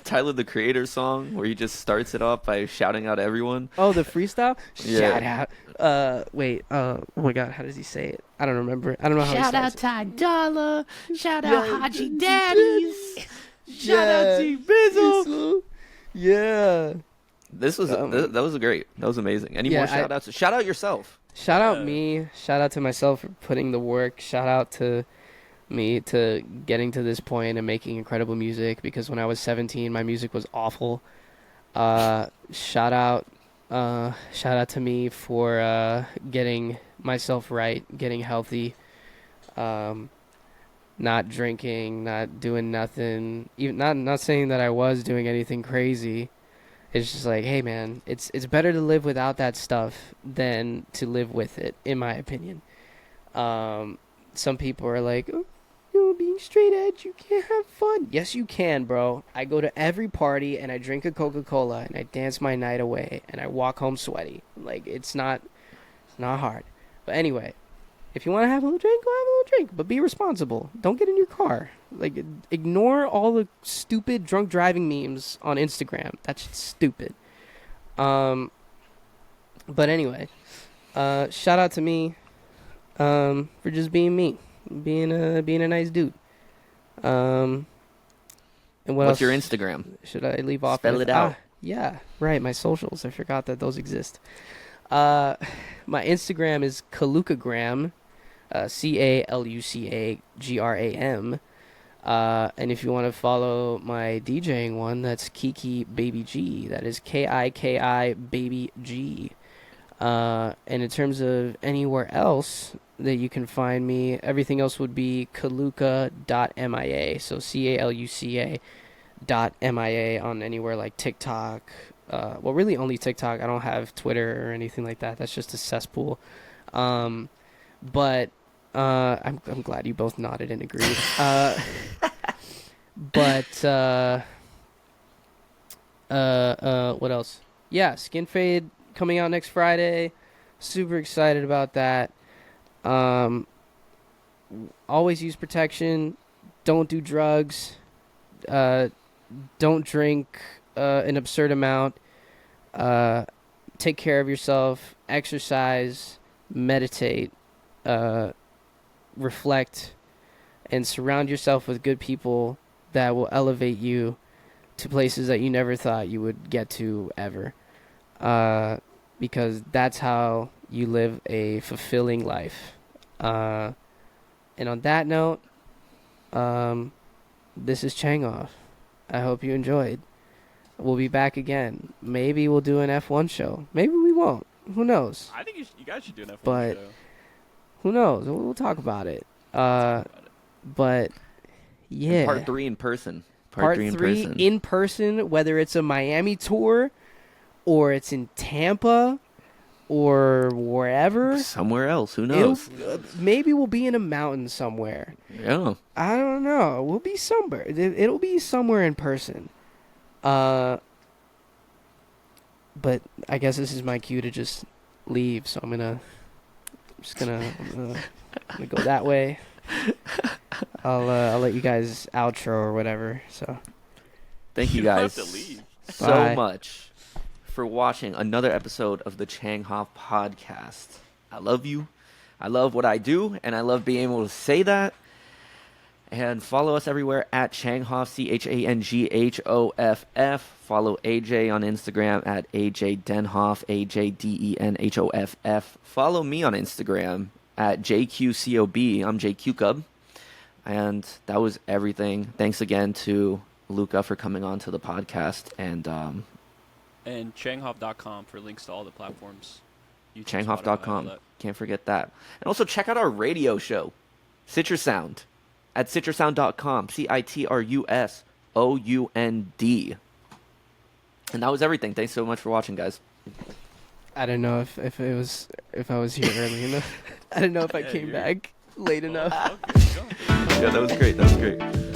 Tyler the Creator song where he just starts it off by shouting out everyone. Oh, the freestyle? Yeah. Shout out. Wait. Oh my god, how does he say it? I don't remember. I don't know how Shout he out starts Ty Dolla. Shout out Haji Daddies. Shout out T Bizzle. Yeah. This was that was great. That was amazing. Any more shout outs? Shout out yourself. Shout out me. Shout out to myself for putting the work. Shout out to me to getting to this point and making incredible music, because when I was 17 my music was awful. Shout out to me for getting myself right, getting healthy, not drinking, not doing nothing, even not saying that I was doing anything crazy. It's just like, hey man, it's better to live without that stuff than to live with it, in my opinion. Some people are like, oh, being straight edge, you can't have fun. Yes, you can, bro. I go to every party and I drink a Coca-Cola and I dance my night away and I walk home sweaty. Like, it's not hard. But anyway, if you want to have a little drink, go have a little drink, but be responsible. Don't get in your car. Like, ignore all the stupid drunk driving memes on Instagram. That's stupid. But anyway, shout out to me for just being me, being a nice dude. And what's your Instagram? Should I leave off? Spell it out. Yeah, right. My socials. I forgot that those exist. My Instagram is Calucagram, CalucaGram. And if you want to follow my DJing one, that's Kiki Baby G. That is Kiki Baby G. And in terms of anywhere else that you can find me, everything else would be Caluca.mia. So Caluca.mia on anywhere like TikTok. Well, really only TikTok. I don't have Twitter or anything like that. That's just a cesspool. But I'm glad you both nodded and agreed. What else? Yeah, Skin Fade coming out next Friday. Super excited about that. Always use protection. Don't do drugs. don't drink an absurd amount. Take care of yourself. Exercise. Meditate. Reflect. And surround yourself with good people that will elevate you to places that you never thought you would get to ever. Because that's how you live a fulfilling life. And on that note, this is Chang off. I hope you enjoyed. We'll be back again. Maybe we'll do an F1 show. Maybe we won't. Who knows? I think you guys should do an F1 But show. who knows? We'll talk about it. But yeah, And part 3 in person. Part 3 3 in person, whether it's a Miami tour or it's in Tampa or wherever. Somewhere else. Who knows? Maybe we'll be in a mountain somewhere. Yeah. I don't know. We'll be somewhere. It'll be somewhere in person. But I guess this is my cue to just leave. So I'm gonna go that way. I'll let you guys outro or whatever. So Thank you don't guys have to leave. so Bye. much for watching another episode of the Chang Hoff podcast. I love you. I love what I do, and I love being able to say that. And follow us everywhere at Changhoff, CHANGHOFF. Follow AJ on Instagram at AJ Denhoff, AJDENHOFF. Follow me on Instagram at JQCOB. I'm JQCub. And that was everything. Thanks again to Luca for coming on to the podcast. And And Changhoff.com for links to all the platforms. YouTube, Changhoff.com. Spotify, all that. Can't forget that. And also check out our radio show, Citrussound, at citrussound.com. CITRUSOUND. And that was everything. Thanks so much for watching, guys. I don't know if I was here early enough. I don't know if I Yeah, came you're- back late enough. Okay, go ahead. Yeah, that was great. That was great.